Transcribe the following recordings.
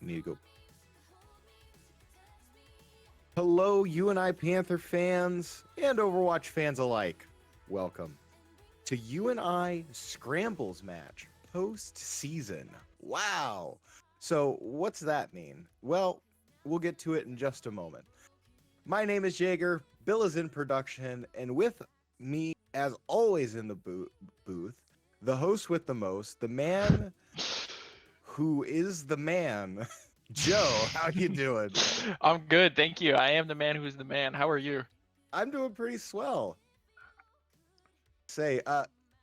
You need to go. Hello, UNI Panther fans and Overwatch fans alike. Welcome to UNI Scrambles match post-season. Wow. So what's that mean? Well, we'll get to it in just a moment. My name is Jaeger, Bill is in production, and with me, as always in the booth, the host with the most, the man who is the man, Joe. How you doing? I'm good, thank you. I am the man who's the man. How are you? I'm doing pretty swell.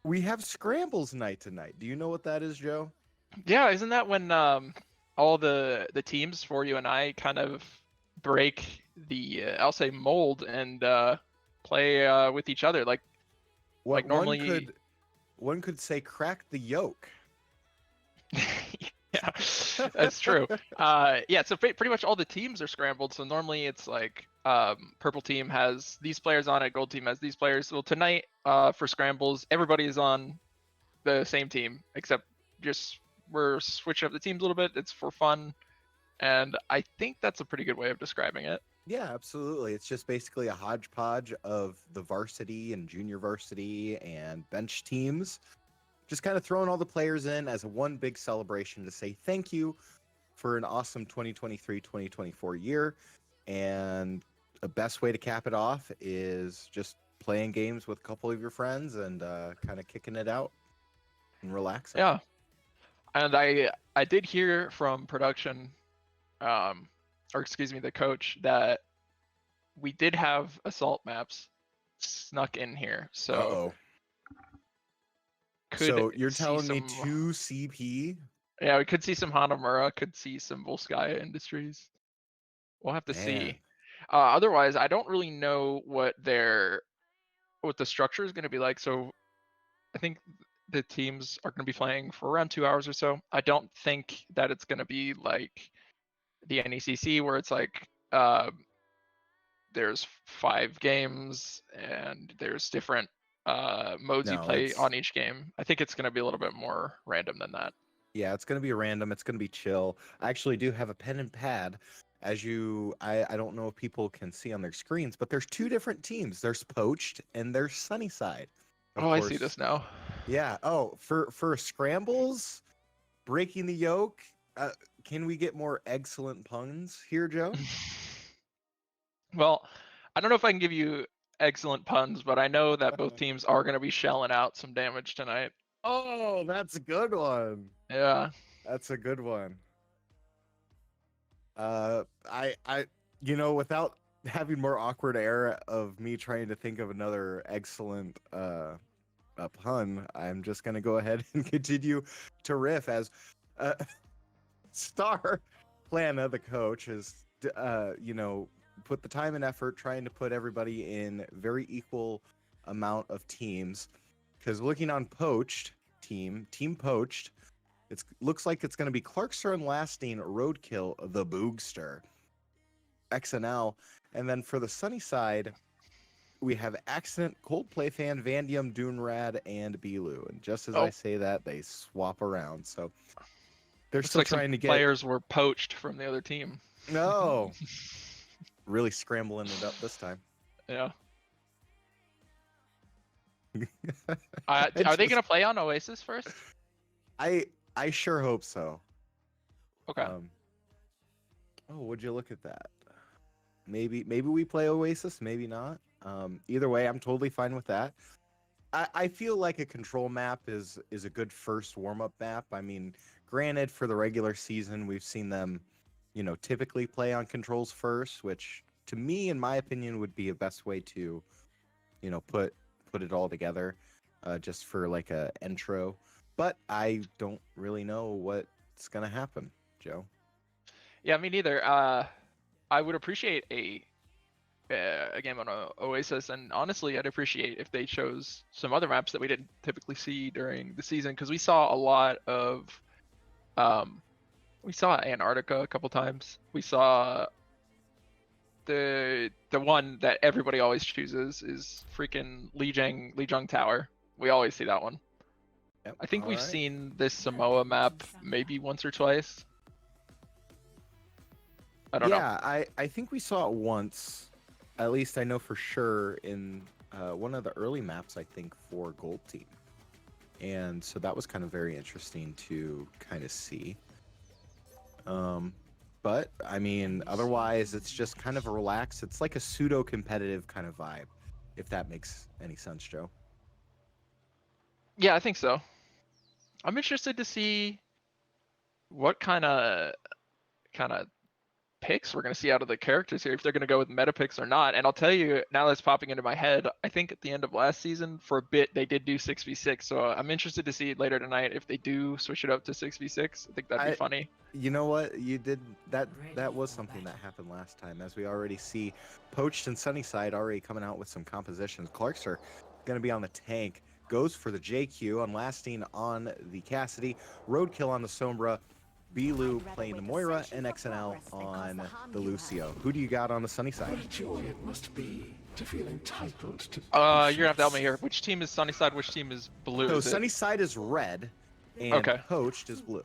We have Scrambles night tonight. Do you know what that is, Joe? Yeah, isn't that when all the teams for you and I kind of break the I'll say mold and play with each other like What normally. one could say crack the yolk. Yeah, that's true. Yeah, so pretty much all the teams are scrambled. So normally it's like purple team has these players on it, gold team has these players. Well, tonight for scrambles, everybody is on the same team except just we're switching up the teams a little bit. It's for fun, and I think that's a pretty good way of describing it. Yeah, absolutely. It's just basically a hodgepodge of the varsity and junior varsity and bench teams. Just kind of throwing all the players in as a one big celebration to say thank you for an awesome 2023-2024 year. And the best way to cap it off is just playing games with a couple of your friends and kind of kicking it out and relaxing. Yeah, and I did hear from production, or excuse me, the coach, that we did have assault maps snuck in here. So Uh-oh. could So you're see telling me some. 2 CP? Yeah, we could see some Hanamura, could see some Volskaya Industries. We'll have to Man. see. Otherwise, I don't really know what the structure is going to be like. So I think the teams are going to be playing for around 2 hours or so. I don't think that it's going to be like the NECC where it's like there's 5 games and there's different modes you No, play on each game. I think it's going to be a little bit more random than that. yeah, it's going to be random. It's going to be chill. I actually do have a pen and pad. I don't know if people can see on their screens, but there's 2 different teams. There's Poached and there's Sunnyside. Of Oh, I course. see this now. Yeah. Oh, for Scrambles, breaking the yolk. Can we get more excellent puns here, Joe? Well, I don't know if I can give you excellent puns, but I know that both teams are going to be shelling out some damage tonight. Oh, that's a good one. Yeah. That's a good one. Without having more awkward air of me trying to think of another excellent pun, I'm just gonna go ahead and continue to riff as Star Plana, the coach, has put the time and effort trying to put everybody in very equal amount of teams. Because looking on Team Poached, it looks like it's going to be Clarkster and Lasting, Roadkill, the Boogster, XNL, and then for the sunny side, we have Accident, Coldplay Fan, Vandium, Doonrad, and Belu. And just as I say that, they swap around. So they're Looks still like trying some to get players were poached from the other team. No. Really scrambling it up this time. Yeah. Are they going to play on Oasis first? I sure hope so. Okay. Would you look at that? Maybe we play Oasis, maybe not. Either way, I'm totally fine with that. I feel like a control map is a good first warm-up map. I mean, granted, for the regular season, we've seen them, typically play on controls first, which to me, in my opinion, would be a best way to, put it all together, just for like a intro. But I don't really know what's gonna happen, Joe. Yeah, me neither. I would appreciate a game on Oasis, and honestly, I'd appreciate if they chose some other maps that we didn't typically see during the season, because we saw a lot of, we saw Antarctica a couple times. We saw the one that everybody always chooses is freaking Lijiang Tower. We always see that one. Yep. I think we've seen this Samoa map maybe once or twice. I don't know. Yeah, I think we saw it once. At least I know for sure in one of the early maps, I think, for Gold Team. And so that was kind of very interesting to kind of see. But I mean, otherwise, it's just kind of a relaxed. It's like a pseudo-competitive kind of vibe, if that makes any sense, Joe. Yeah, I think so. I'm interested to see what kind of picks we're going to see out of the characters here, if they're going to go with meta picks or not. And I'll tell you, now that's popping into my head, I think at the end of last season, for a bit, they did do 6v6. So I'm interested to see later tonight if they do switch it up to 6v6. I think that'd be funny. You know what? You did that. That was something that happened last time, as we already see Poached and Sunnyside already coming out with some compositions. Clarkster going to be on the tank, goes for the JQ, unlasting on the Cassidy, roadkill on the Sombra, Bilu playing the Moira, and XNL on the Lucio. Who do you got on the Sunnyside? What a joy it must be to feel entitled to you're gonna have to help me here. Which team is Sunnyside? Which team is blue? So Sunnyside is red, and Poached is blue.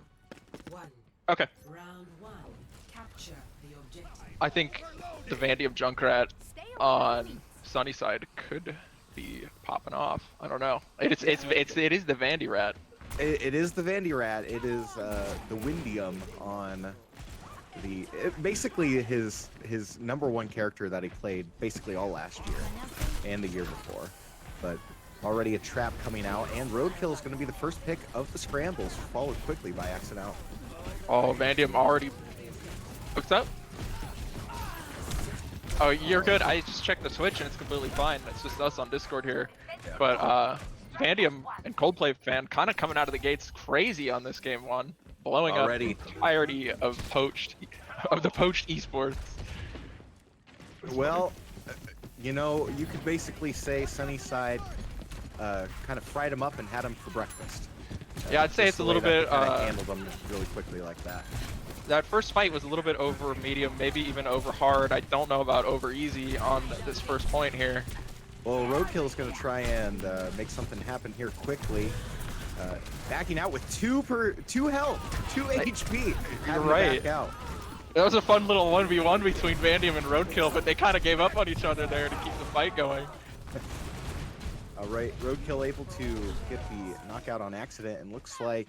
Okay. Round 1. Capture the objective. I think the Vandy Junkrat on Sunnyside could be popping off. I don't know. It is the Vandy Rat. It is the Vandy Rat. It is the Windium on the basically his #1 character that he played basically all last year and the year before. But already a trap coming out, and Roadkill is going to be the first pick of the Scrambles, followed quickly by XNL. Oh, Vandium already hooked up. Oh, you're good. I just checked the Switch and it's completely fine. It's just us on Discord here. But Vandium and Coldplay fan kind of coming out of the gates crazy on this game one, blowing already up the entirety of the Poached Esports. Well, you know, you could basically say Sunnyside kind of fried him up and had him for breakfast. Yeah, I'd say it's a little bit handled them really quickly like that. That first fight was a little bit over medium, maybe even over hard. I don't know about over easy on this first point here. Well, Roadkill is going to try and make something happen here quickly. Backing out with 2 health, 2 HP. You're right. Back out. That was a fun little 1v1 between Vandium and Roadkill, but they kind of gave up on each other there to keep the fight going. All right, Roadkill able to get the knockout on accident, and looks like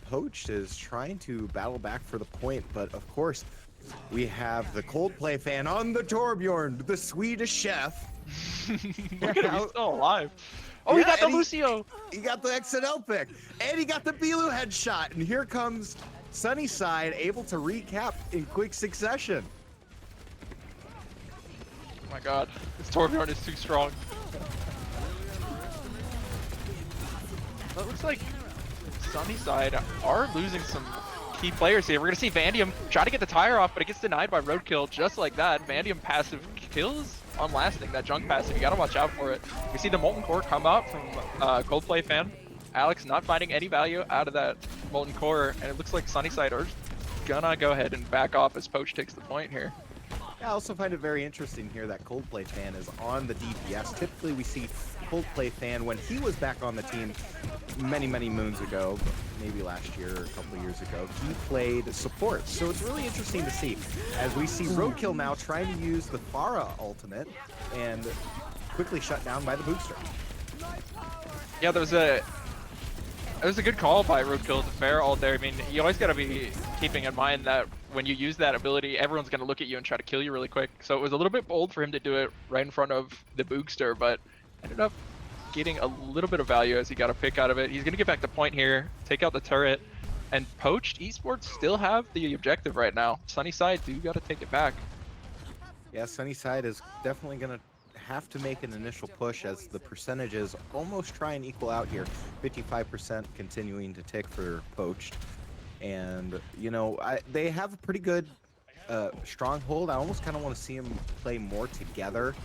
Poached is trying to battle back for the point, but of course, we have the Coldplay fan on the Torbjorn, the Swedish chef. Look at him, he's still alive. Oh, yeah, he got the Lucio. He got the XNL pick, and he got the Bilu headshot, and here comes Sunnyside able to recap in quick succession. Oh my god, this Torbjorn is too strong. Well, it looks like Sunnyside are losing some key players here. We're going to see Vandium try to get the tire off, but it gets denied by Roadkill just like that. Vandium passive kills on lasting, that junk passive. You got to watch out for it. We see the Molten Core come out from Coldplay fan. Alex not finding any value out of that Molten Core, and it looks like Sunnyside are gonna go ahead and back off as Poach takes the point here. Yeah, I also find it very interesting here that Coldplay fan is on the DPS. Typically we see Coldplay fan when he was back on the team many moons ago, maybe last year or a couple of years ago, he played support. So it's really interesting to see as we see Roadkill now trying to use the Pharah ultimate and quickly shut down by the booster. Yeah, there was a good call by Roadkill to fair all there. I mean, you always got to be keeping in mind that when you use that ability, everyone's going to look at you and try to kill you really quick. So it was a little bit bold for him to do it right in front of the boogster, but ended up getting a little bit of value as he got a pick out of it. He's going to get back to point here, take out the turret, and Poached Esports still have the objective right now. Sunnyside do got to take it back. Yeah, Sunnyside is definitely going to have to make an initial push as the percentages almost try and equal out here. 55% continuing to tick for Poached. And, you know, they have a pretty good stronghold. I almost kind of want to see them play more together.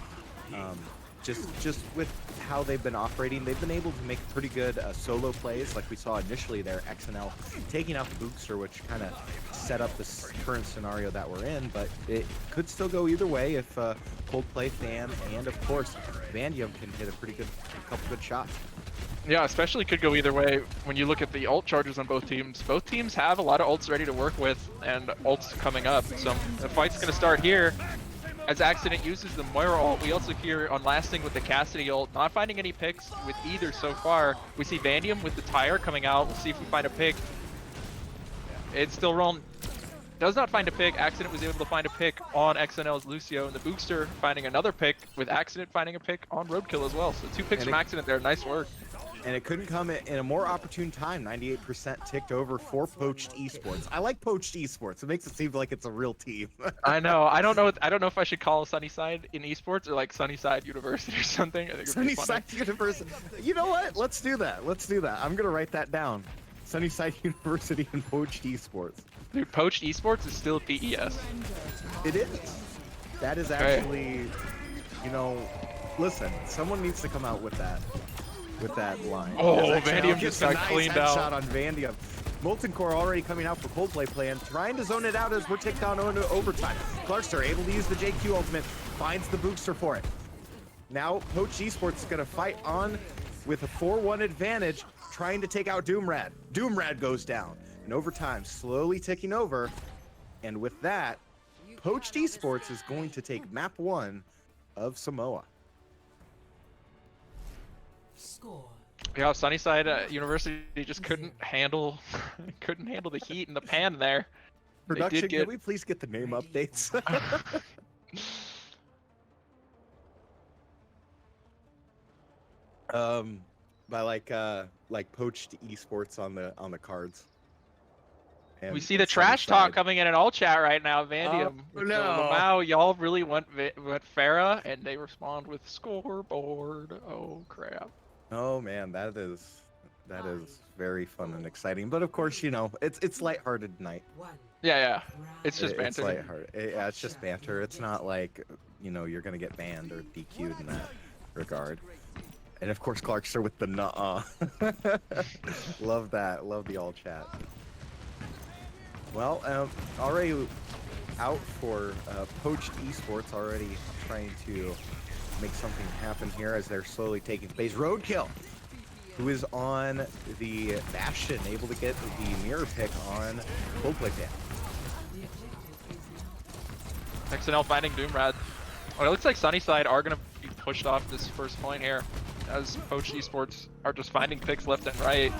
Just with how they've been operating, they've been able to make pretty good solo plays, like we saw initially there. XNL taking out the Bookster, which kind of set up this current scenario that we're in, but it could still go either way if Coldplay fan and, of course, Vandium can hit a couple good shots. Yeah, especially could go either way when you look at the ult charges on both teams. Both teams have a lot of ults ready to work with and ults coming up. So the fight's going to start here as Accident uses the Moira ult. We also hear on Lasting with the Cassidy ult. Not finding any picks with either so far. We see Vandium with the Tire coming out. We'll see if we find a pick. It's still rolling. Does not find a pick. Accident was able to find a pick on XNL's Lucio, and the Bookster finding another pick with Accident finding a pick on Roadkill as well. So 2 picks from Accident there. Nice work. And it couldn't come in a more opportune time. 98% ticked over for Poached Esports. I like Poached Esports. It makes it seem like it's a real team. I know. I don't know if I should call Sunnyside in esports or like Sunnyside University or something. I think it'd be funny. Sunnyside University. You know what? Let's do that. Let's do that. I'm gonna write that down. Sunnyside University and Poached Esports. Dude, Poached Esports is still PES. It is. That is actually, you know, listen. Someone needs to come out with that line. Oh, Because XNL Vandium gets just a got nice cleaned headshot out. on Vandium. Molten Core already coming out for Coldplay plan, trying to zone it out as we're taking on into overtime. Clarkster able to use the JQ ultimate, finds the booster for it. Now Poached Esports is gonna fight on with a 4-1 advantage, trying to take out Doomrad. Doomrad goes down, and overtime slowly ticking over. And with that, Poached Esports is going to take map 1 of Samoa. Score. Yeah, Sunnyside University just couldn't handle the heat and the pan there. They Production, did can get- we please get the name updates? By like Poached Esports on the cards. We And- see the and trash talk Sunnyside. coming in all chat right now, Vandium. Oh, So, no. Lamau, y'all really want Farah, and they respond with scoreboard. Oh crap. Oh man, that is very fun and exciting. But of course, you know, it's lighthearted tonight. One. Yeah. It's just It's banter. lighthearted. Yeah, it's just banter. It's not like, you know, you're gonna get banned or DQ'd in that regard. And of course, Clarkster with the nuh-uh. Love that. Love the all chat. Well, already out for Poached Esports, already trying to make something happen here as they're slowly taking space. Roadkill, who is on the Bastion, able to get the mirror pick on Coldplay fan. XNL finding Doomrad. Oh, it looks like Sunnyside are going to be pushed off this first point here, as Poached Esports are just finding picks left and right.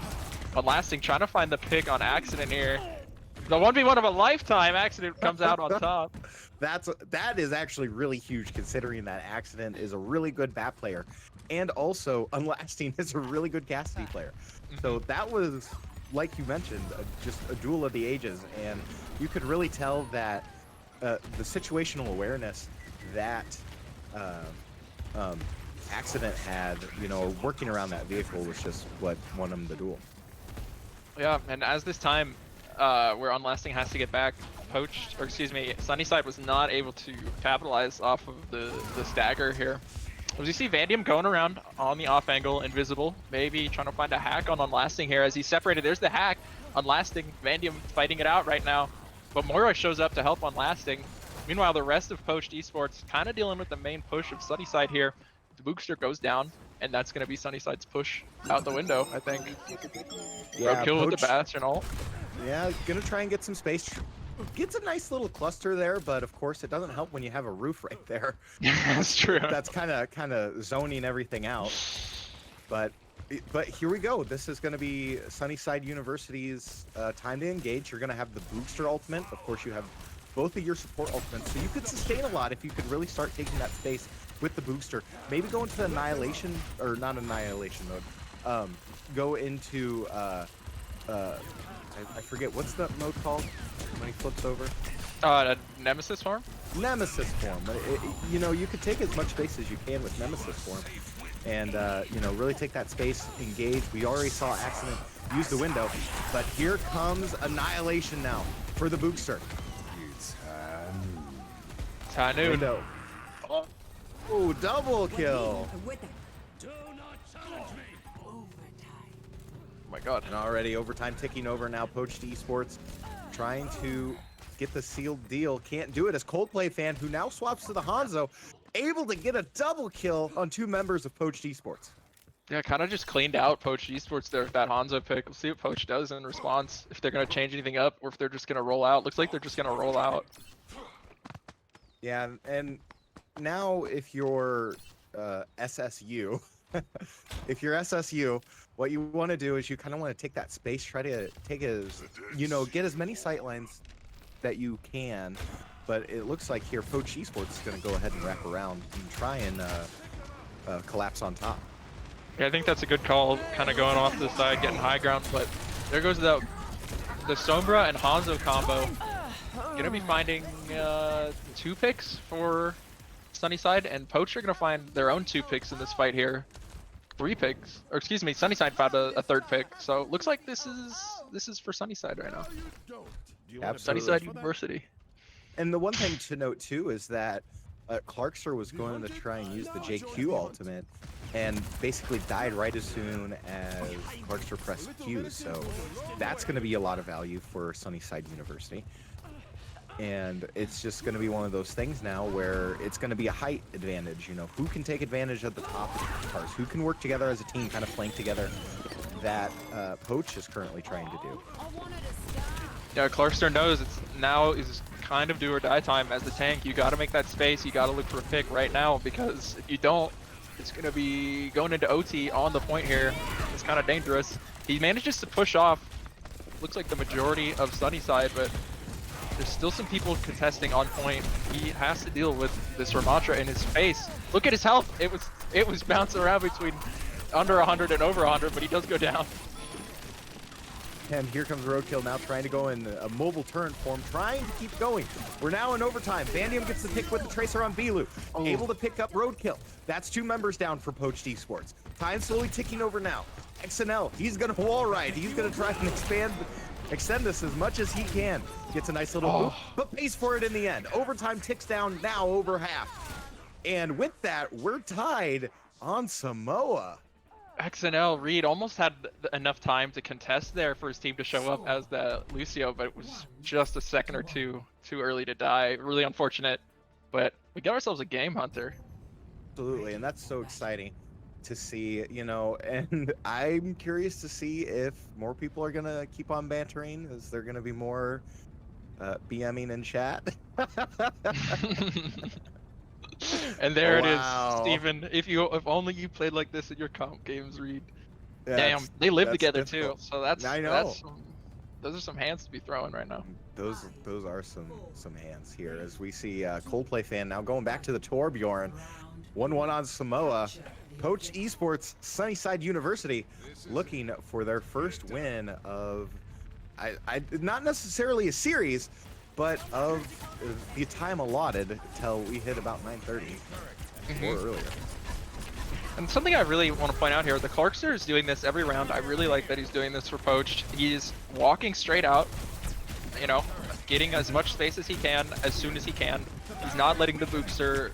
But Lasting trying to find the pick on Accident here. The 1v1 of a lifetime. Accident comes out on top. That is actually really huge, considering that Accident is a really good bat player, and also Unlasting is a really good Cassidy player. So that was, like you mentioned, just a duel of the ages, and you could really tell that the situational awareness that Accident had, you know, working around that vehicle was just what won him the duel. Yeah, and as this time where Unlasting has to get back, Sunnyside was not able to capitalize off of the stagger here. As you see Vandium going around on the off angle, invisible, maybe trying to find a hack on Unlasting here as he's separated. There's the hack. Unlasting, Vandium fighting it out right now. But Moira shows up to help Unlasting. Meanwhile, the rest of Poached Esports kind of dealing with the main push of Sunnyside here. The Bookster goes down, and that's going to be Sunnyside's push out the window, I think. Roadkill with the Bastion ult. Yeah, gonna try and get some space. Gets a nice little cluster there, but of course it doesn't help when you have a roof right there. That's true. That's kind of zoning everything out. But here we go. This is going to be Sunnyside University's time to engage. You're going to have the Booster ultimate. Of course, you have both of your support ultimates, so you could sustain a lot if you could really start taking that space with the Booster. Maybe go into Annihilation, or not Annihilation mode. Go into I forget, what's that mode called when he flips over? Nemesis form? Nemesis form. You know, you could take as much space as you can with Nemesis form, and you know, really take that space, engage. We already saw Accident use the window, but here comes Annihilation now for the Bookster. Tanoon. Window. Oh, double kill! With it. Oh my god. And already overtime ticking over now. Poached Esports trying to get the sealed deal. Can't do it as Coldplay fan, who now swaps to the Hanzo, able to get a double kill on 2 members of Poached Esports. Yeah, kind of just cleaned out Poach Esports there with that Hanzo pick. We'll see what Poach does in response, if they're going to change anything up or if they're just going to roll out. Looks like they're just going to roll out. Yeah, and now if you're SSU, if you're SSU, what you want to do is you kind of want to take that space, try to take as, get as many sightlines that you can. But it looks like here Poach Esports is going to go ahead and wrap around and try and collapse on top. Yeah, I think that's a good call, kind of going off the side, getting high ground, but there goes the Sombra and Hanzo combo. Gonna be finding 2 picks for Sunnyside, and Poach are gonna find their own 2 picks in this fight here. 3 picks, or excuse me, Sunnyside found a 3rd pick, so looks like this is for Sunnyside right now. Absolutely. Sunnyside University. And the one thing to note too is that Clarkster was going to try and use the JQ ultimate and basically died right as soon as Clarkster pressed Q, so that's going to be a lot of value for Sunnyside University. And it's just going to be one of those things now where it's going to be a height advantage, who can take advantage of the top of the cars, who can work together as a team, kind of flank together, that Poach is currently trying to do. Yeah, Clarkster knows it's now is kind of do or die time as the tank. You got to make that space. You got to look for a pick right now, because if you don't, it's going to be going into OT on the point here. It's kind of dangerous. He manages to push off, looks like the majority of Sunnyside, but there's still some people contesting on point. He has to deal with this Ramatra in his face. Look at his health. It was bouncing around between under 100 and over 100, but he does go down. And here comes Roadkill now trying to go in a mobile turn form, trying to keep going. We're now in overtime. Vandium gets the pick with the Tracer on Bilu. Able to pick up Roadkill. That's 2 members down for Poach Esports. Time slowly ticking over now. XNL, he's going to wall ride. He's going to try and extend this as much as he can. Gets a nice little boop, but pays for it in the end. Overtime ticks down now over half. And with that, we're tied on Samoa. XNL Reed almost had enough time to contest there for his team to show up as the Lucio, but it was just a second or two too early to die. Really unfortunate, but we got ourselves a game, Hunter. Absolutely, and that's so exciting to see, and I'm curious to see if more people are going to keep on bantering. Is there going to be more BMing in chat? And there it is, Wow. Steven. If only you played like this in your comp games, Reed. Yeah, Damn, they live that's together difficult. too. So that's I know. Those are some hands to be throwing right now. Those are some hands here as we see Coldplay fan now going back to the Torbjorn. 1-1 on Samoa. Poach Esports, Sunnyside University, looking for their first win of, not necessarily a series, but of the time allotted till we hit about 9:30 or earlier. And something I really want to point out here, the Clarkster is doing this every round. I really like that he's doing this for Poach. He's walking straight out, getting as much space as he can, as soon as he can. He's not letting the Boopster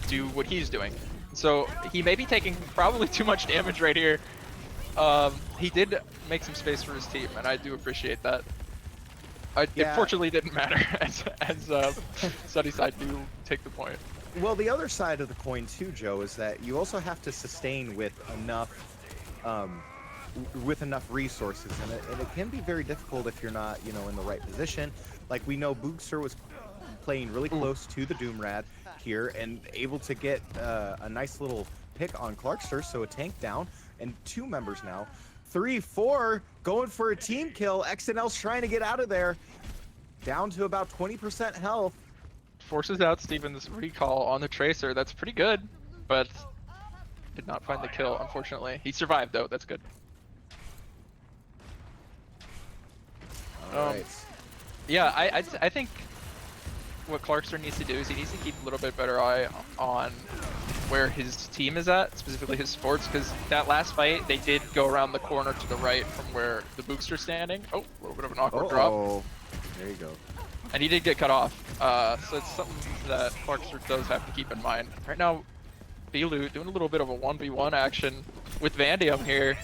do what he's doing. So he may be taking probably too much damage right here. He did make some space for his team, and I do appreciate that. It fortunately didn't matter as Sunnyside do take the point. Well, the other side of the coin too, Joe, is that you also have to sustain with enough resources, and it can be very difficult if you're not, in the right position. Like we know Boogster was playing really close to the Doomrad here and able to get a nice little pick on Clarkster, so a tank down, and 2 members now. 3-4 going for a team kill. XNL's trying to get out of there. Down to about 20% health. Forces out Steven's recall on the Tracer. That's pretty good, but did not find the kill, unfortunately. He survived, though. That's good. All right. Yeah, I think what Clarkster needs to do is he needs to keep a little bit better eye on where his team is at, specifically his sports, because that last fight, they did go around the corner to the right from where the Bookster's standing. Oh, a little bit of an awkward drop. There you go. And he did get cut off, so it's something that Clarkster does have to keep in mind. Right now, Bilu doing a little bit of a 1v1 action with Vandium here.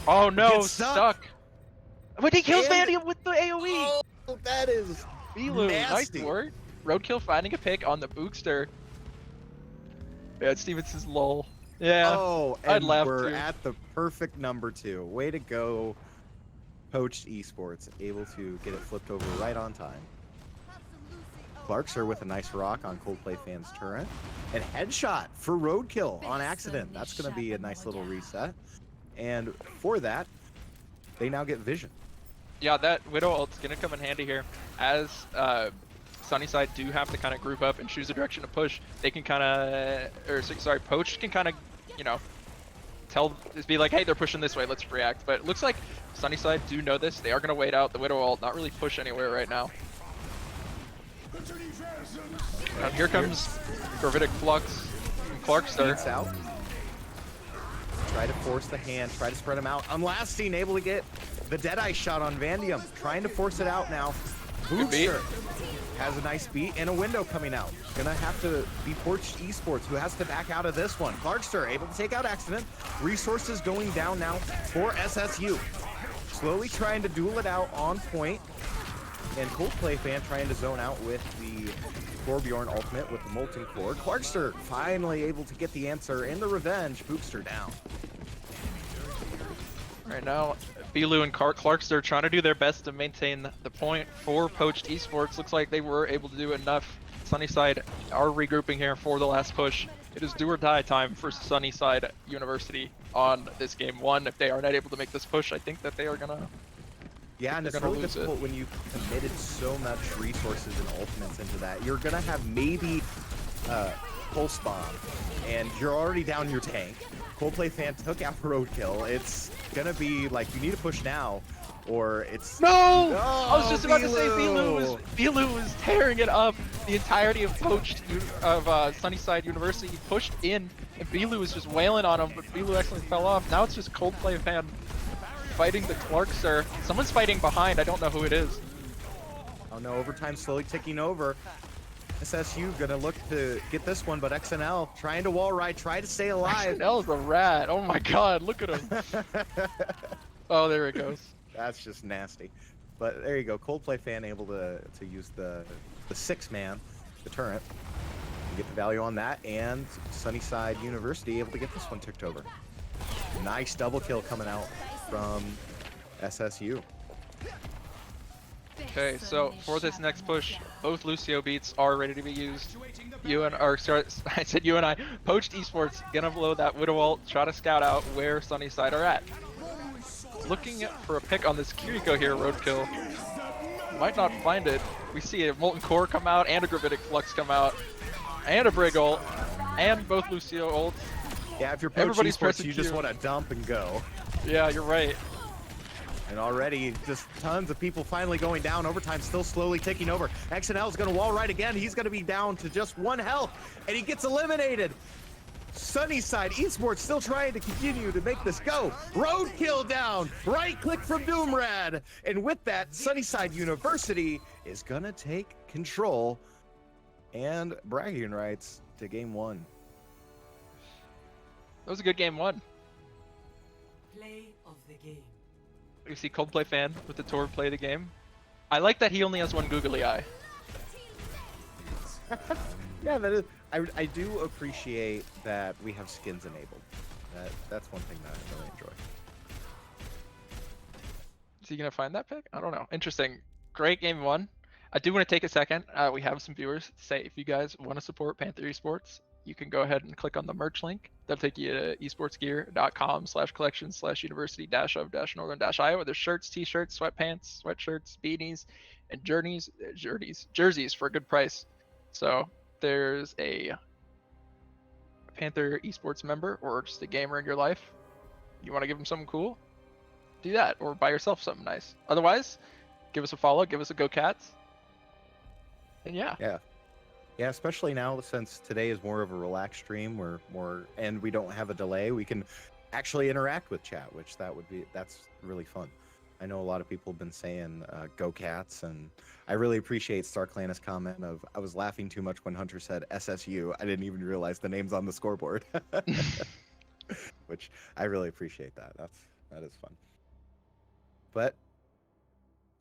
Oh no, Gets stuck. But he kills And- Vandium with the AoE! Oh, that is Bilu, nice nasty. work. Roadkill finding a pick on the Bookster. Yeah, Stevenson's lull. Yeah, Oh, I'd and laugh we're too. at the perfect number 2. Way to go, Poached Esports, able to get it flipped over right on time. Clarkster with a nice rock on Coldplay Fan's turret. And headshot for Roadkill on accident. That's going to be a nice little reset. And for that, they now get vision. Yeah, that Widow ult's gonna come in handy here. As Sunnyside do have to kind of group up and choose a direction to push, they can kind of, or sorry, Poach can kind of, you know, just be like, hey, they're pushing this way, let's react. But it looks like Sunnyside do know this. They are gonna wait out the Widow ult, not really push anywhere right now. And here comes Gravitic Flux from Clarkster. Beats out. Try to force the hand, try to spread him out. Unlasting, able to get the Deadeye shot on Vandium. Trying to force it out now. Bootster has a nice beat and a window coming out. Gonna have to be Poached Esports who has to back out of this one. Clarkster able to take out accident. Resources going down now for SSU. Slowly trying to duel it out on point. And Coldplay Fan trying to zone out with the Torbjorn ultimate with the Molten Core. Clarkster finally able to get the answer and the revenge. Bootster down. Right now, Bilu and Clarkster trying to do their best to maintain the point for Poached Esports. Looks like they were able to do enough. Sunnyside are regrouping here for the last push. It is do or die time for Sunnyside University on this game 1. If they are not able to make this push, I think that they are gonna. Yeah, and it's really difficult when you committed so much resources and ultimates into that. You're gonna have maybe pulse bomb, and you're already down your tank. Coldplay Fan took out Roadkill. It's gonna be like you need to push now, or it's No! Oh, I was just about to say Bilu was tearing it up. The entirety of Sunnyside University. He pushed in, and Bilu was just wailing on him, but Bilu actually fell off. Now it's just Coldplay Fan fighting the Clarkster. Someone's fighting behind. I don't know who it is. Oh no, overtime slowly ticking over. SSU gonna look to get this one, but XNL trying to wall ride, try to stay alive. XNL's a rat. Oh my god, look at him. Oh, there it goes. That's just nasty. But there you go, Coldplay Fan able to use the 6-man, the turret, and get the value on that, and Sunnyside University able to get this one ticked over. Nice double kill coming out from SSU. Okay, so for this next push, both Lucio beats are ready to be used. I said UNI. Poached Esports gonna blow that Widow ult, try to scout out where Sunnyside are at. Looking for a pick on this Kiriko here, Roadkill. Might not find it. We see a Molten Core come out, and a Gravitic Flux come out, and a Brig ult, and both Lucio ults. Yeah, if you're Poached Esports, you just want to dump and go. Yeah, you're right. And already, just tons of people finally going down. Overtime still slowly ticking over. XNL is going to wall right again. He's going to be down to just 1 health, and he gets eliminated. Sunnyside Esports still trying to continue to make this go. Roadkill down. Right click from Doomrad. And with that, Sunnyside University is going to take control and bragging rights to game 1. That was a good game 1. Play of the game. You see Coldplay Fan with the Tor play the game. I like that he only has one googly eye. Yeah, that is. I do appreciate that we have skins enabled. That's one thing that I really enjoy. Is he gonna find that pick? I don't know. Interesting. Great game 1. I do want to take a second. We have some viewers say if you guys want to support Panther Esports, you can go ahead and click on the merch link. That'll take you to esportsgear.com/collection/university-of-northern-iowa. There's shirts, t-shirts, sweatpants, sweatshirts, beanies, and jerseys for a good price. So there's a Panther Esports member or just a gamer in your life. You want to give them something cool? Do that, or buy yourself something nice. Otherwise, give us a follow, give us a go Cats. And yeah. Yeah, especially now since today is more of a relaxed stream, and we don't have a delay, we can actually interact with chat, which that's really fun. I know a lot of people have been saying go Cats, and I really appreciate StarClan's comment of I was laughing too much when Hunter said SSU. I didn't even realize the name's on the scoreboard. Which I really appreciate that. That is fun. But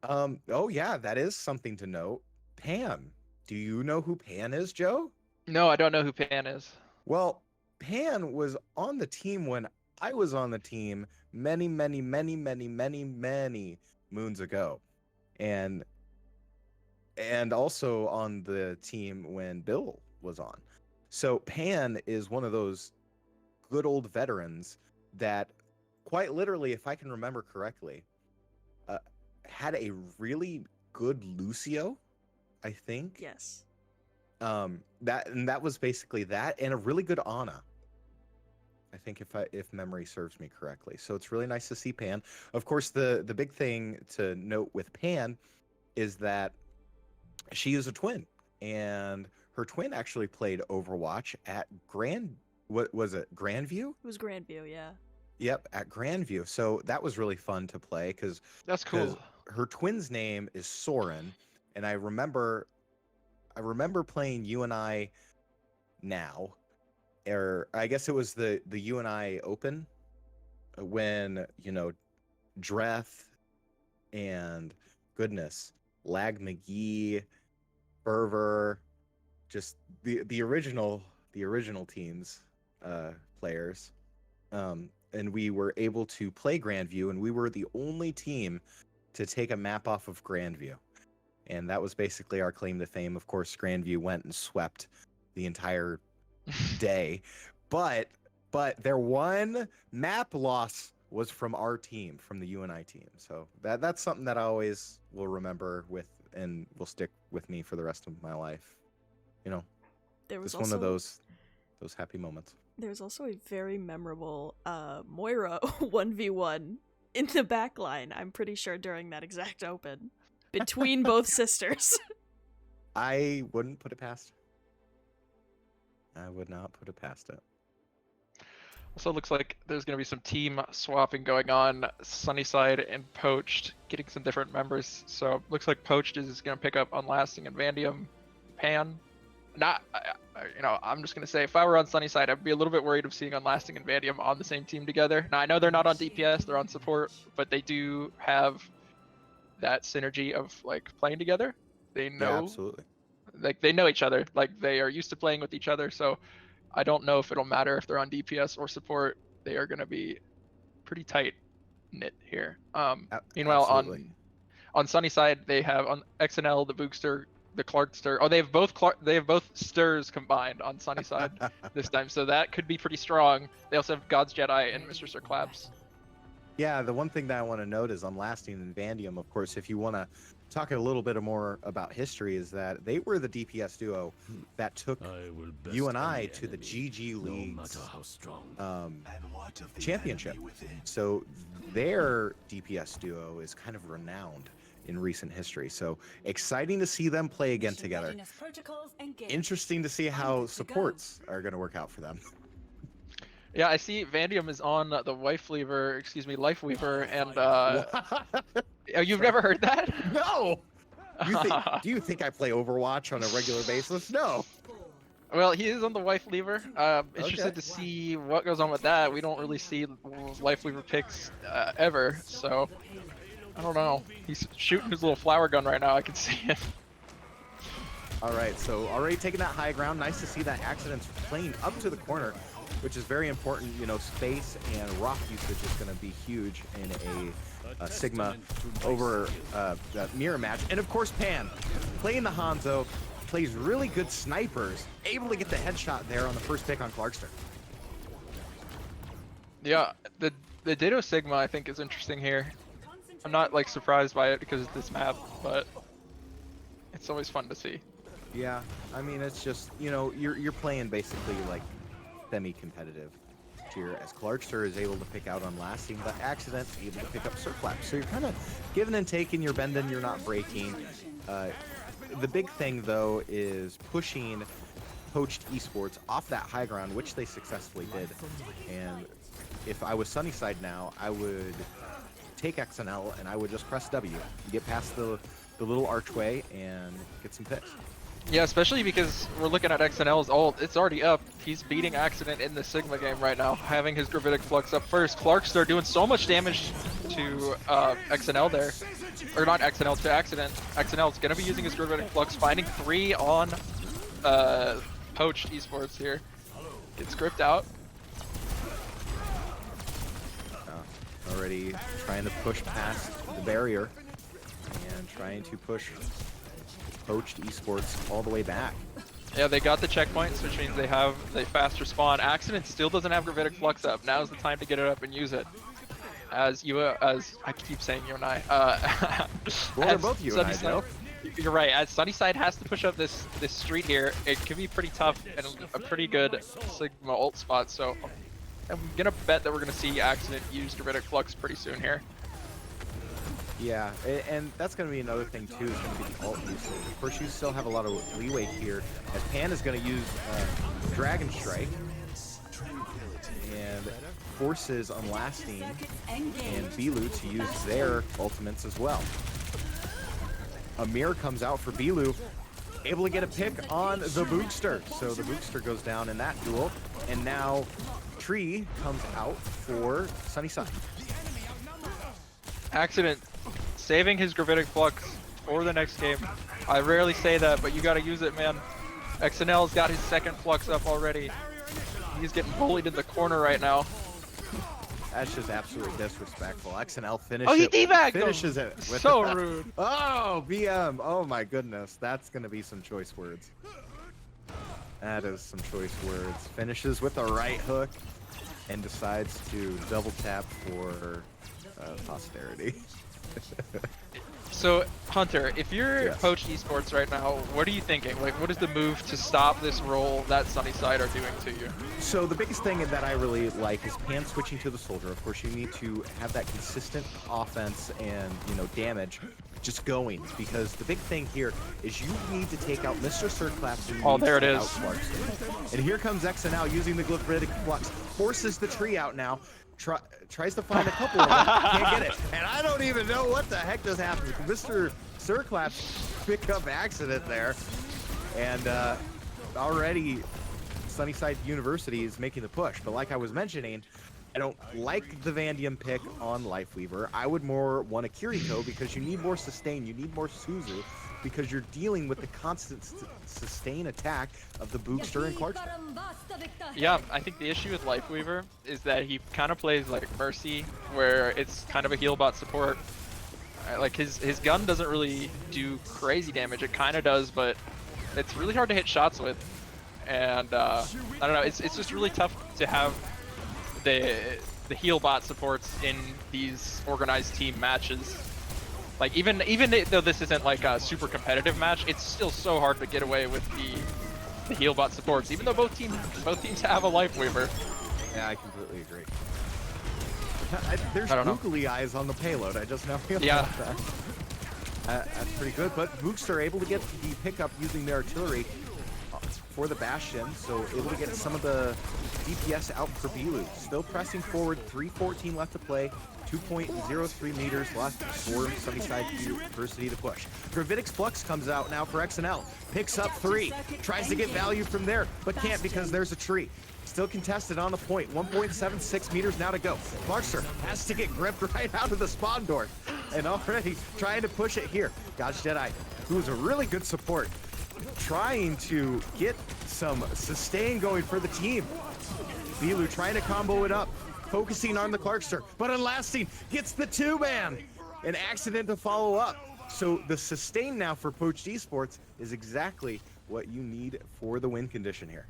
oh yeah, that is something to note. Pan. Do you know who Pan is, Joe? No, I don't know who Pan is. Well, Pan was on the team when I was on the team many moons ago, and also on the team when Bill was on. So Pan is one of those good old veterans that, quite literally, if I can remember correctly, had a really good Lucio, I think. Yes. That was basically that, and a really good Ana, I think, if memory serves me correctly. So it's really nice to see Pan. Of course, the big thing to note with Pan is that she is a twin, and her twin actually played Overwatch at what was it, Grandview? It was Grandview, yeah. Yep, at Grandview. So that was really fun to play because That's cool. her twin's name is Soren, and I remember playing UNI now, or I guess it was the UNI Open when, you know, Dreth and goodness, Lag McGee, Fervor, just the original teams, players, and we were able to play Grandview, and we were the only team to take a map off of Grandview, and that was basically our claim to fame. Of course, Grandview went and swept the entire day, but their one map loss was from our team, from the UNI team. So that's something that I always will remember and will stick with me for the rest of my life. You know, There was it's also one of those happy moments. There's also a very memorable Moira 1v1 in the back line, I'm pretty sure, during that exact open. Between both sisters. I wouldn't put it past. I would not put it past it. Also looks like there's going to be some team swapping going on. Sunnyside and Poached getting some different members. So looks like Poached is going to pick up Unlasting and Vandium. Pan. I'm just going to say, if I were on Sunnyside, I'd be a little bit worried of seeing Unlasting and Vandium on the same team together. Now, I know they're not on DPS, they're on support, but they do have that synergy of, like, playing together. They know, Yeah, absolutely. like, they know each other. Like, they are used to playing with each other, so I don't know if it'll matter if they're on DPS or support. They are going to be pretty tight knit here. Meanwhile, absolutely. on Sunnyside, they have on XNL, the Boogster, the Clarkster. Oh, they have both stirs combined on Sunnyside this time, so that could be pretty strong. They also have God's Jedi and Mr. Sir Claps. Yeah, the one thing that I want to note is Unlasting and Vandium, of course, if you want to talk a little bit more about history, is that they were the DPS duo that took UNI to the GG League's championship. So their DPS duo is kind of renowned in recent history. So exciting to see them play again together. Interesting to see how supports are going to work out for them. Yeah, I see Vandium is on the Life Weaver, and oh, you've never heard that? No. Do you think I play Overwatch on a regular basis? No. Well, he is on the Wife Lever. Interested to see what goes on with that. We don't really see Life Weaver picks ever, so I don't know. He's shooting his little flower gun right now. I can see it. All right, so already taking that high ground. Nice to see that Accident's playing up to the corner, which is very important. You know, space and rock usage is going to be huge in a Sigma over that mirror match. And of course, Pan playing the Hanzo, plays really good snipers, able to get the headshot there on the first pick on Clarkster. Yeah, the Ditto Sigma I think is interesting here. I'm not like surprised by it because of this map, but it's always fun to see. Yeah, I mean, it's just, you know, you're playing basically like semi-competitive here, as Clarkster is able to pick out Unlasting, but Accident able to pick up Sir Clap. So you're kind of giving and taking, you're bending, you're not breaking. The big thing though is pushing Poached Esports off that high ground, which they successfully did. And if I was Sunnyside now, I would take XNL and I would just press W, get past the little archway and get some picks. Yeah, especially because we're looking at XNL's ult. It's already up. He's beating Accident in the Sigma game right now, having his Gravitic Flux up first. Clarkster doing so much damage to XNL there. Or not XNL, to Accident. XNL's going to be using his Gravitic Flux, finding 3 on Poached Esports here. Gets gripped out. Already trying to push past the barrier and trying to push Poached Esports all the way back. Yeah, they got the checkpoints, which means they have the faster spawn. Accident still doesn't have Gravitic Flux up. Now's the time to get it up and use it. As I keep saying UNI. Well, they're both UNI, Joe. You're right. As Sunnyside has to push up this street here, it can be pretty tough and a pretty good Sigma ult spot. So I'm gonna bet that we're gonna see Accident use Gravitic Flux pretty soon here. Yeah, and that's going to be another thing too, is going to be the ult usage. Of course, you still have a lot of leeway here, as Pan is going to use Dragon Strike, and forces Unlasting and Bilu to use their ultimates as well. Amir comes out for Bilu, able to get a pick on the Bookster. So the Bookster goes down in that duel, and now Tree comes out for Sunnyside. Accident saving his Gravitic Flux for the next game. I rarely say that, but you gotta use it, man. XNL's got his second Flux up already. He's getting bullied in the corner right now. That's just absolutely disrespectful. XNL finishes it with So rude. Oh, BM. Oh my goodness. That's gonna be some choice words. That is some choice words. Finishes with the right hook and decides to double tap for posterity. So, Hunter, if you're Yes. Poached Esports right now, what are you thinking? Like, what is the move to stop this roll that Sunnyside are doing to you? So the biggest thing that I really like is Pan switching to the Soldier. Of course, you need to have that consistent offense and, you know, damage just going, because the big thing here is you need to take out Mr. Circlaps. Oh, there it is. And here comes XNL using the Glyphitic Flux, forces the tree out now. Tries to find a couple of them, can't get it. And I don't even know what the heck just happened. Mr. Circlaps picked up Accident there. And already Sunnyside University is making the push. But like I was mentioning, I don't like the Vandium pick on Lifeweaver. I would more want a Kiriko because you need more sustain, you need more Suzu, because you're dealing with the constant sustain attack of the Bookster and Clarkson. Yeah, I think the issue with Lifeweaver is that he kind of plays like Mercy, where it's kind of a heal bot support. Like his gun doesn't really do crazy damage. It kind of does, but it's really hard to hit shots with. And I don't know, it's just really tough to have the heal bot supports in these organized team matches. Like even though this isn't like a super competitive match, it's still so hard to get away with the heal bot supports, even though both teams have a Lifeweaver. Yeah, I completely agree. There's googly eyes on the payload. I just now realized that. That's pretty good, but Mooks are able to get the pickup using their artillery for the Bastion, so able to get some of the DPS out for Bilu. Still pressing forward, 3:14 left to play. 2.03 meters left for Sunnyside University to push. Gravitic's Flux comes out now for XNL. Picks up 3. Tries to get value from there, but can't because there's a tree. Still contested on the point. 1.76 meters now to go. Clarkster has to get gripped right out of the spawn door. And already trying to push it here. God's Jedi, who's a really good support, trying to get some sustain going for the team. Bilu trying to combo it up. Focusing on the Clarkster, but Unlasting gets the 2-man. An accident to follow up. So the sustain now for Poached Esports is exactly what you need for the win condition here.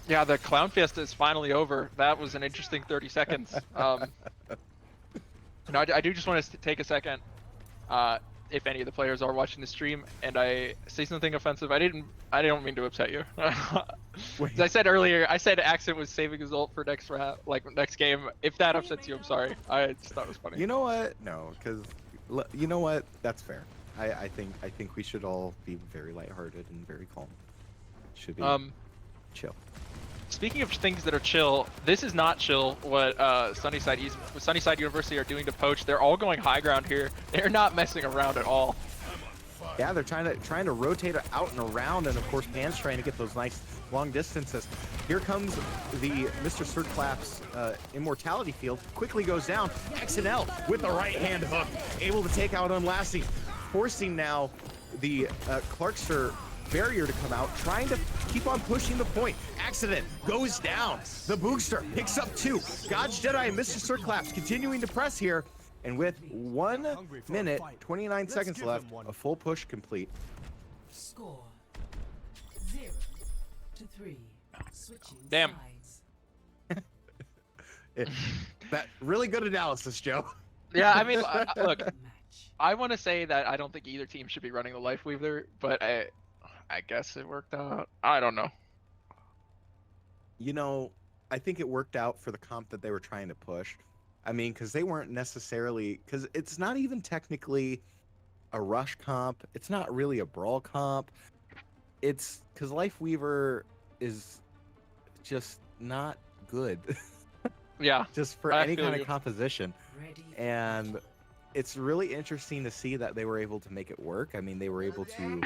Yeah, the Clown Fiesta is finally over. That was an interesting 30 seconds. I do just want to take a second, if any of the players are watching the stream, and I say something offensive. I don't mean to upset you. As I said earlier, I said Accent was saving his ult for next round, like next game. If that upsets you, I'm sorry. I just thought it was funny. You know what? No, because you know what? That's fair. I think we should all be very lighthearted and very calm. Should be chill. Speaking of things that are chill, this is not chill what Sunnyside University are doing to Poach. They're all going high ground here. They're not messing around at all. Yeah, they're trying to rotate out and around, and of course Pan's trying to get those nice long distances. Here comes the Mr. Circlaps immortality field. Quickly goes down. XNL with the right hand hook, able to take out Unlasting, forcing now the Clarkster barrier to come out, trying to keep on pushing the point. Accident goes down. The Bookster picks up 2. God's Jedi and Mr. Circlaps continuing to press here. And with 1 minute, 29 seconds left, a full push complete. Score 0-3. Switching Damn. sides. That really good analysis, Joe. Yeah, I mean, look, Match. I want to say that I don't think either team should be running the Life Weaver, but I guess it worked out. I don't know. You know, I think it worked out for the comp that they were trying to push. I mean, because they weren't necessarily, because it's not even technically a rush comp. It's not really a brawl comp. It's because Life Weaver is just not good. Yeah. Just for I any feel kind you. of composition. Ready. And it's really interesting to see that they were able to make it work. I mean, they were able to,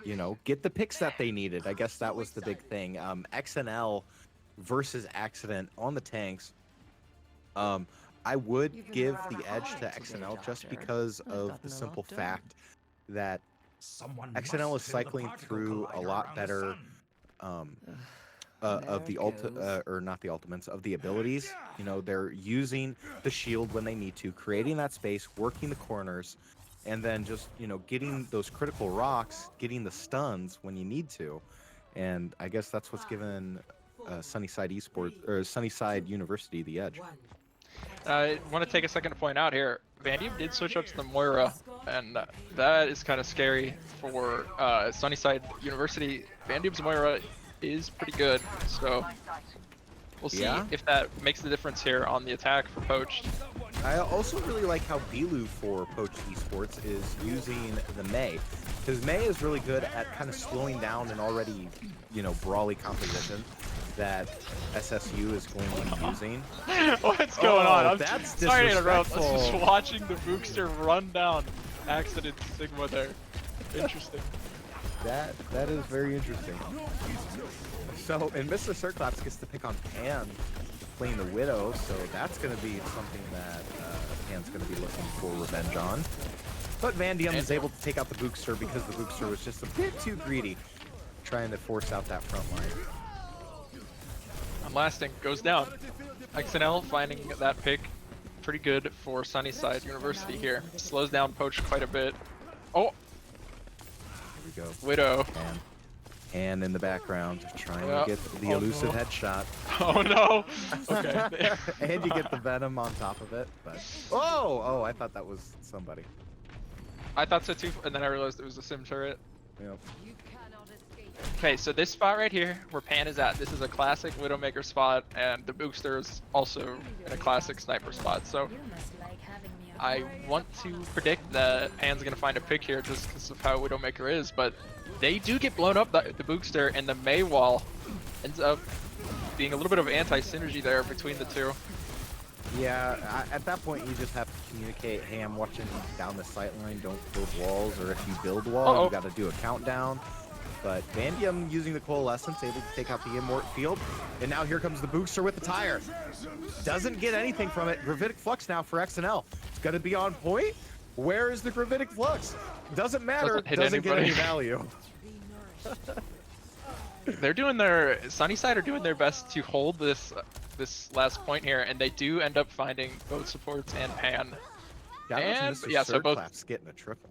you know, get the picks that they needed. I guess that was the big thing. XNL versus Accident on the tanks. I would give the edge to XNL just because of the simple fact that XNL is cycling through a lot better of the or not the ultimates, of the abilities. You know, they're using the shield when they need to, creating that space, working the corners, and then just, you know, getting those critical rocks, getting the stuns when you need to. And I guess that's what's given Sunnyside Esports or Sunnyside University the edge. I want to take a second to point out here, Vandium did switch up to the Moira, and that is kind of scary for Sunnyside University. Vandium's Moira is pretty good, so we'll see if that makes the difference here on the attack for Poached. I also really like how Bilu for Poached Esports is using the Mei, because Mei is really good at kind of slowing down an already, you know, brawly composition that SSU is going to be using. What's going on? I'm that's sorry to interrupt. I was disrespectful. just watching the Bookster run down Accident Sigma there. Interesting. That is very interesting. So, and Mr. Circlaps gets to pick on Pan playing the Widow, so that's going to be something that Pan's going to be looking for revenge on. But Vandium is able to take out the Bookster because the Bookster was just a bit too greedy, trying to force out that front line. Unlasting goes down. XNL finding that pick pretty good for Sunnyside University here. Slows down Poach quite a bit. Oh, Here we go. Widow. And in the background, trying to get the elusive headshot. Oh no. Okay. And you get the Venom on top of it. But oh, I thought that was somebody. I thought so too, and then I realized it was a sim turret. Yep. Okay, so this spot right here, where Pan is at, this is a classic Widowmaker spot, and the Bookster is also in a classic sniper spot. So I want to predict that Pan's gonna find a pick here just because of how Widowmaker is, but they do get blown up, the Bookster, and the Mei wall ends up being a little bit of anti-synergy there between the two. Yeah, at that point you just have to communicate, hey, I'm watching down the sight line, don't build walls, or if you build walls, you gotta do a countdown. But Vandium using the Coalescence, able to take out the Immort field. And now here comes the Bookster with the tire. Doesn't get anything from it. Gravitic Flux now for XNL. It's gonna be on point. Where is the Gravitic Flux? Doesn't matter, doesn't get any value. They're doing their, Sunnyside are doing their best to hold this last point here, and they do end up finding both supports and Pan. And so both getting a triple.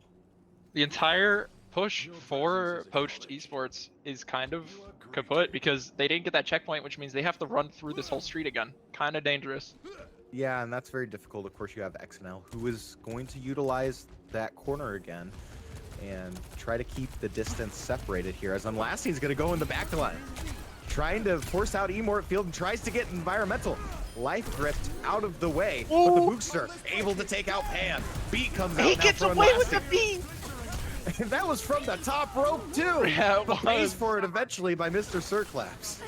The entire push for Poached Esports is kind of kaput because they didn't get that checkpoint, which means they have to run through this whole street again. Kind of dangerous. Yeah, and that's very difficult. Of course, you have XNL, who is going to utilize that corner again and try to keep the distance separated here, as Unlasting's going to go in the back line, trying to force out Immort field and tries to get environmental. Life gripped out of the way, but the Bookster able to take out Pan. Beat comes out now. He gets away with the beat! And that was from the top rope too. Yeah, it was. Pays for it eventually by Mr. Circlaps.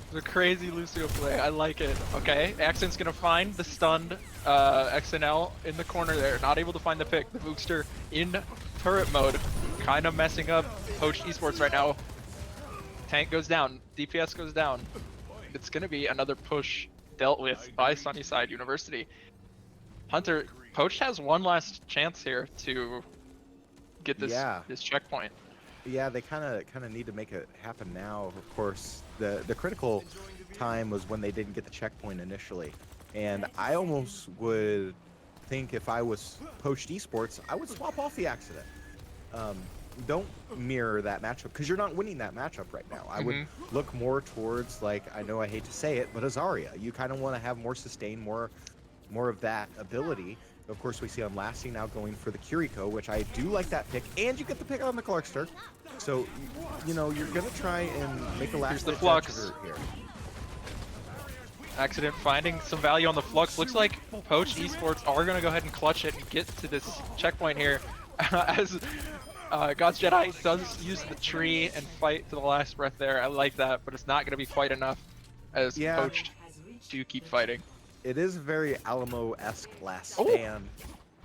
It's a crazy Lucio play. I like it. Okay, Accent's gonna find the stunned XNL in the corner there. Not able to find the pick. The Bookster in turret mode, kind of messing up Poached Esports right now. Tank goes down. DPS goes down. It's gonna be another push dealt with by Sunnyside University. Hunter, Poached has one last chance here to get this checkpoint. Yeah, they kind of need to make it happen now. Of course, the critical time was when they didn't get the checkpoint initially, and I almost would think if I was Poached Esports, I would swap off the accident. Don't mirror that matchup because you're not winning that matchup right now. I would look more towards, like, I know I hate to say it, but Azaria. You kind of want to have more sustain, more of that ability. Of course, we see Unlasting now going for the Kiriko, which I do like that pick, and you get the pick on the Clarkster. So, you know, you're gonna try and make a last Here's the ditch Flux. effort here. Accident finding some value on the Flux. Looks like Poached Esports are going to go ahead and clutch it and get to this checkpoint here. As God's Jedi does use the tree and fight to the last breath there. I like that, but it's not going to be quite enough as Poached do keep fighting. It is very Alamo-esque last stand.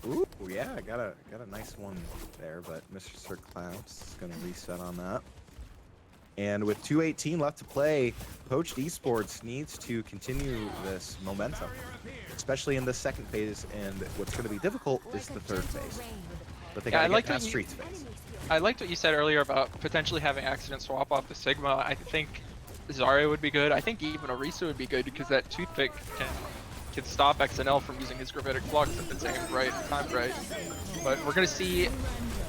Ooh, yeah, got a nice one there, but Mr. Sir Clamps is going to reset on that. And with 2:18 left to play, Poached Esports needs to continue this momentum, especially in the second phase. And what's going to be difficult is the third phase. But they got to get past Streets phase. I liked what you said earlier about potentially having accident swap off the Sigma. I think Zarya would be good. I think even Orisa would be good because that toothpick can stop XNL from using his gravitic flux if it's aimed right and timed right. But we're going to see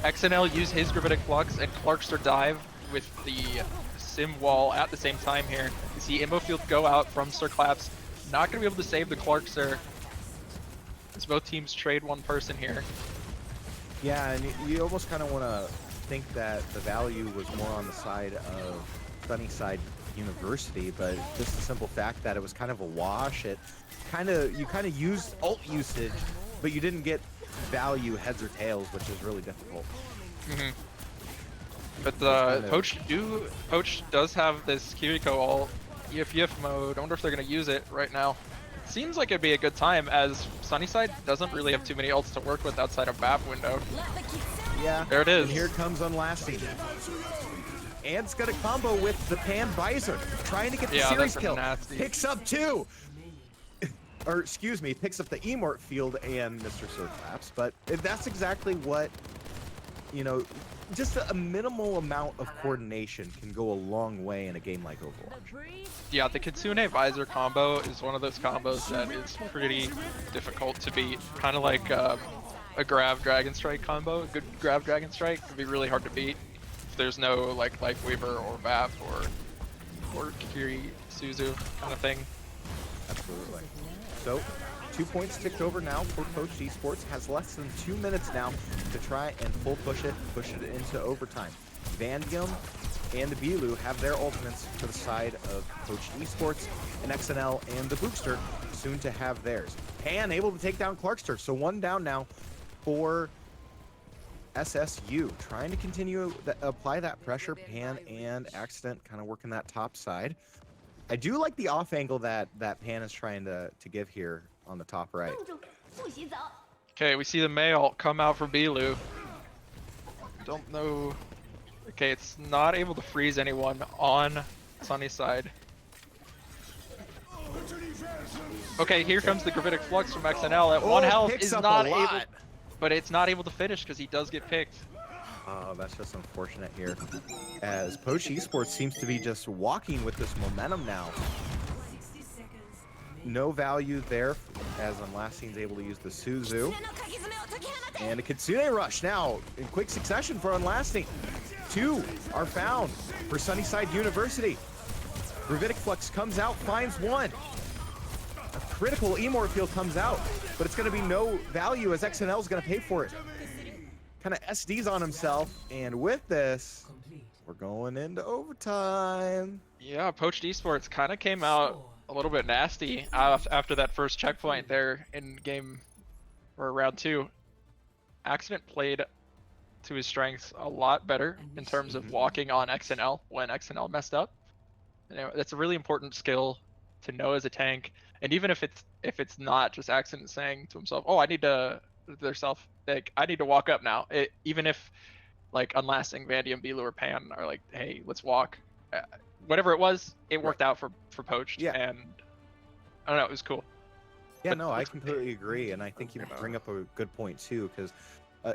XNL use his gravitic flux and Clarkster dive with the sim wall at the same time here. You see Immo Field go out from Sir Claps. Not going to be able to save the Clarkster as both teams trade one person here. Yeah, and you almost kind of want to think that the value was more on the side of Sunnyside University, but just the simple fact that it was kind of a wash. You kind of used ult usage, but you didn't get value heads or tails, which is really difficult. But Poach does have this Kiriko ult EF mode. I wonder if they're going to use it right now. It seems like it'd be a good time as Sunnyside doesn't really have too many ults to work with outside of BAP window. Yeah, there it is. And here comes Unlasting. And it's got a combo with the Pan Visor, trying to get the series kill. Nasty. Picks up two. Or excuse me, picks up the Emort Field and Mr. Sir Claps. But that's exactly what, you know, just a minimal amount of coordination can go a long way in a game like Overwatch. Yeah, the Kitsune Visor combo is one of those combos that is pretty difficult to beat. Kind of like a Grav Dragon Strike combo. A good Grav Dragon Strike can be really hard to beat if there's no like Life Weaver or VAP or Kiri Suzu kind of thing. Absolutely. So, 2 points ticked over now for Poached Esports. Has less than 2 minutes now to try and full push it into overtime. Vandium and the Bilu have their ultimates for the side of Poached Esports, and XNL and the Bookster soon to have theirs. Pan able to take down Clarkster, so one down now for SSU. Trying to continue apply that pressure. Pan and Accident kind of working that top side. I do like the off angle that Pan is trying to give here on the top right. Okay, we see the male come out for Bilu. Don't know. Okay, it's not able to freeze anyone on Sunnyside. Okay, here comes the Gravitic Flux from XNL at 1 health. Is not able, but it's not able to finish because he does get picked. Oh, that's just unfortunate here. As Poached Esports seems to be just walking with this momentum now. No value there as Unlasting's able to use the Suzu. And a Kitsune Rush now in quick succession for Unlasting. 2 are found for Sunnyside University. Gravitic Flux comes out, finds 1. A critical Emor Field comes out, but it's going to be no value as XNL is going to pay for it. Kind of SDs on himself, and with this, we're going into overtime. Yeah, Poached Esports kind of came out a little bit nasty after that first checkpoint there in game or round 2. Accident played to his strengths a lot better in terms of walking on XNL when XNL messed up. You know, that's a really important skill to know as a tank, and even if it's not just Accident saying to himself, "Oh, I need to." Like, I need to walk up now. Even if like Unlasting, Vandium, Bilu, or Pan are like, hey, let's walk. Whatever it was, it worked out for Poached. Yeah. And I don't know, it was cool. Yeah, But no, I completely agree, and I think you bring up a good point too, because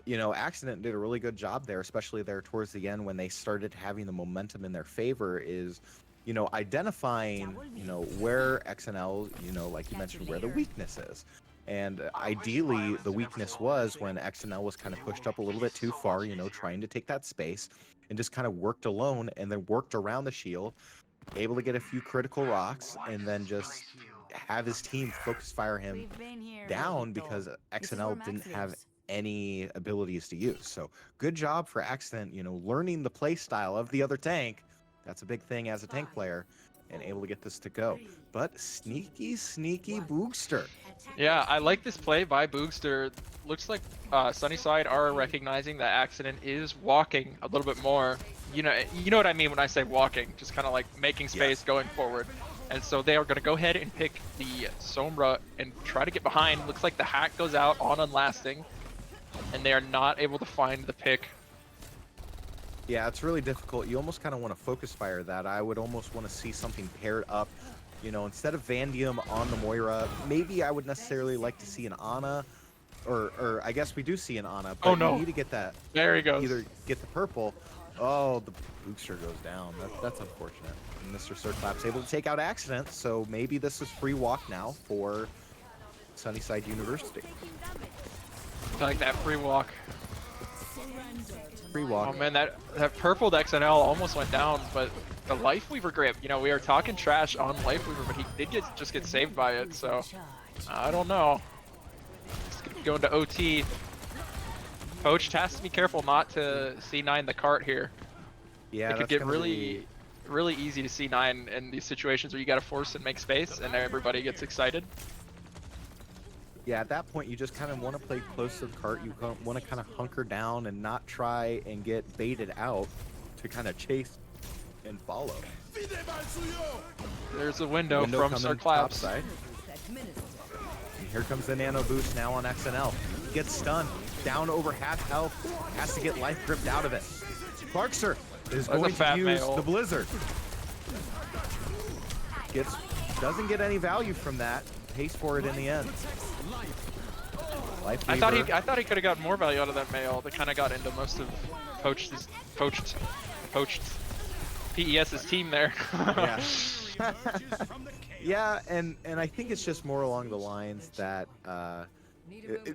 You know, Accident did a really good job there, especially there towards the end when they started having the momentum in their favor. Is, you know, identifying, you know, where XNL, you know, like you mentioned, where the weakness is. And ideally, the weakness was when XNL was kind of pushed up a little bit too far, you know, trying to take that space, and just kind of worked alone and then worked around the shield, able to get a few critical rocks, and then just have his team focus fire him down because XNL didn't have any abilities to use. So good job for Accident, you know, learning the play style of the other tank. That's a big thing as a tank player, and able to get this to go. But sneaky Boogster. Yeah, I like this play by Boogster. Looks like Sunnyside are recognizing that Accident is walking a little bit more. You know what I mean when I say walking, just kind of like making space, going forward. And so they are going to go ahead and pick the Sombra and try to get behind. Looks like the hack goes out on Unlasting, and they are not able to find the pick. Yeah, it's really difficult. You almost kind of want to focus fire that. I would almost want to see something paired up. You know, instead of Vandium on the Moira, maybe I would necessarily like to see an Ana, or I guess we do see an Ana, but Oh, no. you need to get that. There he goes. Either get the purple. Oh, the Boogster goes down. That's unfortunate. And Mr. Circlap's able to take out Accident, so maybe this is free walk now for Sunnyside University. I like that free walk. Free walk. Oh man, that purpled XNL almost went down, but the Lifeweaver grip, you know, we are talking trash on Lifeweaver, but he did just get saved by it, so I don't know. It's gonna go into OT. Poached has to be careful not to C9 the cart here. Yeah, It could get really easy to C9 in these situations where you gotta force and make space and everybody gets excited. Yeah, at that point, you just kind of want to play close to the cart. You want to kind of hunker down and not try and get baited out to kind of chase and follow. There's a window from Sir Claps. And here comes the nano boost now on XNL. Gets stunned, down over half health, has to get life gripped out of it. Clarkster is going to use the Blizzard. Doesn't get any value from that. Pays for it in the end. I thought he could have got more value out of that mail. That kind of got into most of poached PES's team there. Yeah. Yeah, and I think it's just more along the lines that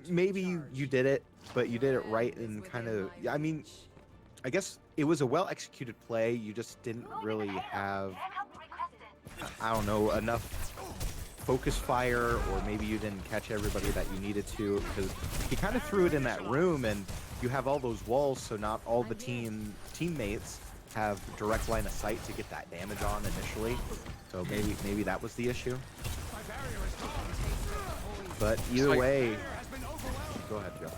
maybe you did it, but you did it right and kind of. I mean, I guess it was a well-executed play. You just didn't really have, I don't know, enough focus fire, or maybe you didn't catch everybody that you needed to, because he kind of threw it in that room, and you have all those walls, so not all the teammates have direct line of sight to get that damage on initially. So maybe that was the issue. But either way, go ahead, Joe.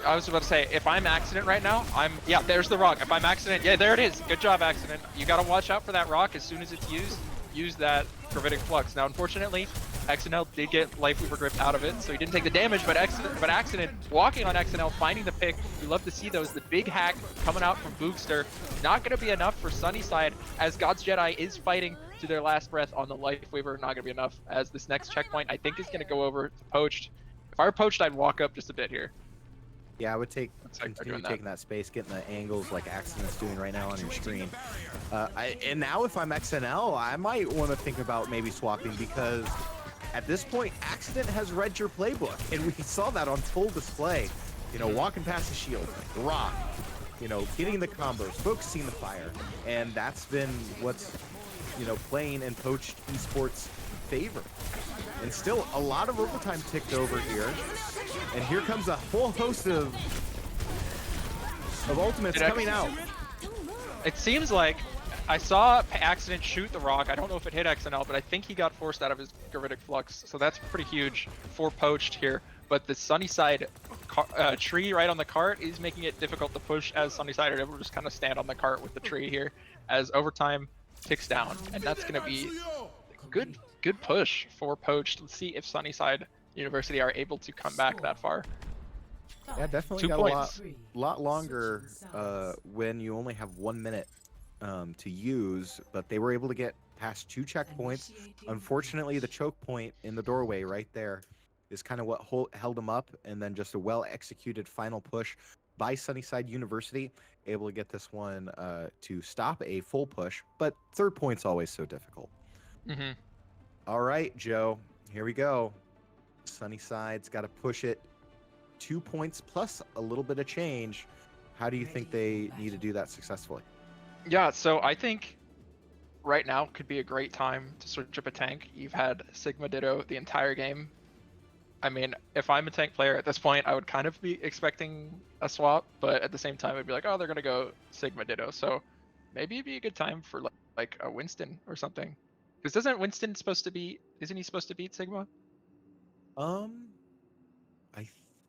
I was about to say, if I'm Accident right now, yeah, there's the rock. If I'm Accident, yeah, there it is. Good job, Accident. You gotta watch out for that rock as soon as it's used. Use that Gravitic Flux. Now, unfortunately, XNL did get Lifeweaver Grip out of it, so he didn't take the damage, but Accident walking on XNL, finding the pick. We love to see those. The big hack coming out from Boogster. Not going to be enough for Sunnyside, as God's Jedi is fighting to their last breath on the Lifeweaver. Not going to be enough, as this next checkpoint, I think, is going to go over to Poached. If I were Poached, I'd walk up just a bit here. Yeah, I would continue taking that space, getting the angles like Accident's doing right now on your screen. And now if I'm XNL, I might want to think about maybe swapping, because at this point, Accident has read your playbook, and we saw that on full display. You know, walking past the shield, the rock, you know, getting the combos, focusing the fire, and that's been what's, you know, playing in Poached Esports' favor. And still, a lot of overtime ticked over here. And here comes a whole host of ultimates coming out. It seems like I saw Accident shoot the rock. I don't know if it hit XNL, but I think he got forced out of his Gravitic Flux. So that's pretty huge for Poached here. But the Sunnyside tree right on the cart is making it difficult to push, as Sunnyside are able to just kind of stand on the cart with the tree here as overtime ticks down. And that's going to be good push for Poached. Let's see if Sunnyside University are able to come back that far. Yeah, definitely 2 got points. a lot longer when you only have 1 minute to use, but they were able to get past 2 checkpoints. Unfortunately, the choke point in the doorway right there is kind of what held them up, and then just a well-executed final push by Sunnyside University, able to get this one to stop a full push, but third point's always so difficult. Mm-hmm. All right, Joe, here we go. Sunnyside's got to push it 2 points plus a little bit of change. How do you think they need to do that successfully? Yeah, so I think right now could be a great time to switch up a tank. You've had Sigma Ditto the entire game. I mean, if I'm a tank player at this point, I would kind of be expecting a swap, but at the same time, I'd be like, oh, they're going to go Sigma Ditto. So maybe it'd be a good time for like a Winston or something. Because isn't he supposed to beat Sigma? I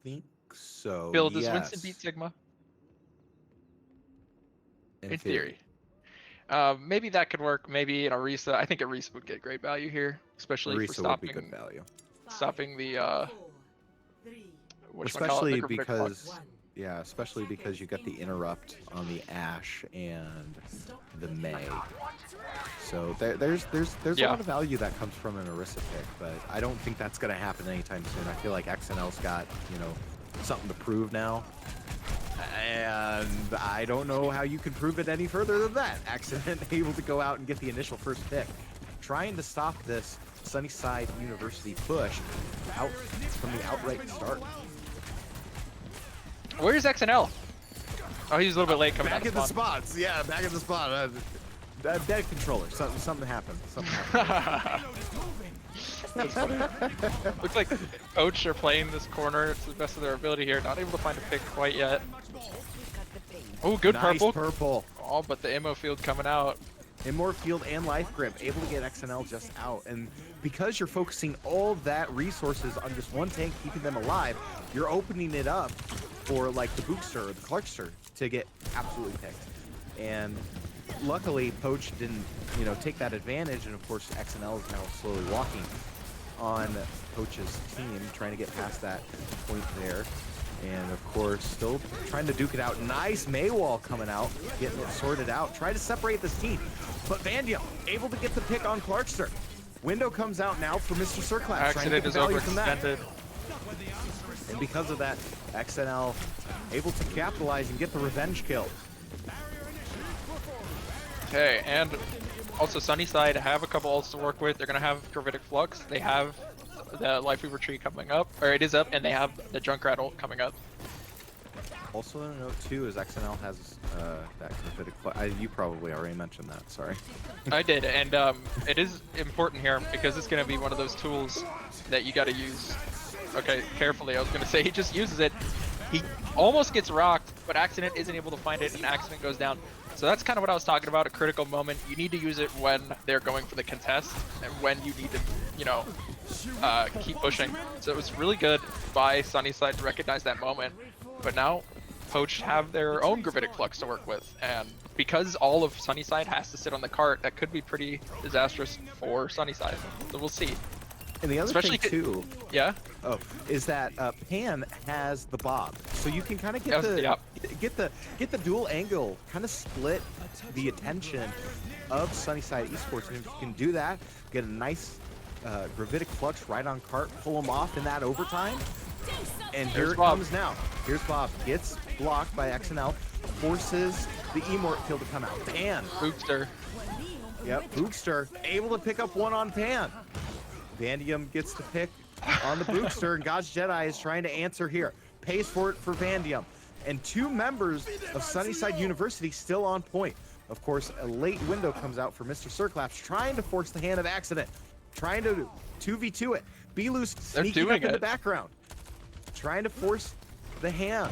think so. Bill, does yes. Winston beat Sigma? In theory. theory. Maybe that could work. Maybe an Orisa. I think Orisa would get great value here, especially Orisa for stopping would be good value. stopping the Especially the because especially because you got the interrupt on the Ashe and the May. So there's a lot of value that comes from an Orisa pick, but I don't think that's gonna happen anytime soon. I feel like XNL's got, something to prove now. And I don't know how you can prove it any further than that. Accident able to go out and get the initial first pick. Trying to stop this Sunnyside University push out from the outright start. Where's XNL? Oh, he's a little bit late coming back out in the spots. Yeah, back in the spot. Dead controller. Something happened. Looks like Coach are playing this corner to the best of their ability here. Not able to find a pick quite yet. Oh, good nice purple. Oh, but the ammo field coming out. Immort field and life grip, able to get XNL just out. And because you're focusing all that resources on just one tank, keeping them alive, you're opening it up for like the Bookster or the Clarkster to get absolutely picked. And luckily, Poach didn't, take that advantage. And of course, XNL is now slowly walking on Poach's team, trying to get past that point there. And of course, still trying to duke it out. Nice Maywall coming out, getting it sorted out. Try to separate this team. But Vandium able to get the pick on Clarkster. Window comes out now for Mr. Circlap. Accident is overextended. And because of that, XNL able to capitalize and get the revenge kill. Okay, and also Sunnyside have a couple ults to work with. They're going to have Gravitic Flux. They have the Life Weaver tree coming up, or it is up, and they have the Junkrat ult coming up. Also a note too is XNL has that Gravitic Flux. You probably already mentioned that, sorry. I did, and it is important here because it's going to be one of those tools that you got to use. Okay, carefully. I was going to say he just uses it. He almost gets rocked, but Accident isn't able to find it, and Accident goes down. So that's kind of what I was talking about, a critical moment. You need to use it when they're going for the contest and when you need to, keep pushing. So it was really good by Sunnyside to recognize that moment. But now, Poach have their own Gravitic Flux to work with. And because all of Sunnyside has to sit on the cart, that could be pretty disastrous for Sunnyside. So we'll see. And the other thing too, is that Pan has the Bob, so you can kind of get the dual angle, kind of split the attention of Sunnyside Esports, and if you can do that, get a nice Gravitic Flux right on cart, pull him off in that overtime, and here it comes now. Here's Bob, gets blocked by XNL, forces the Immort kill to come out. Pan. Bookster. Yep, Bookster able to pick up one on Pan. Vandium gets the pick on the Bookster, and God's Jedi is trying to answer here. Pays for it for Vandium. And two members of Sunnyside University still on point. Of course, a late window comes out for Mr. Circlaps, trying to force the hand of Accident. Trying to 2v2 it. B-Loose sneaking up in the background. Trying to force the hand.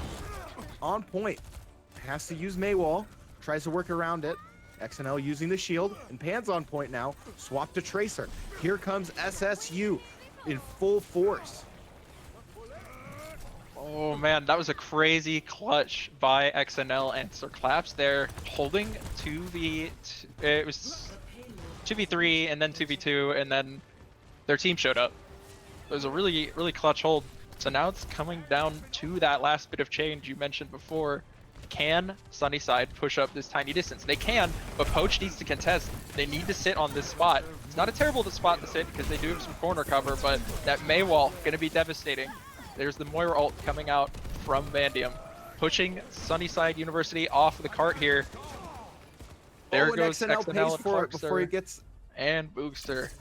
On point. Has to use Maywall. Tries to work around it. XNL using the shield, and Pan's on point now. Swap to Tracer. Here comes SSU in full force. Oh man, that was a crazy clutch by XNL and Circlaps there, holding it was 2v3 and then 2v2, and then their team showed up. It was a really, really clutch hold. So now it's coming down to that last bit of change you mentioned before. Can Sunnyside push up this tiny distance? They can, but Poach needs to contest. They need to sit on this spot. It's not a terrible spot to sit because they do have some corner cover, but that Maywall going to be devastating. There's the Moira ult coming out from Vandium. pushing Sunnyside University off the cart here. There and goes XNL XNL pays and for it before he Clarkster gets. and Boogster.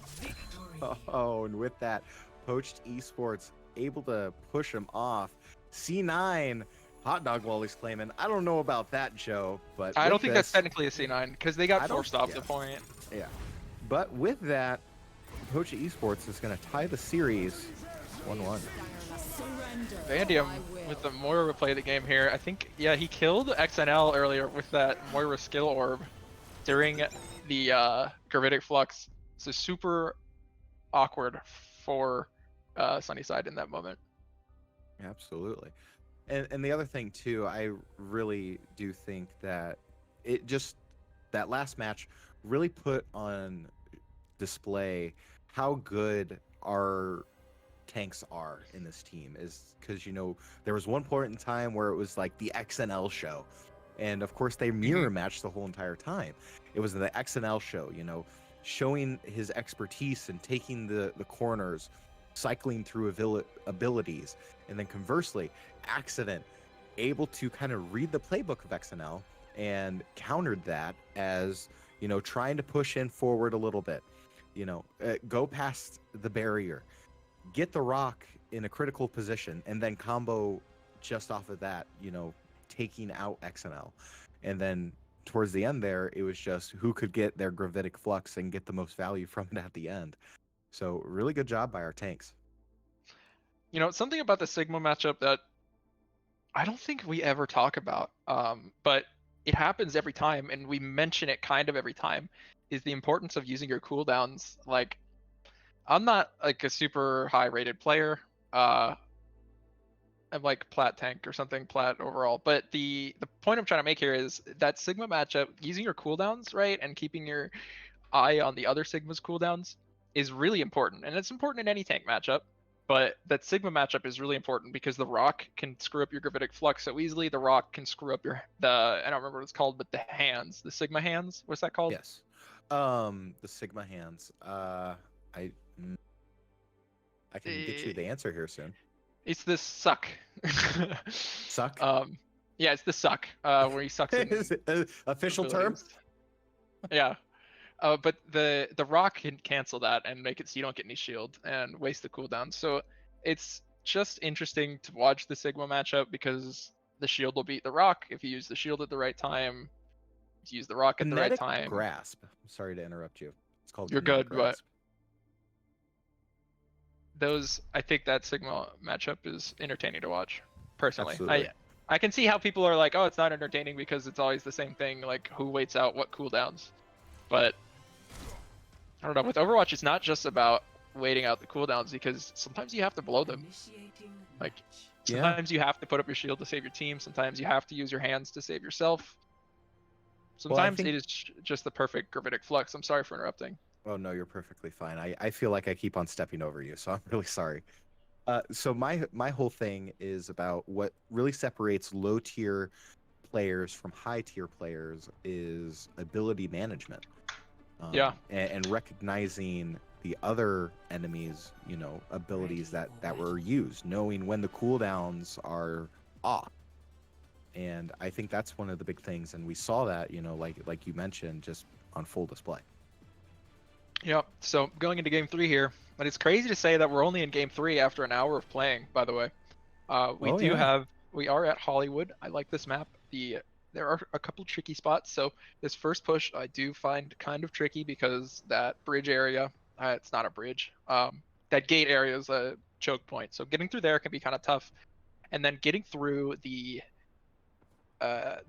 Oh, and with that, Poached Esports able to push him off. C9, Hot Dog Wally's claiming. I don't know about that, Joe, but I don't with think that's this- technically a C9 because they I got don't- forced off yeah. the point. Yeah, but with that, Poached Esports is going to tie the series 1-1. Vandium with the Moira play of the game here. I think, yeah, he killed XNL earlier with that Moira skill orb during the Gravitic Flux. So super awkward for Sunnyside in that moment. Absolutely. And the other thing too, I really do think that it just that last match really put on display how good our tanks are in this team, is because there was one point in time where it was like the XNL show, and of course they mirror matched the whole entire time. It was the XNL show, showing his expertise and taking the corners, cycling through abilities, and then conversely, Accident able to kind of read the playbook of XNL and countered that as trying to push in forward a little bit, go past the barrier, get the rock in a critical position, and then combo just off of that, taking out XNL. And then towards the end there, it was just who could get their Gravitic Flux and get the most value from it at the end. So really good job by our tanks. Something about the Sigma matchup that I don't think we ever talk about, but it happens every time, and we mention it kind of every time, is the importance of using your cooldowns. Like, I'm not like a super high rated player. I'm like plat tank or something, plat overall. But the point I'm trying to make here is that Sigma matchup, using your cooldowns, right, and keeping your eye on the other Sigma's cooldowns is really important. And it's important in any tank matchup. But that Sigma matchup is really important because the Rock can screw up your Gravitic Flux so easily. The Rock can screw up I don't remember what it's called, but the hands, the Sigma hands. What's that called? Yes. The Sigma hands. I can get you the answer here soon. It's the suck. Suck? Yeah, it's the suck. Where he sucks. Is it an official term? Yeah. But the Rock can cancel that and make it so you don't get any shield and waste the cooldown. So it's just interesting to watch the Sigma matchup because the shield will beat the Rock if you use the shield at the right time. To use the Rock at the right time. Grasp. Sorry to interrupt you. It's called. You're Kinetic good, but Grasp. I think that Sigma matchup is entertaining to watch. Personally, Absolutely. I can see how people are like, oh, it's not entertaining because it's always the same thing. Like who waits out what cooldowns, but I don't know. With Overwatch, it's not just about waiting out the cooldowns because sometimes you have to blow them. Like sometimes you have to put up your shield to save your team. Sometimes you have to use your hands to save yourself. Sometimes it is just the perfect Gravitic Flux. I'm sorry for interrupting. Oh no, you're perfectly fine. I feel like I keep on stepping over you, so I'm really sorry. So my whole thing is about what really separates low tier players from high tier players is ability management. And recognizing the other enemies, abilities that were used, knowing when the cooldowns are off. And I think that's one of the big things, and we saw that, like you mentioned, just on full display. Yep. So going into game 3 here, but it's crazy to say that we're only in game 3 after an hour of playing. By the way, we are at Hollywood. I like this map. There are a couple tricky spots. So this first push I do find kind of tricky because that bridge area, it's not a bridge. That gate area is a choke point. So getting through there can be kind of tough. And then getting through the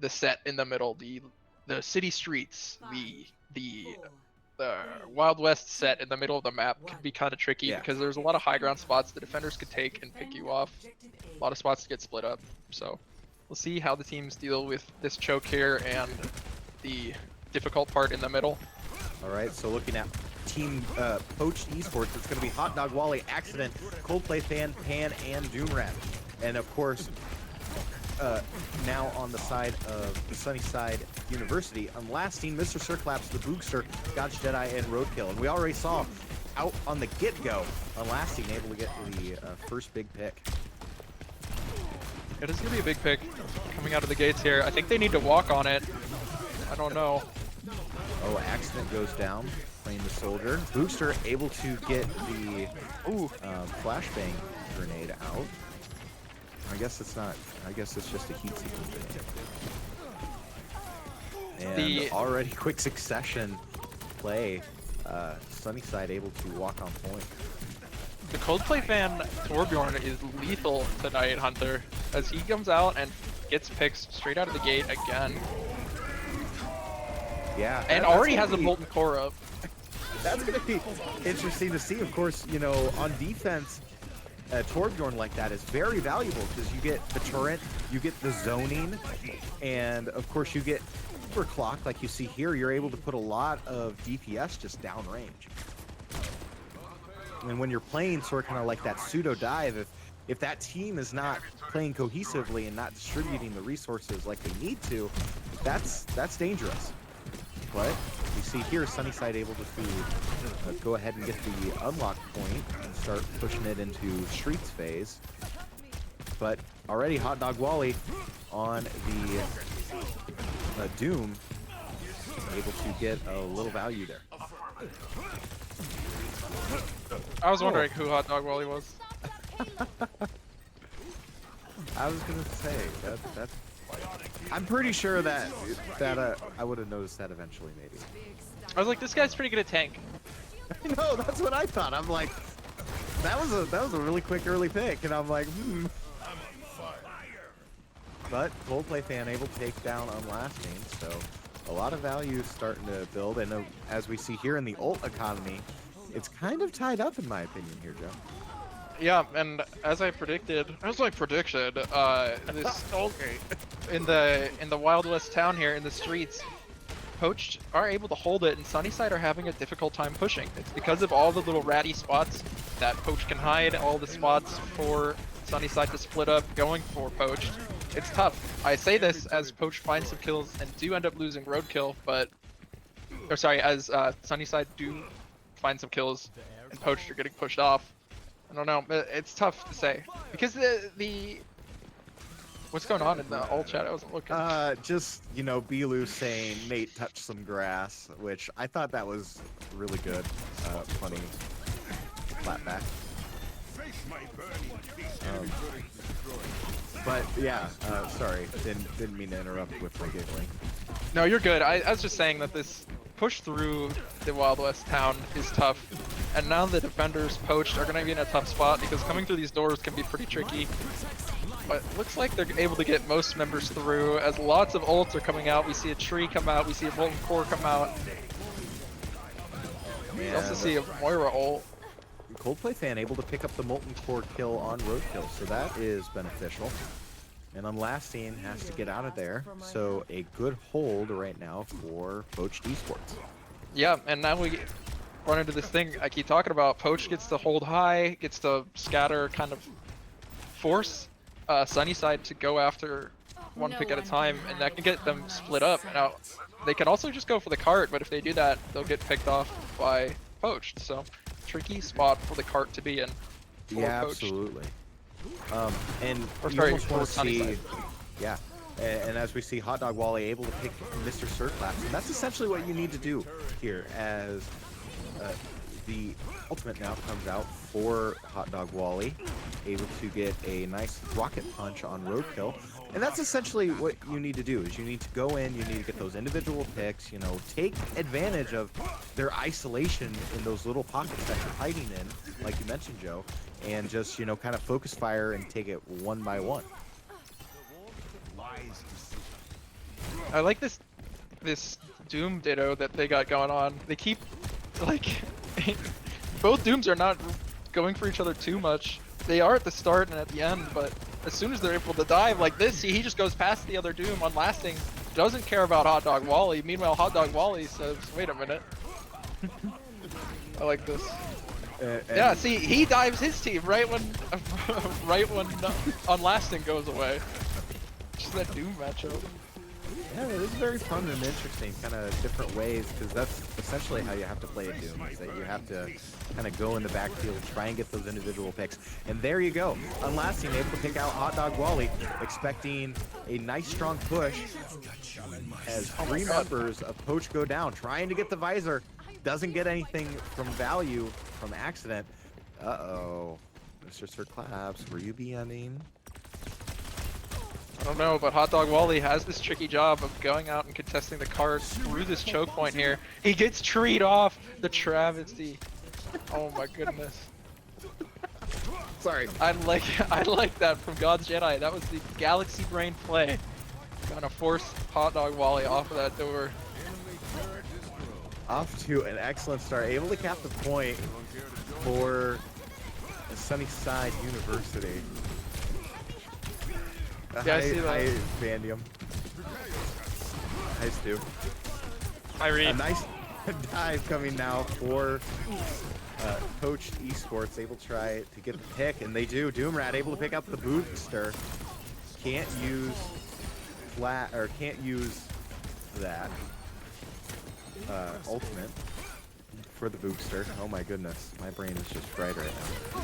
set in the middle, the city streets, the Wild West set in the middle of the map can be kind of tricky because there's a lot of high ground spots the defenders could take and pick you off. A lot of spots to get split up. So we'll see how the teams deal with this choke here and the difficult part in the middle. All right, so looking at Team Poached Esports, it's going to be Hot Dog Wally, Accident, Coldplay Fan, Pan, and Doomrat. And of course, now on the side of the Sunnyside University, Unlasting, Mr. Circlaps, the Boogster, God's Jedi, and Roadkill. And we already saw out on the get-go, Unlasting able to get the first big pick. It is gonna be a big pick coming out of the gates here. I think they need to walk on it. I don't know. Oh, accident goes down, playing the soldier. Booster able to get the flashbang grenade out. I guess it's not. I guess it's just a heat-seeking grenade. And already quick succession play. Sunnyside able to walk on point. The Coldplay fan Torbjorn is lethal tonight, Hunter, as he comes out and gets picks straight out of the gate again. Yeah, and already has a molten core up. That's gonna be interesting to see. Of course, you know, on defense, Torbjorn like that is very valuable because you get the turret, you get the zoning, and of course you get overclock like you see here. You're able to put a lot of DPS just downrange. And when you're playing sort of kind of like that pseudo dive, if that team is not playing cohesively and not distributing the resources like they need to, that's dangerous. But you see here, Sunnyside able to go ahead and get the unlock point and start pushing it into Streets phase. But already Hot Dog Wally on the Doom, able to get a little value there. I was wondering who Hot Dog Wally was. I was gonna say that's. I'm pretty sure that I would have noticed that eventually, maybe. I was like, this guy's pretty good at tank. No, that's what I thought. I'm like, that was a really quick early pick, and I'm like, But Coldplay fan able to take down Unlasting, so a lot of value starting to build, and as we see here in the ult economy, it's kind of tied up in my opinion here, Joe. Yeah, and as I predicted, this in the Wild West town here in the streets, Poached are able to hold it, and Sunnyside are having a difficult time pushing. It's because of all the little ratty spots that Poached can hide, all the spots for Sunnyside to split up, going for Poached. It's tough. I say this as Poached finds some kills and do end up losing Roadkill, as Sunnyside do find some kills and Poached are getting pushed off. I don't know. It's tough to say because the what's going on in the alt chat? I wasn't looking. Just Belu saying Nate touched some grass, which I thought that was really good. Funny flatback. But yeah, sorry, didn't mean to interrupt with my giggling. No, you're good. I was just saying that this push through the Wild West town is tough. And now the defenders Poached are going to be in a tough spot because coming through these doors can be pretty tricky. But looks like they're able to get most members through as lots of ults are coming out. We see a tree come out, we see a molten core come out. We also see a Moira ult. Coldplay fan able to pick up the molten core kill on Roadkill, so that is beneficial. And Unlasting has to get out of there, so a good hold right now for Poached Esports. Yeah, and now we run into this thing I keep talking about. Poached gets to hold high, gets to scatter, kind of force Sunnyside to go after one pick at a time, and that can get them split up. Now, they can also just go for the cart, but if they do that, they'll get picked off by Poached. So, tricky spot for the cart to be in. Yeah, Poached. Absolutely. And you almost want to see, yeah. And as we see Hot Dog Wally able to pick Mr. Surflaps, and that's essentially what you need to do here as the ultimate now comes out for Hot Dog Wally, able to get a nice rocket punch on Roadkill. And that's essentially what you need to do, is you need to go in, you need to get those individual picks, take advantage of their isolation in those little pockets that you're hiding in, like you mentioned, Joe, and just, kind of focus fire and take it one by one. I like this Doom ditto that they got going on. They keep, both Dooms are not going for each other too much. They are at the start and at the end, but as soon as they're able to dive like this, he just goes past the other Doom Unlasting, doesn't care about Hot Dog Wally. Meanwhile, Hot Dog Wally says, wait a minute. I like this. Yeah, see, he dives his team right when Unlasting goes away. Just that Doom matchup. Yeah, it is very fun and interesting, kind of different ways, because that's essentially how you have to play a Doom, is that you have to kind of go in the backfield, try and get those individual picks. And there you go, Unlasting able to pick out Hot Dog Wally, expecting a nice strong push as 3 members of Poach go down, trying to get the visor, doesn't get anything from value from accident. Uh-oh, Mr. Sir Claps, were you BMing? I don't know, but Hot Dog Wally has this tricky job of going out and contesting the card through this choke point here. He gets treed off. The travesty. Oh my goodness. Sorry. I like that from God's Jedi. That was the galaxy brain play. Gonna force Hot Dog Wally off of that door. Off to an excellent start, able to cap the point for Sunnyside University. Yeah, I see that. Hi, Vandium. Hi, Stu. Hi, Reed. A nice dive coming now for Coach Esports, able to try to get the pick, and they do. Doomrat able to pick up the booster. Can't use that ultimate for the booster. Oh my goodness, my brain is just fried right now.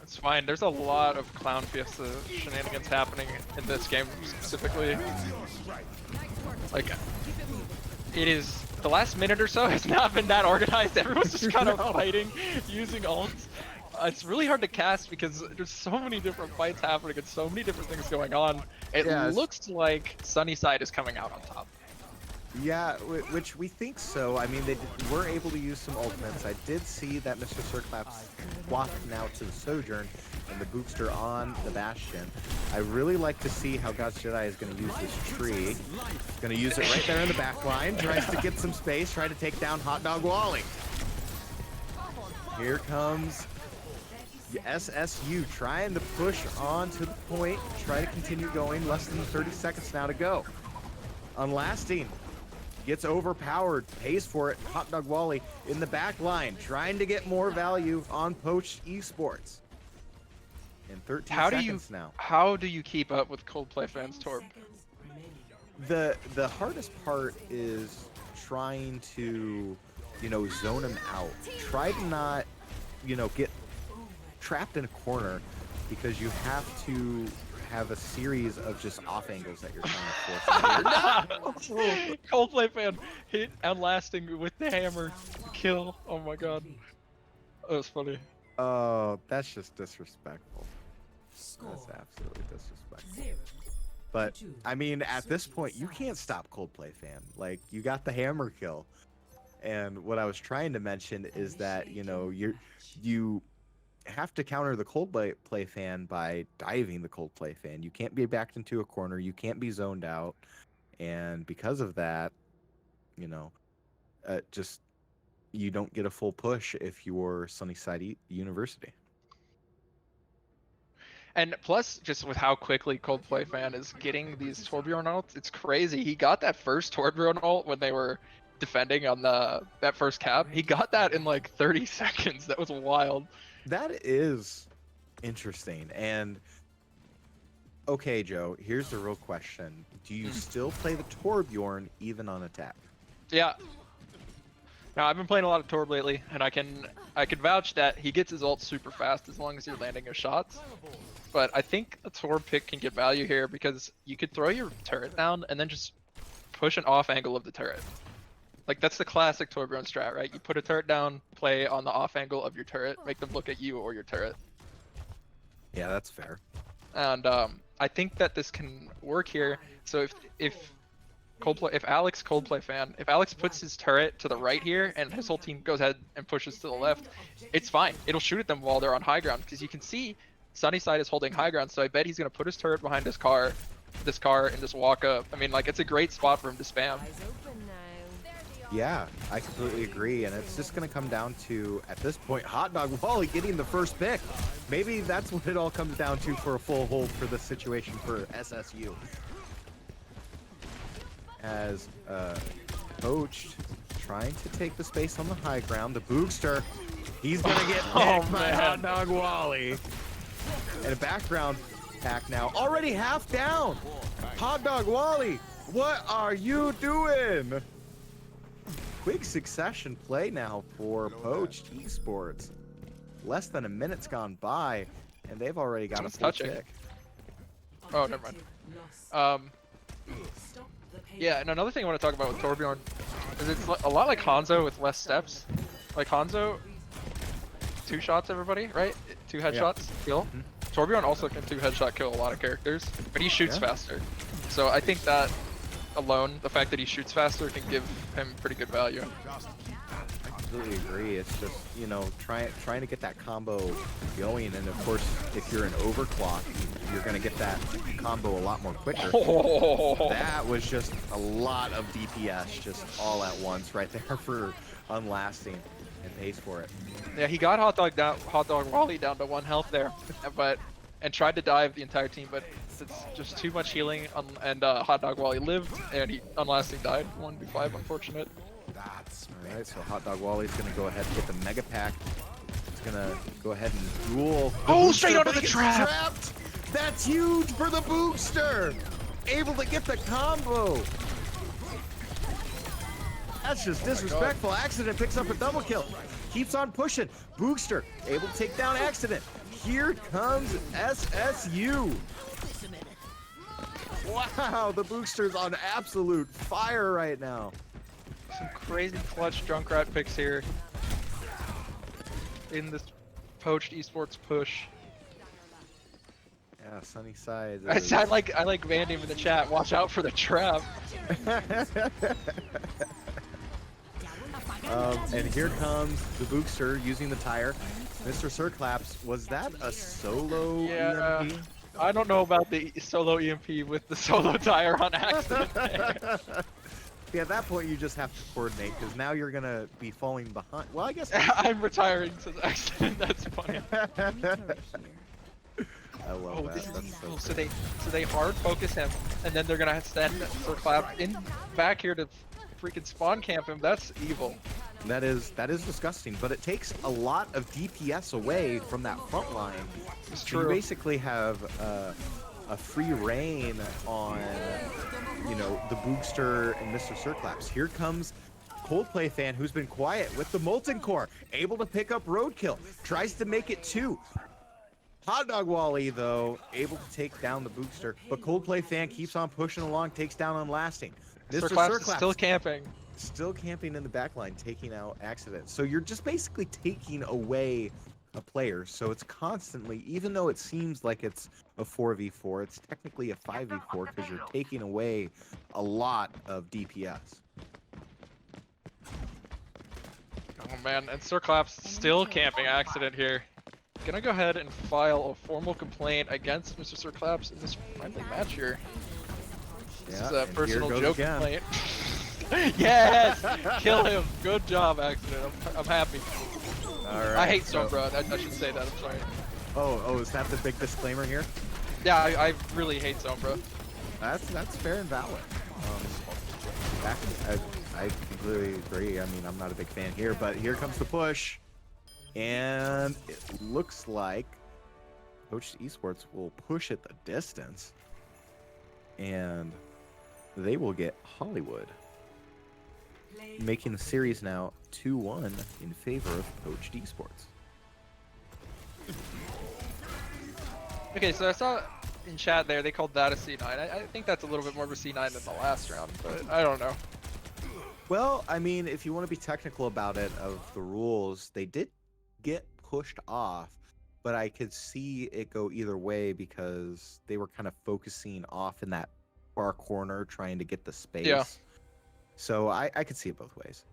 It's fine. There's a lot of Clown Fiesta shenanigans happening in this game specifically. Like, it is the last minute or so has not been that organized. Everyone's just kind of fighting using ults. It's really hard to cast because there's so many different fights happening and so many different things going on. It looks like Sunnyside is coming out on top. Yeah, which we think so. I mean, they were able to use some ultimates. I did see that Mr. Sirclaps swapped now to the Sojourn and the booster on the Bastion. I really like to see how God's Jedi is going to use this tree. Going to use it right there in the back line. Tries to get some space, try to take down Hot Dog Wally. Here comes the SSU trying to push on to the point, try to continue going. Less than 30 seconds now to go. Unlasting. Gets overpowered, pays for it. Hot Dog Wally in the back line, trying to get more value on Poached Esports. In 13 seconds now. How do you keep up with Coldplay fans, Torb? The hardest part is trying to, zone them out. Try to not, get trapped in a corner, because you have to have a series of just off angles that you're trying to force. No! Coldplay fan hit Unlasting with the hammer. Kill. Oh my god. That was funny. Oh, that's just disrespectful. That's absolutely disrespectful. But I mean, at this point, you can't stop Coldplay fan. Like, you got the hammer kill. And what I was trying to mention is that, you have to counter the Coldplay fan by diving the Coldplay fan. You can't be backed into a corner. You can't be zoned out. And because of that, just you don't get a full push if you're Sunnyside University. And plus, just with how quickly Coldplay fan is getting these Torbjorn ults, it's crazy. He got that first Torbjorn ult when they were defending on that first cap. He got that in like 30 seconds. That was wild. That is interesting. And okay, Joe, here's the real question. Do you still play the Torbjorn even on attack? Yeah. Now, I've been playing a lot of Torb lately, and I can vouch that he gets his ult super fast as long as you're landing your shots. But I think a Torb pick can get value here because you could throw your turret down and then just push an off angle of the turret. Like, that's the classic Torbjorn strat, right? You put a turret down, play on the off angle of your turret, make them look at you or your turret. Yeah, that's fair. And I think that this can work here. So if Alex puts his turret to the right here and his whole team goes ahead and pushes to the left, it's fine. It'll shoot at them while they're on high ground, because you can see Sunnyside is holding high ground, so I bet he's going to put his turret behind this car and just walk up. I mean, like, it's a great spot for him to spam. Yeah, I completely agree, and it's just going to come down to, at this point, Hot Dog Wally getting the first pick. Maybe that's what it all comes down to for a full hold for this situation for SSU. As Poached trying to take the space on the high ground, the Boogster, he's going to get picked by Hot Dog Wally. And a background pack now, already half down. Hot Dog Wally What are you doing? Quick succession play now for Poached Esports. Less than a minute's gone by, and they've already got Someone's a full touching. tick. Oh, never mind. Yeah, and another thing I want to talk about with Torbjorn is it's a lot like Hanzo with less steps. Like Hanzo, 2 shots everybody, right? 2 headshots, kill. Torbjorn also can 2 headshot kill a lot of characters, but he shoots faster. So I think that alone, the fact that he shoots faster can give him pretty good value. I completely agree. It's just, you know, trying to get that combo going, and of course, if you're an overclock, you're gonna get that combo a lot more quicker. That was just a lot of DPS just all at once right there for Unlasting, and pays for it. Yeah, he got Hot Dog Wally down to 1 health there, and tried to dive the entire team, but it's just too much healing, and Hot Dog Wally lived, and he Unlasting died. 1v5, unfortunate. Alright, so Hot Dog Wally's gonna go ahead and get the Mega Pack. He's gonna go ahead and duel. Oh, straight onto the trap! Trapped. That's huge for the Bookster! Able to get the combo! That's just disrespectful. Accident picks up a double kill. Keeps on pushing. Bookster able to take down Accident. Here comes SSU. Wow, the Bookster's on absolute fire right now. Some crazy clutch Junkrat picks here in this Poached Esports push. Yeah, Sunnyside. I like Vandy in the chat. Watch out for the trap. And here comes the Bookster using the tire. Mr. Sirclaps, was that a solo EMP? I don't know about the solo EMP with the solo tire on accident there. Yeah, at that point you just have to coordinate, because now you're gonna be falling behind. Well, I guess I'm retiring, says accident. That's funny. I love that. This is That's evil. so So they hard focus him, and then they're gonna send Sirclaps in back here to freaking spawn camp him. That's evil. that is disgusting, but it takes a lot of DPS away from that front line. It's So you true. basically have a free reign on, you know, the Bookster and Mr. Sirclaps. Here comes Coldplay Fan, who's been quiet with the Molten Core, able to pick up Roadkill, tries to make it 2. Hot Dog Wally, though, able to take down the Bookster, but Coldplay Fan keeps on pushing along, takes down Unlasting. Mr. Sirclaps is Sirclaps still camping. still camping in the backline, taking out Accident. So you're just basically taking away a player. So it's constantly, even though it seems like it's a 4v4, it's technically a 5v4 because you're taking away a lot of DPS. Oh man, and Sirclaps still camping accident here. Gonna go ahead and file a formal complaint against Mr. Sirclaps in this friendly match here. This is a and here personal goes joke again. complaint. Yes! Kill him. Good job, accident. I'm happy. All right. I hate Sombra. I should say that. I'm sorry. Oh, is that the big disclaimer here? Yeah, I really hate Sombra. That's fair and valid. I completely agree. I mean, I'm not a big fan here, but here comes the push, and it looks like Poached Esports will push at the distance, and they will get Hollywood, making the series now 2-1 in favor of Poached Esports. Okay, so I saw in chat there they called that a C9. I think that's a little bit more of a C9 than the last round, but I don't know. Well, I mean, if you want to be technical about it, of the rules, they did get pushed off, but I could see it go either way because they were kind of focusing off in that far corner trying to get the space. Yeah. So I could see it both ways.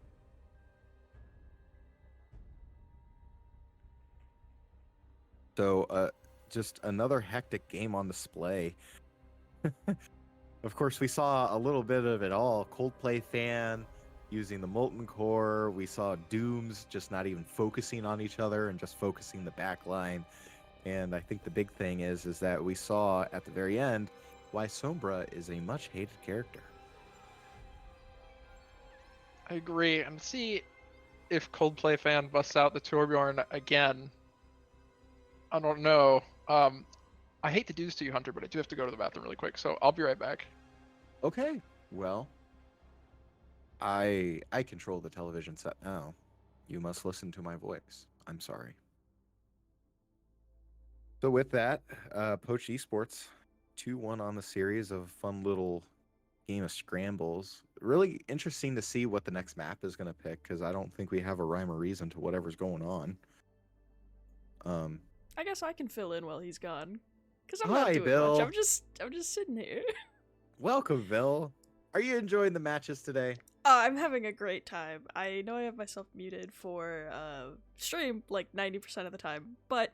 So just another hectic game on display. Of course, we saw a little bit of it all. Coldplay Fan using the Molten Core. We saw Dooms just not even focusing on each other and just focusing the back line. And I think the big thing is that we saw at the very end why Sombra is a much hated character. I agree. And see if Coldplay Fan busts out the Torbjorn again. I don't know. I hate to do this to you, Hunter, but I do have to go to the bathroom really quick, so I'll be right back. Okay. Well, I control the television set now. You must listen to my voice. I'm sorry. So with that, Poach Esports 2-1 on the series of fun little game of Scrambles. Really interesting to see what the next map is going to pick, because I don't think we have a rhyme or reason to whatever's going on. I guess I can fill in while he's gone, because I'm Hi, not doing Bill. much. I'm just sitting here. Welcome, Bill. Are you enjoying the matches today? I'm having a great time. I know I have myself muted for stream like 90% of the time, but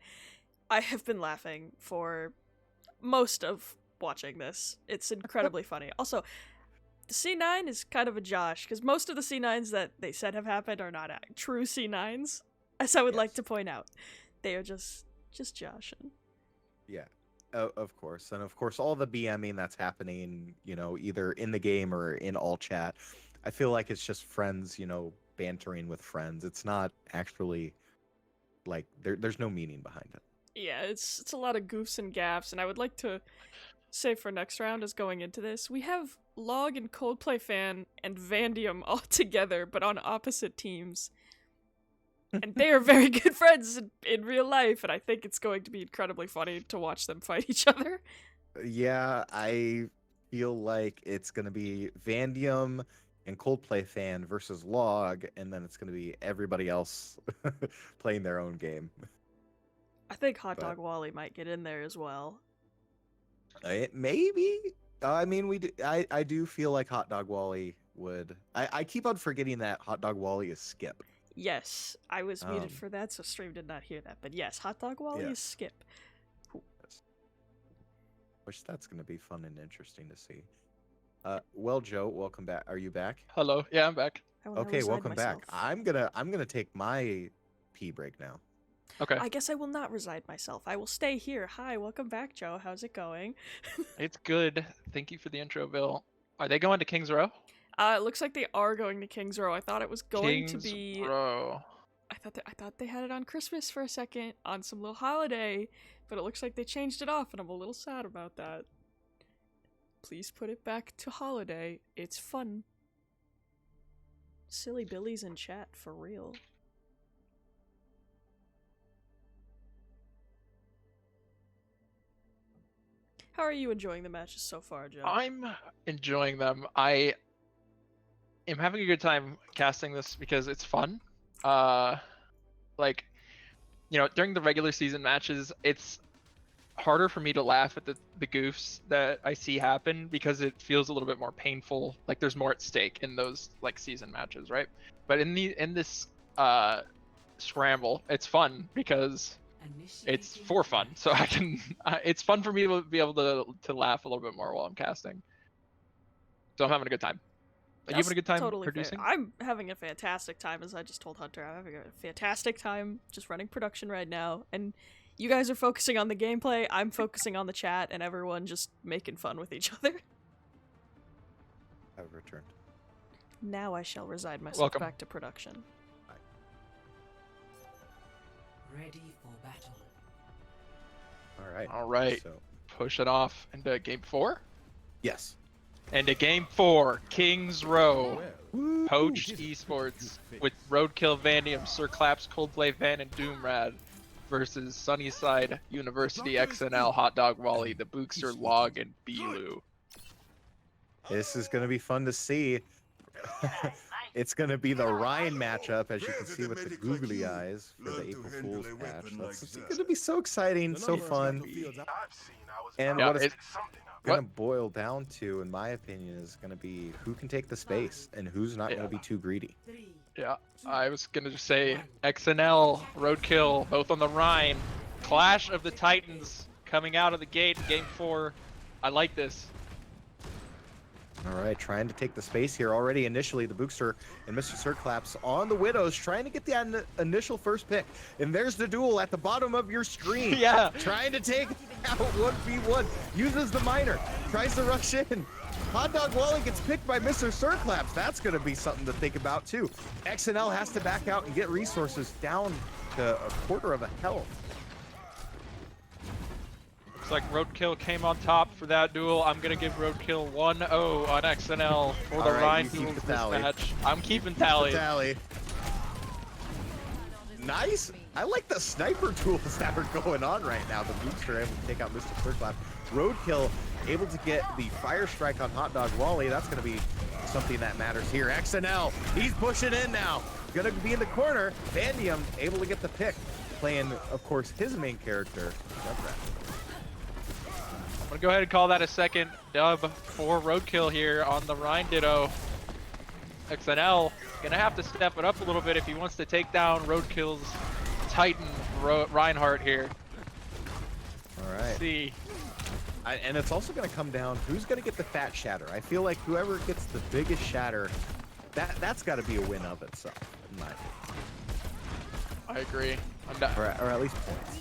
I have been laughing for most of watching this. It's incredibly funny. Also, the C9 is kind of a Josh, because most of the C9s that they said have happened are not true C9s, as I would like to point out. They are just joshing. Yeah, of course. And of course, all the BMing that's happening, either in the game or in all chat, I feel like it's just friends, bantering with friends. It's not actually, like, there's no meaning behind it. Yeah, it's a lot of goofs and gaffs, and I would like to say for next round, as going into this, we have Log and Coldplay Fan and Vandium all together, but on opposite teams. And they are very good friends in real life, and I think it's going to be incredibly funny to watch them fight each other. Yeah, I feel like it's going to be Vandium and Coldplay Fan versus Log, and then it's going to be everybody else playing their own game. I think Hot Dog Wally might get in there as well. Maybe. I mean, I do feel like Hot Dog Wally would. I keep on forgetting that Hot Dog Wally is Skip. Yes, I was muted for that, so stream did not hear that. But yes, Hot Dog Wally is Skip. Which that's going to be fun and interesting to see. Well, Joe, welcome back. Are you back? Hello. Yeah, I'm back. Okay, welcome back. I'm gonna take my pee break now. Okay. I guess I will not reside myself. I will stay here. Hi, welcome back, Joe. How's it going? It's good. Thank you for the intro, Bill. Are they going to King's Row? It looks like they are going to King's Row. I thought it was going to be. King's Row. I thought they had it on Christmas for a second, on some little holiday, but it looks like they changed it off, and I'm a little sad about that. Please put it back to holiday. It's fun. Silly Billy's in chat, for real. How are you enjoying the matches so far, Joe? I'm enjoying them. I am having a good time casting this because it's fun. During the regular season matches, it's harder for me to laugh at the goofs that I see happen because it feels a little bit more painful. Like there's more at stake in those like season matches, right? But in this scramble, it's fun because it's for fun. So I can it's fun for me to be able to laugh a little bit more while I'm casting. So I'm having a good time. Are you having a good time producing? Fair. I'm having a fantastic time, as I just told Hunter. I'm having a fantastic time just running production right now. And you guys are focusing on the gameplay, I'm focusing on the chat, and everyone just making fun with each other. I've returned. Now I shall reside myself back to production. Ready for battle. All right. So, push it off into game 4. yes. And to game 4, King's Row, Poach Esports with Roadkill, Vandium, Sir Claps, Coldplay Fan, and Doomrad versus Sunnyside University, XNL, Hot Dog Wally, the Bookster, Log, and Bilu. This is going to be fun to see. It's going to be the Ryan matchup, as you can see with the googly eyes for the April Fool's patch. That's going to be so exciting, so fun. And what it's going to boil down to, in my opinion, is going to be who can take the space and who's not going to be too greedy. Yeah, I was going to just say XNL, Roadkill, both on the Rhine. Clash of the Titans coming out of the gate in game 4. I like this. All right, trying to take the space here already. Initially, the Bookster and Mr. Sirclaps on the Widows, trying to get the initial first pick. And there's the duel at the bottom of your screen. Yeah. Trying to take out 1v1. Uses the miner. Tries to rush in. Hot Dog Wally gets picked by Mr. Sirclaps. That's going to be something to think about, too. XNL has to back out and get resources down to a quarter of a health. Looks like Roadkill came on top for that duel. I'm gonna give Roadkill 1-0 on XNL for the All right, Rhine you keep duels the this tally. match. I'm keeping tally. Tally. Nice. I like the sniper tools that are going on right now. The booster able to take out Mr. Circlap. Roadkill able to get the fire strike on Hot Dog Wally. That's going to be something that matters here. XNL, he's pushing in now. Going to be in the corner. Vandium able to get the pick. Playing, of course, his main character, Junkrat. I'm gonna go ahead and call that a second dub for Roadkill here on the Rhine Ditto. XNL gonna have to step it up a little bit if he wants to take down Roadkill's Titan Reinhardt here. All right. Let's see. And it's also going to come down who's going to get the fat shatter. I feel like whoever gets the biggest shatter, that's got to be a win of itself, in my opinion. I agree. I'm not. Or at least points.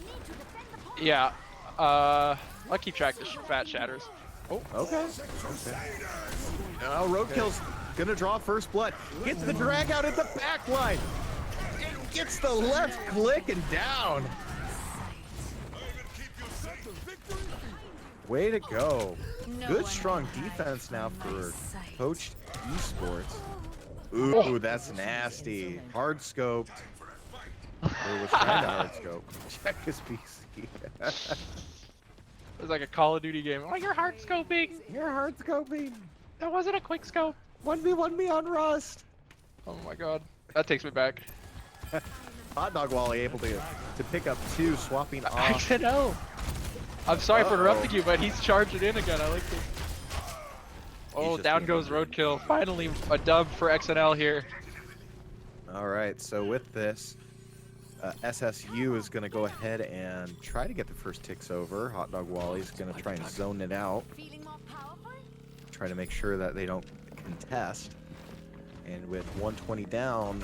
Yeah. I'll keep track of fat shatters. Oh. Okay. Now Roadkill's going to draw first blood. Gets the drag out at the back line. Gets the left click and down. Way to go. Good strong defense now for Poached Esports. Ooh, that's nasty. Hard scoped. Or was trying to hard scope. Check his PC. It's like a Call of Duty game. Oh, you're hard scoping. You're hard scoping. That wasn't a quick scope. 1v1 on Rust. Oh my god. That takes me back. Hot Dog Wally able to pick up two, swapping off. I know. I'm sorry for interrupting you, but he's charging in again. I like this. Oh, down goes Roadkill. Finally, a dub for XNL here. All right, so with this, SSU is going to go ahead and try to get the first ticks over. Hot Dog Wally's going to try and zone it out. Try to make sure that they don't contest. And with 120 down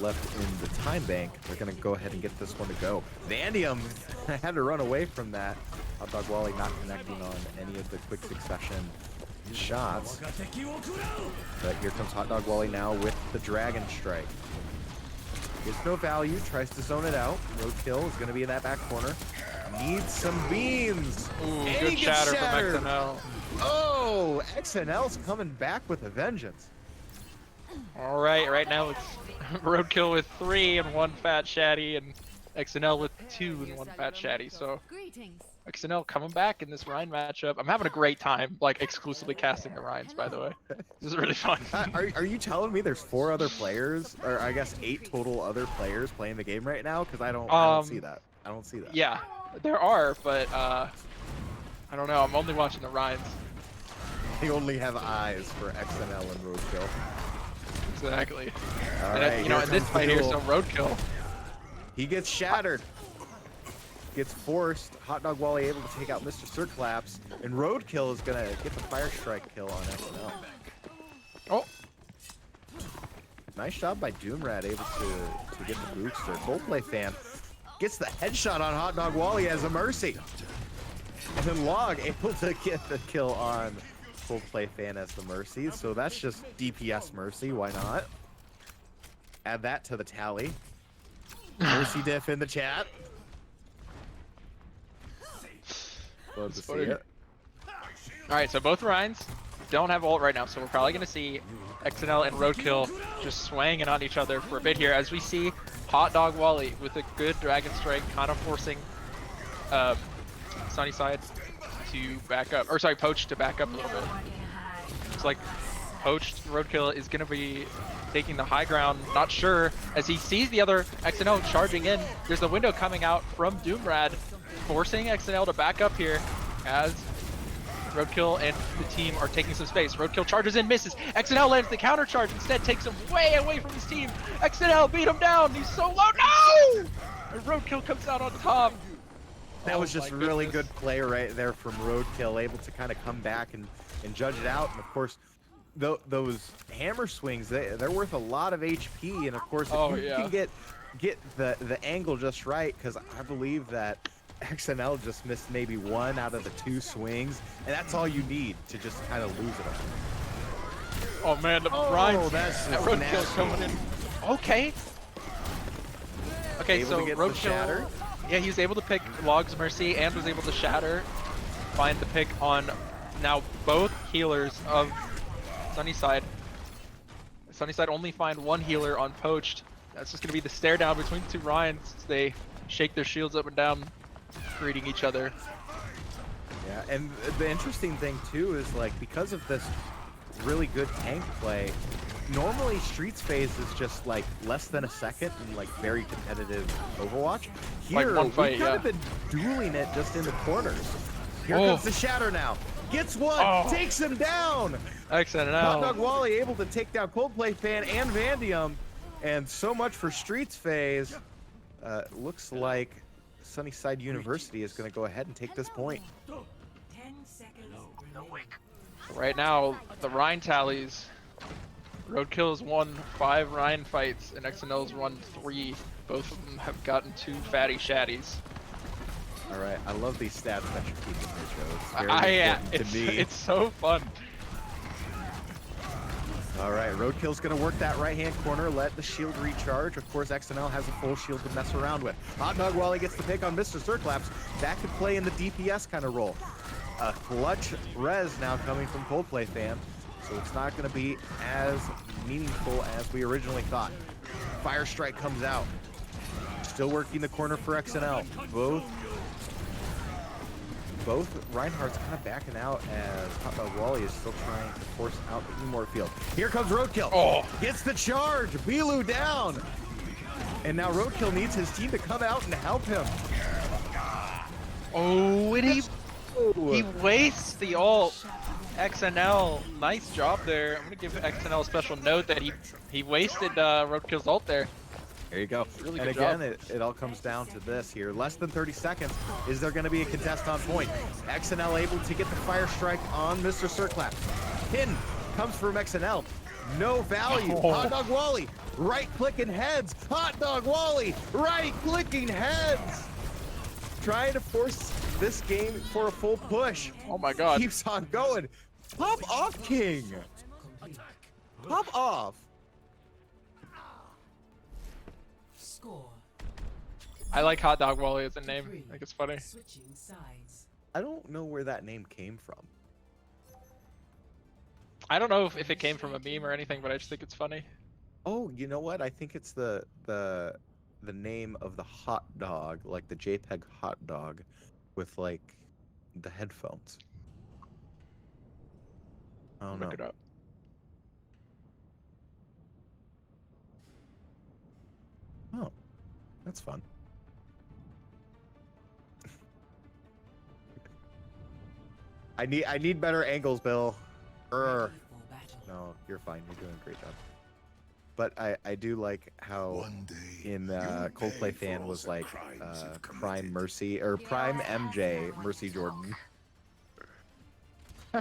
left in the time bank, they're going to go ahead and get this one to go. Vandium had to run away from that. Hot Dog Wally not connecting on any of the quick succession shots. But here comes Hot Dog Wally now with the Dragon Strike. Gets no value, tries to zone it out. Roadkill is going to be in that back corner. Needs some beams. Ooh, And good he gets chatter shattered. from XNL. Oh, XNL's coming back with a vengeance. All right now it's Roadkill with 3 and 1 fat shatty, and XNL with 2 and 1 fat shatty. So XNL coming back in this Rhine matchup. I'm having a great time, like exclusively casting the Rhines, by the way. This is really fun. Are you telling me there's 4 other players, or I guess 8 total other players playing the game right now? Because I don't see that. I don't see that. Yeah, there are, but I don't know. I'm only watching the Rhines. They only have eyes for XNL and Roadkill. Exactly. All And right, you know, in this fight here, so Roadkill. He gets shattered. Gets forced. Hot Dog Wally able to take out Mr. Circlaps, and Roadkill is gonna get the fire strike kill on XNL. Oh, Nice job by Doomrat, able to get the booster. Coldplay fan gets the headshot on Hot Dog Wally as a mercy. And then Log able to get the kill on Coldplay fan as the mercy. So that's just DPS mercy, why not? Add that to the tally. Mercy diff in the chat. Love to see funny. it. Alright, so both Rhines don't have ult right now, so we're probably going to see XNL and Roadkill just swaying on each other for a bit here, as we see Hot Dog Wally with a good Dragon Strike kind of forcing Sunnyside to back up, or sorry, Poached to back up a little bit. It's like Poached Roadkill is going to be taking the high ground, not sure, as he sees the other XNL charging in. There's a window coming out from Doomrad, forcing XNL to back up here as Roadkill and the team are taking some space. Roadkill charges in, misses. XNL lands the counter charge, instead takes him way away from his team. XNL beat him down, he's so low, no! And Roadkill comes out on top. That was just really good play right there from Roadkill, able to kind of come back and judge it out. And of course, those hammer swings, they're worth a lot of HP. And of course, if you can get the angle just right, because I believe that XNL just missed maybe 1 out of the 2 swings, and that's all you need to just kind of lose it all. Oh man, the Rhines, that's that Roadkill's coming in. Okay. Okay, Able so to get the shatter. Roadkill, yeah, he was able to pick logs Mercy and was able to shatter, find the pick on now both healers of Sunnyside. Sunnyside only find one healer on Poached. That's just going to be the stare down between the two Ryans as they shake their shields up and down, greeting each other. Yeah, and the interesting thing too is like because of this really good tank play, normally Streets phase is just like less than a second in like very competitive Overwatch. Here, like one fight, we've kind of been dueling it just in the corners. Here comes the Shatter now. Gets one, takes him down. Excellent. Hot Dog Wally able to take down Coldplay Fan and Vandium, and so much for Streets phase. Looks like Sunnyside University is going to go ahead and take this point. 10 seconds remaining. Right now, the Rhine tallies. Roadkill's won 5 Rhine fights, and XNL's won 3. Both of them have gotten 2 fatty shatties. All right, I love these stats that you're keeping here, Joe. It's very important to me. It's so fun. All right, Roadkill's going to work that right-hand corner, let the shield recharge. Of course, XNL has a full shield to mess around with. Hot Dog Wally gets the pick on Mr. Circlaps. That could play in the DPS kind of role. A clutch res now coming from Coldplay Fan, so it's not going to be as meaningful as we originally thought. Fire Strike comes out. Still working the corner for XNL. Both Reinhardt's kind of backing out as Hot Dog Wally is still trying to force out the Emor field. Here comes Roadkill. Gets the charge. Bilu down. And now Roadkill needs his team to come out and help him. Oh, and he wastes the ult. XNL, nice job there. I'm gonna give XNL a special note that he wasted Roadkill's ult there. There you go. Really and good again, job. it all comes down to this here. Less than 30 seconds. Is there going to be a contest on point? XNL able to get the fire strike on Mr. Circlap. Pin comes from XNL. No value. Hot Dog Wally, right-clicking heads. Hot Dog Wally, right-clicking heads. Trying to force this game for a full push. Oh my god. Keeps on going. Pop off, King. Pop off. Score. I like Hot Dog Wally as a name. I think it's funny. Switching sides. I don't know where that name came from. I don't know if it came from a meme or anything, but I just think it's funny. Oh, you know what? I think it's the name of the hot dog, like the JPEG hot dog, with like the headphones. I don't know. Look it up. Oh, that's fun. I need better angles, Bill. Ready for battle. No, you're fine. You're doing a great job. But I do like how in Coldplay Fan was like Prime Mercy or Prime MJ Mercy Jordan. I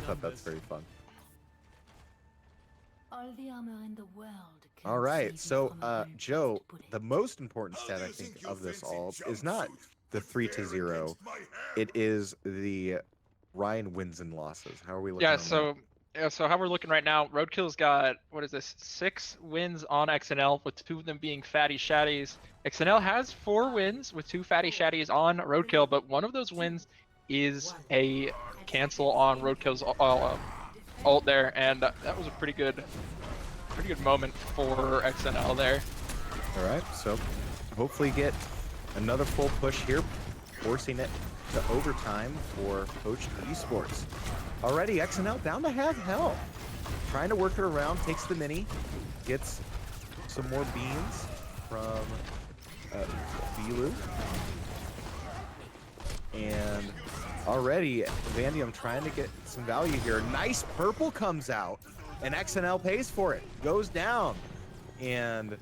thought that's very fun. All the armor in the world. All right, so Joe, the most important stat I think of this all is not the 3-0. It is the Ryan wins and losses. How are we looking? So how we're looking right now, Roadkill's got, what is this, 6 wins on XNL, with 2 of them being fatty shatties. XNL has 4 wins with 2 fatty shatties on Roadkill, but one of those wins is a cancel on Roadkill's ult there, and that was a pretty good moment for XNL there. All right, so hopefully get another full push here, forcing it to overtime for Panther Esports. Already XNL down to half health. Trying to work it around, takes the mini, gets some more beans from Bilu. And already Vandium trying to get some value here. Nice purple comes out, and XNL pays for it. Goes down. And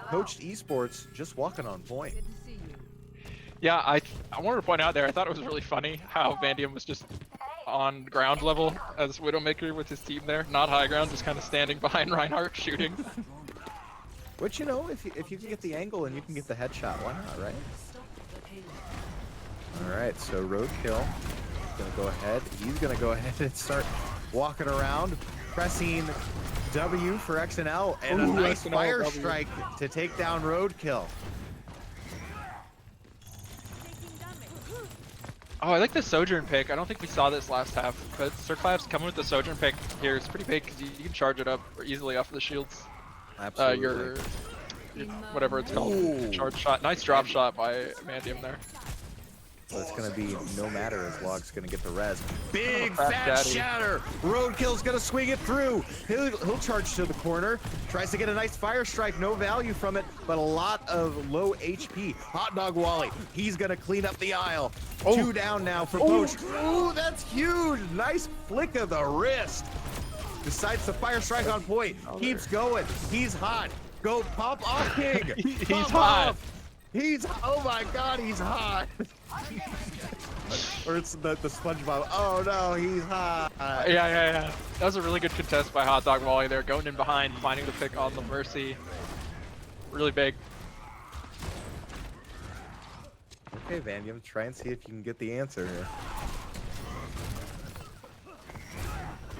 Panther Esports just walking on point. Yeah, I wanted to point out there, I thought it was really funny how Vandium was just on ground level as Widowmaker with his team there. Not high ground, just kind of standing behind Reinhardt shooting. Which, you know, if you can get the angle and you can get the headshot, why not, right? Alright, so Roadkill is going to go ahead. He's going to go ahead and start walking around, pressing W for XNL, and a nice XNL fire W. strike to take down Roadkill. Oh, I like the Sojourn pick. I don't think we saw this last half, but Circlaps coming with the Sojourn pick here is pretty big because you can charge it up easily off of the shields. Absolutely. Your whatever it's called, Ooh. charge shot. Nice drop shot by Mandium there. So it's gonna be no matter as Log's gonna get the res. Big fat fat daddy. shatter. Roadkill's gonna swing it through. He'll charge to the corner. Tries to get a nice fire strike. No value from it, but a lot of low HP. Hot Dog Wally. He's gonna clean up the aisle. Oh. 2 down now for Poach. Ooh, that's huge. Nice flick of the wrist. Decides to fire strike on point. Keeps going. He's hot. Go pop off, King. He's Pop hot. off. He's, oh my God, he's hot. Or it's the SpongeBob. Oh no, he's hot. Yeah. That was a really good contest by Hot Dog Wally there, going in behind, finding the pick on the Mercy. Really big. Okay, Vanium, try and see if you can get the answer here.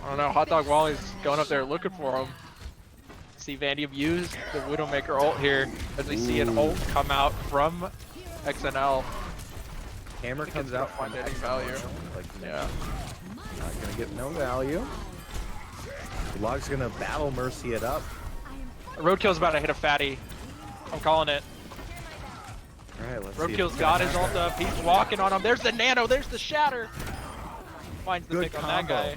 I don't know, Hot Dog Wally's going up there looking for him. See Vandium use the Widowmaker ult here as we see an ult come out from XNL. Hammer think comes it's gonna out find from any XNL, value. Like, Yeah. not gonna get no value. Log's gonna battle Mercy it up. Roadkill's about to hit a fatty. I'm calling it. All right, let's see. if Roadkill's it's got gonna his happen. ult up. He's walking on him. There's the nano. There's the shatter. Finds the Good pick on that combo. guy.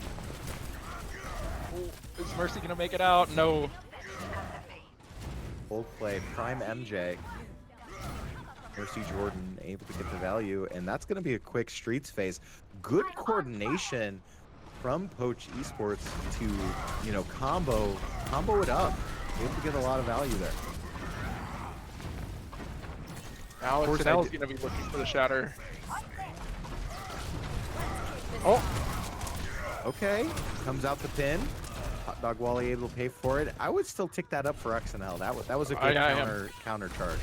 Ooh, is Mercy gonna make it out? No. Full play, Prime MJ. Mercy Jordan able to get the value, and that's going to be a quick streets phase. Good coordination from Poach Esports to, you know, combo it up. Able to get a lot of value there. Now course I XNL's did- gonna be looking for the shatter. Oh, Okay, comes out the pin. Hot Dog Wally able to pay for it. I would still tick that up for XNL. That was a good yeah. counter charge.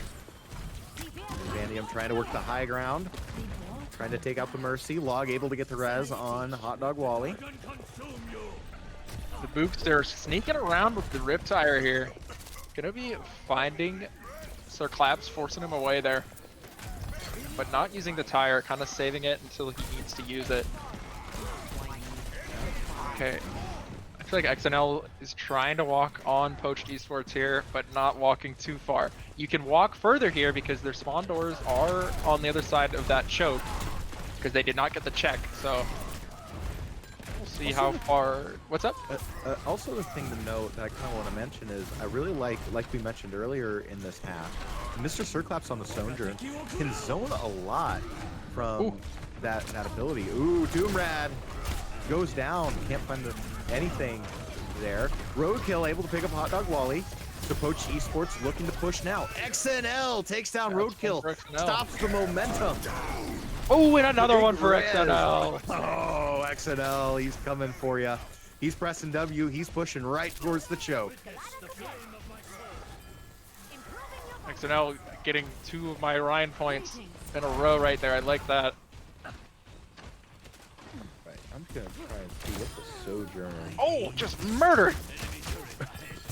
Vandium trying to work the high ground. Trying to take out the Mercy. Log able to get the res on Hot Dog Wally. the Books, they're sneaking around with the Riptire here. Gonna be finding Circlaps, forcing him away there. But not using the tire, kind of saving it until he needs to use it. Okay. I feel like XNL is trying to walk on Poached Esports here, but not walking too far. You can walk further here because their spawn doors are on the other side of that choke, because they did not get the check, so we'll see how far. What's up? Also, the thing to note that I kind of want to mention is I really like we mentioned earlier in this half, Mr. Circlaps on the Sojourn can zone a lot from that ability. Ooh, Doomrad goes down, can't find anything there. Roadkill able to pick up Hot Dog Wally. So Poach Esports looking to push now. XNL takes down Roadkill, one for XNL. stops the momentum. Oh, and another one for Res. XNL. Oh, XNL, he's coming for you. He's pressing W. He's pushing right towards the choke. XNL getting 2 of my Ryan points in a row right there. I like that. Right, I'm gonna try and see what the Sojourn. Oh, just murdered.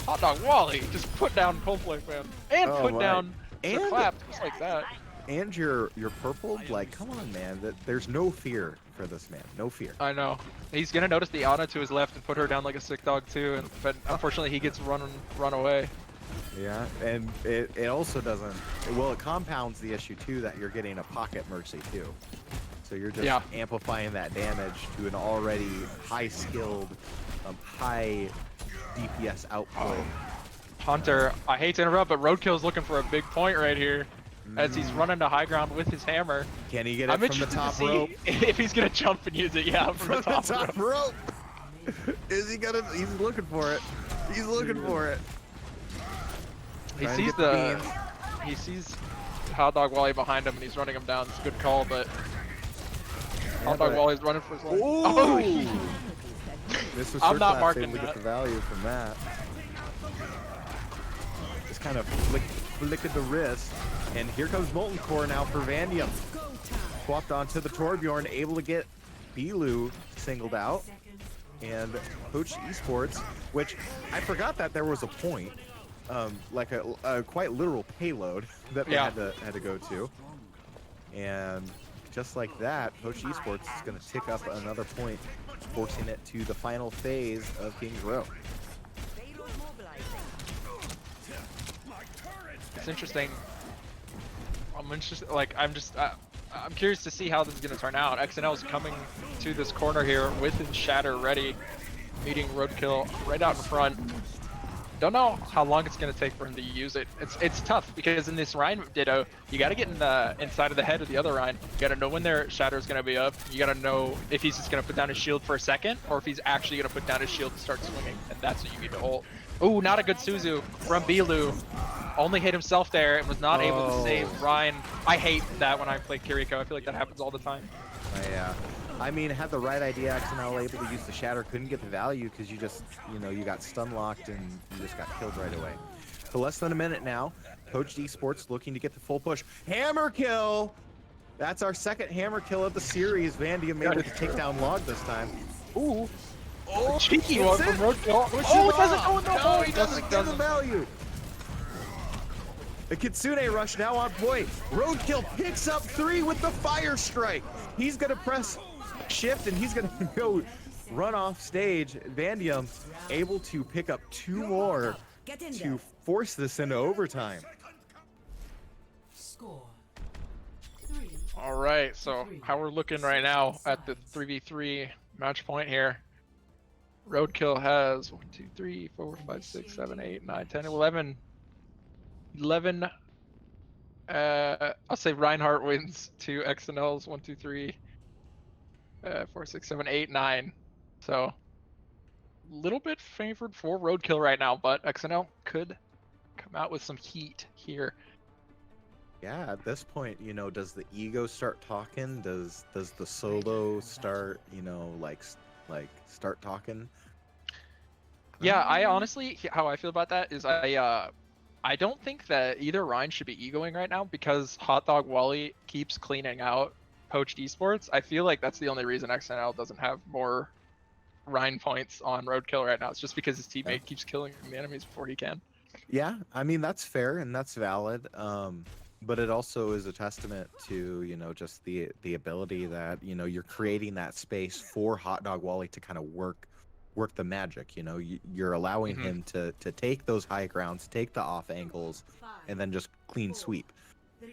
Hot Dog Wally just put down Coldplay fan and Oh, put right. down And- the clap just like that. And your purple, like, come on, man. There's no fear for this man. No fear. I know. He's gonna notice the Ana to his left and put her down like a sick dog too, but unfortunately he gets run away. Yeah, and it also doesn't. Well, it compounds the issue too that you're getting a pocket Mercy too. So you're just Yeah. amplifying that damage to an already high-skilled, high DPS output. Hunter, I hate to interrupt, but Roadkill's looking for a big point right here as he's running to high ground with his hammer. Can he get it I'm from the interested to top see rope? if he's gonna jump and use it. Yeah, from the top rope. rope. Is he gonna? He's looking for it. He's looking for it. He Trying to sees get beam. he sees Hot Dog Wally behind him and he's running him down. It's a good call, but Hot Dog but- Wally's running for his life. Ooh! Oh, This was I'm not Circlaps marking able to get that. the value from that. Just kind of flicked the wrist, and here comes Molten Core now for Vandium. Swapped onto the Torbjorn, able to get Bilu singled out, and Poach Esports, which I forgot that there was a point, like a quite literal payload that they Yeah. had to go to, and just like that, Poach Esports is going to tick up another point, forcing it to the final phase of King's Row. It's interesting. I'm curious to see how this is going to turn out. XNL is coming to this corner here with his Shatter ready, meeting Roadkill right out in front. Don't know how long it's going to take for him to use it. It's tough because in this Rhine Ditto, you got to get in the inside of the head of the other Rhine. You got to know when their Shatter is going to be up. You got to know if he's just going to put down his shield for a second or if he's actually going to put down his shield and start swinging. And that's what you need to ult. Ooh, not a good Suzu from Bilu. Only hit himself there and was not able to save Ryan. I hate that when I play Kiriko. I feel like that happens all the time. Yeah. I mean, had the right idea, XNL able to use the Shatter, couldn't get the value because you just, you got stun locked and you just got killed right away. For less than a minute now, Poach Esports looking to get the full push. Hammer kill! That's our second hammer kill of the series. Vandium able to take down Log this time. Ooh. Oh, cheeky one from Roadkill. Oh, it doesn't go in the hole. He doesn't get the value. The Kitsune rush now on point. Roadkill picks up 3 with the Fire Strike. He's going to press shift and he's going to go run off stage. Vandium able to pick up 2 more to force this into overtime. Score. All right, so how we're looking right now at the 3v3 match point here. Roadkill has 1, 2, 3, 4, 5, 6, 7, 8, 9, 10, 11. 11. I'll say Reinhardt wins to XNL's 1, 2, 3, 4, 6, 7, 8, 9. So a little bit favored for Roadkill right now, but XNL could come out with some heat here. Yeah, at this point, does the ego start talking? Does the solo start, start talking? Yeah, I honestly, how I feel about that is I don't think that either Ryan should be egoing right now because Hot Dog Wally keeps cleaning out Poached Esports. I feel like that's the only reason XNL doesn't have more Ryan points on Roadkill right now. It's just because his teammate keeps killing the enemies before he can. Yeah, I mean, that's fair and that's valid. But it also is a testament to, just the ability that, you're creating that space for Hot Dog Wally to kind of work the magic. You're allowing him to take those high grounds, take the off angles, and then just clean sweep.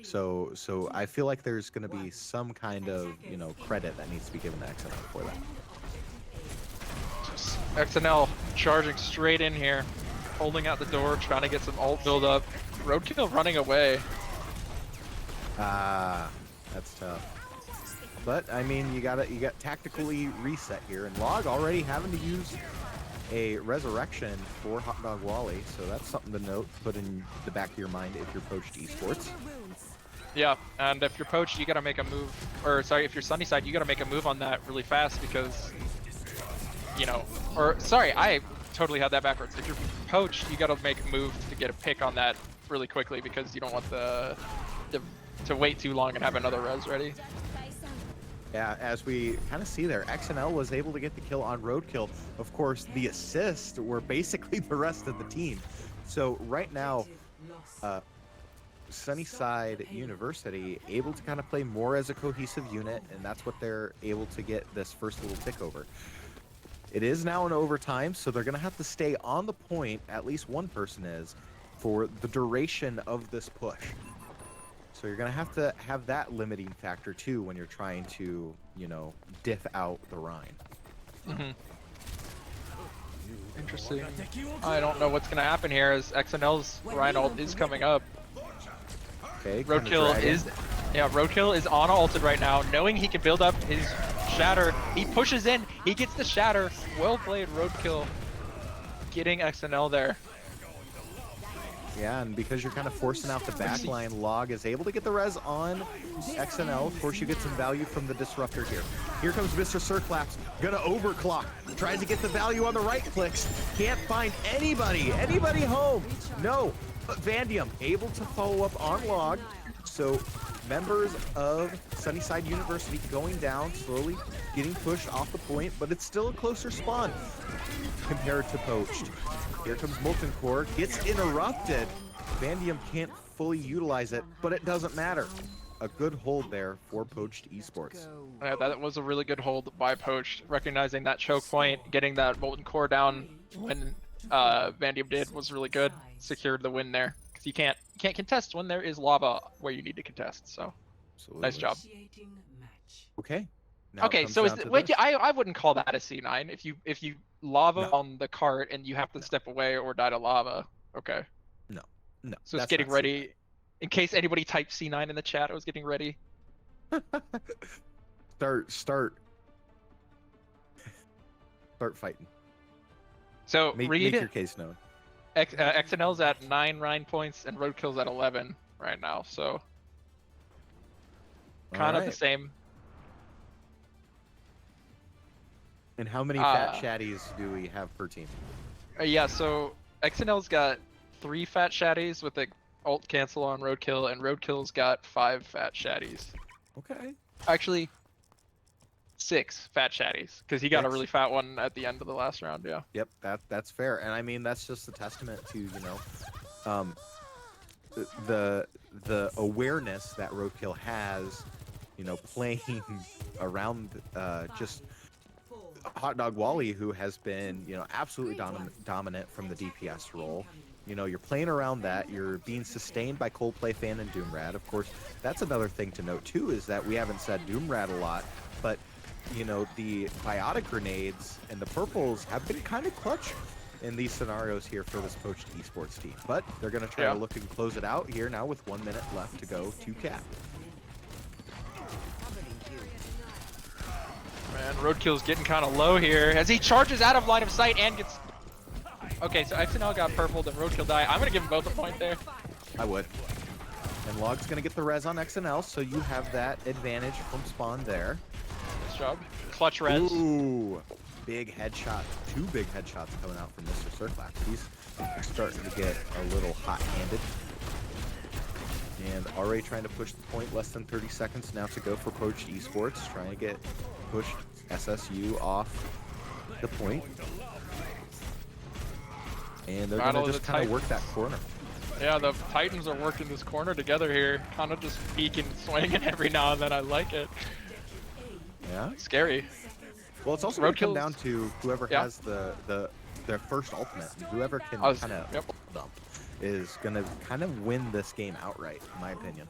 So I feel like there's going to be some kind of, credit that needs to be given to XNL for that. XNL charging straight in here, holding out the door, trying to get some ult build up. Roadkill running away. That's tough. But I mean, you got tactically reset here, and Log already having to use a resurrection for Hot Dog Wally, so that's something to note. Put in the back of your mind if you're Poached Esports. Yeah, and if you're Poached, you gotta make a move. Or sorry, if you're Sunnyside, you gotta make a move on that really fast because, I totally had that backwards. If you're Poached, you gotta make a move to get a pick on that really quickly because you don't want to wait too long and have another res ready. Yeah, as we kind of see there, XNL was able to get the kill on Roadkill. Of course, the assists were basically the rest of the team. So right now, Sunnyside University able to kind of play more as a cohesive unit, and that's what they're able to get this first little tick over. It is now in overtime, so they're going to have to stay on the point, at least one person is, for the duration of this push. So you're going to have that limiting factor too when you're trying to, diff out the Rhine. Interesting. I don't know what's going to happen here as XNL's Rhine ult is coming up. Okay, Roadkill is on ulted right now, knowing he can build up his Shatter. He pushes in, he gets the Shatter. Well played, Roadkill, getting XNL there. Yeah, and because you're kind of forcing out the backline, Log is able to get the res on XNL. Of course, you get some value from the disruptor here. Here comes Mr. Circlaps, gonna overclock. Tries to get the value on the right clicks. Can't find anybody home. No, but Vandium able to follow up on Log. So members of Sunnyside University going down, slowly getting pushed off the point, but it's still a closer spawn compared to Poached. Here comes Molten Core, gets interrupted. Vandium can't fully utilize it, but it doesn't matter. a good hold there for Poached Esports. Yeah, that was a really good hold by Poached, recognizing that choke point, getting that molten core down when Vandium did was really good. Secured the win there because you can't contest when there is lava where you need to contest. So Absolutely. nice job. Initiating match. Okay. Now it Okay, comes so is down to wait, this. I wouldn't call that a C9 if you lava No. on the cart and you have to step away or die to lava. Okay. No, So it's that's getting not ready. In case anybody typed C9 in the chat, I was getting ready. start fighting. So Make Reed, your case known. XNL's at 9 Rhine points and Roadkill's at 11 right now. So kind of the Alright. same. And how many fat chatties do we have per team? Yeah, so XNL's got 3 fat shaddies with the alt cancel on Roadkill, and Roadkill's got 5 fat shaddies. Okay. Actually, 6 fat shaddies, because he got a 6. really fat one at the end of the last round, yeah. Yep, that's fair. And I mean that's just a testament to, the awareness that Roadkill has, playing around just Hot Dog Wally, who has been, absolutely dominant from the DPS role. You're playing around that. You're being sustained by Coldplay Fan and Doomrad. Of course, that's another thing to note too, is that we haven't said Doomrad a lot, but the biotic grenades and the purples have been kind of clutch in these scenarios here for this Poached Esports team. But they're going to try to look and close it out here now with 1 minute left to go to cap. Man, Roadkill's getting kind of low here as he charges out of line of sight and gets... Okay, so XNL got purpled and Roadkill died. I'm going to give him both a point there. I would. And Log's going to get the res on XNL, so you have that advantage from spawn there. Nice job. Clutch res. Ooh, big headshot. 2 big headshots coming out from Mr. Surflax. He's starting to get a little hot-handed. And already trying to push the point. Less than 30 seconds now to go for Poached Esports. Trying to get pushed SSU off the point. And they're going to just kind of work that corner. Yeah, the Titans are working this corner together here. Kind of just peeking, swinging every now and then. I like it. Yeah. Scary. Well, it's also going to come down to whoever has their first ultimate. Whoever can kind of dump is going to kind of win this game outright, in my opinion.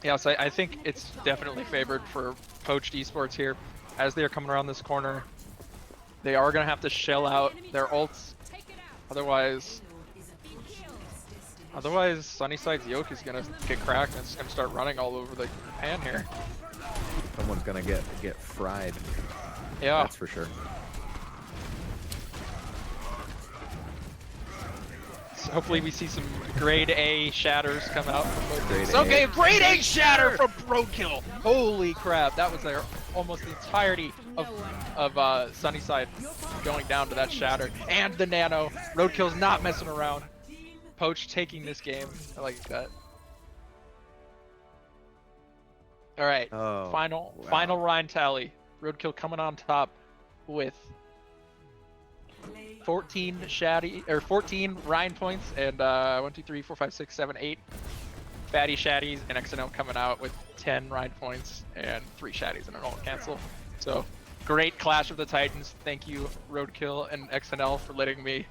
Yeah, so I think it's definitely favored for Poached Esports here. As they are coming around this corner, they are going to have to shell out their ults. Otherwise, Sunnyside's yoke is gonna get cracked and it's gonna start running all over the pan here. Someone's gonna get fried. Yeah, that's for sure. So hopefully we see some grade A shatters come out from Grade okay, A. grade A shatter from Roadkill. Holy crap, that was their almost the entirety of Sunnyside going down to that shatter. And the nano. Roadkill's not messing around. Poach taking this game. I like that. All right, final Rhine tally. Roadkill coming on top with 14 Rhine points and 1, 2, 3, 4, 5, 6, 7, 8 fatty shaddies, and XNL coming out with 10 Rhine points and 3 shaddies and an alt cancel. So great clash of the Titans. Thank you, Roadkill and XNL, for letting me.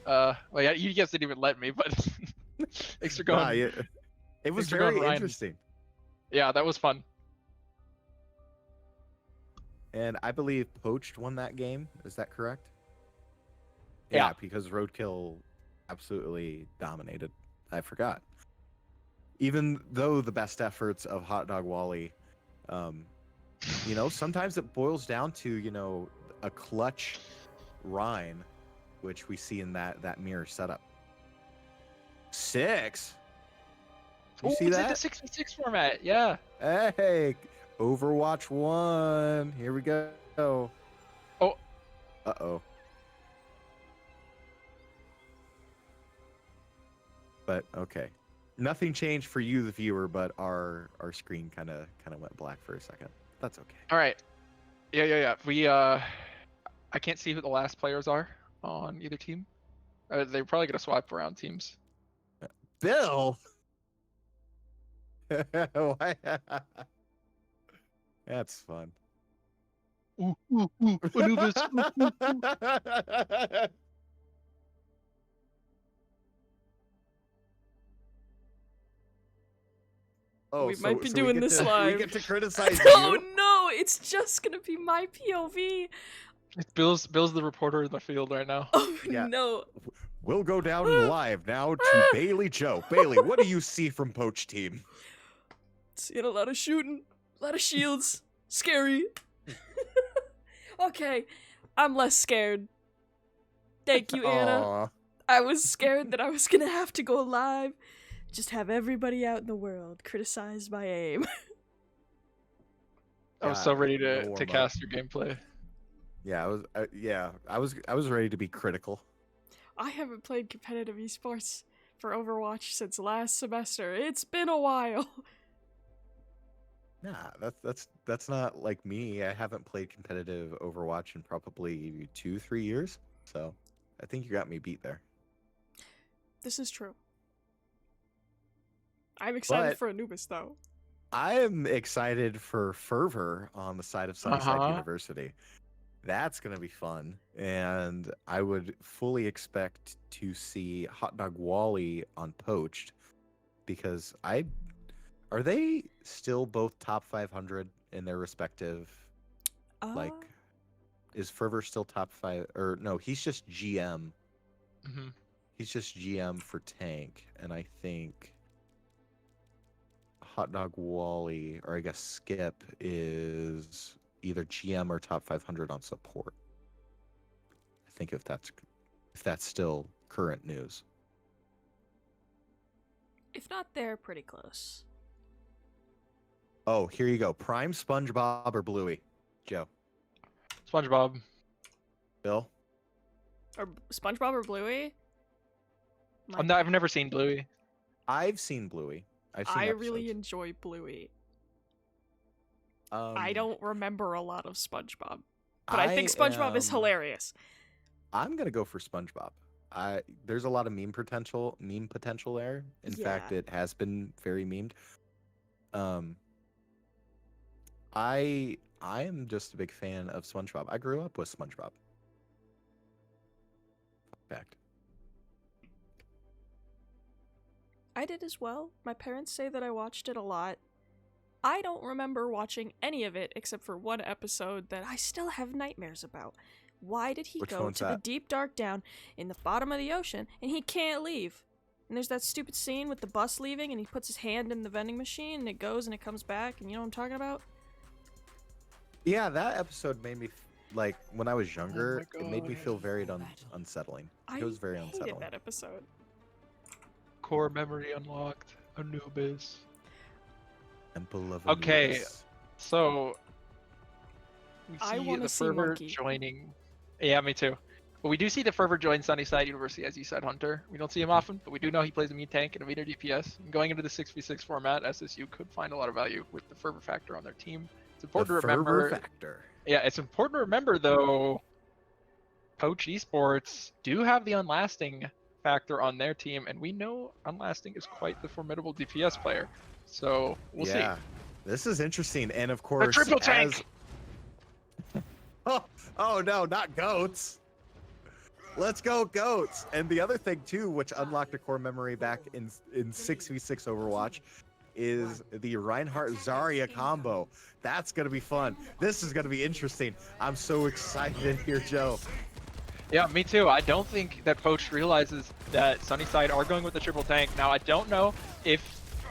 Well, yeah, you guys didn't even let me, but thanks for going. Nah, it was very interesting. Yeah, that was fun. And I believe Poached won that game. Is that correct? Yeah, because Roadkill absolutely dominated. I forgot. Even though the best efforts of Hot Dog Wally, sometimes it boils down to, a clutch Rhine, which we see in that mirror setup. 6? You see that? It's in the 6v6 format, yeah. Hey, Overwatch 1. Here we go. Oh. Uh-oh. But okay. Nothing changed for you, the viewer, but our screen kind of went black for a second. That's okay. All right. Yeah. We I can't see who the last players are on either team. They're probably gonna swap around teams. Bill. Why- That's fun. Anubis. Oh, We so, might be so doing we get this to, live. We get to criticize Oh you. no, it's just gonna be my POV. Bill's the reporter in the field right now. Oh Yeah. no. We'll go down live now to Bailey Joe. Bailey, what do you see from Poach Team? Seeing a lot of shooting, a lot of shields. Scary. Okay, I'm less scared. Thank you, Anna. Aw. I was scared that I was gonna have to go live. Just have everybody out in the world criticize my aim. I was so ready no to warm-up. cast your gameplay. Yeah, I was ready to be critical. I haven't played competitive esports for Overwatch since last semester. It's been a while. Nah, that's not like me. I haven't played competitive Overwatch in probably 2-3 years. So I think you got me beat there. This is true. I'm excited But- for Anubis though. I am excited for Fervor on the side of Sunnyside Uh-huh. University. That's gonna be fun, and I would fully expect to see Hot Dog Wally on Poached, because are they still both top 500 in their respective, like, is Fervor still top 5, or no, he's just GM. Mm-hmm. He's just GM for tank, and I think Hot Dog Wally, or I guess Skip, is either GM or top 500 on support. I think if that's still current news. If not, they're pretty close. Oh, here you go. Prime SpongeBob or Bluey? Joe. SpongeBob. Bill? Or SpongeBob or Bluey? I've never seen Bluey. I've seen Bluey. I really enjoy Bluey. I don't remember a lot of SpongeBob, but I think SpongeBob is hilarious. I'm gonna go for SpongeBob. There's a lot of meme potential there. In fact, Yeah. it has been very memed. I am just a big fan of SpongeBob. I grew up with SpongeBob. Fact. I did as well. My parents say that I watched it a lot. I don't remember watching any of it except for one episode that I still have nightmares about. Why did he Which go one's to the that? deep dark down in the bottom of the ocean and he can't leave? And there's that stupid scene with the bus leaving and he puts his hand in the vending machine and it goes and it comes back, and you know what I'm talking about? Yeah, that episode made me like when I was younger. my It made me God. feel very unsettling. It was very hated unsettling. that episode. Core memory unlocked. Anubis. Temple of Okay. Anubis. So we I see wanna the see Fervor Monkey. joining. Yeah, me too. But we do see the Fervor join Sunnyside University, as you said, Hunter. We don't see him often, but we do know he plays a meat tank and a meter DPS. And going into the 6v6 format, SSU could find a lot of value with the Fervor factor on their team. It's important The to remember. fervor factor. Yeah, it's important to remember though. Poach Esports do have the Unlasting factor on their team, and we know Unlasting is quite the formidable DPS player. So we'll see. This is interesting, and of course, triple tank! oh no, not goats. Let's go goats. And the other thing too, which unlocked a core memory back in 6v6 Overwatch, is the Reinhardt Zarya combo. That's gonna be fun. This is gonna be interesting. I'm so excited here, Joe. Yeah, me too. I don't think that Poach realizes that Sunnyside are going with the triple tank. Now, I don't know if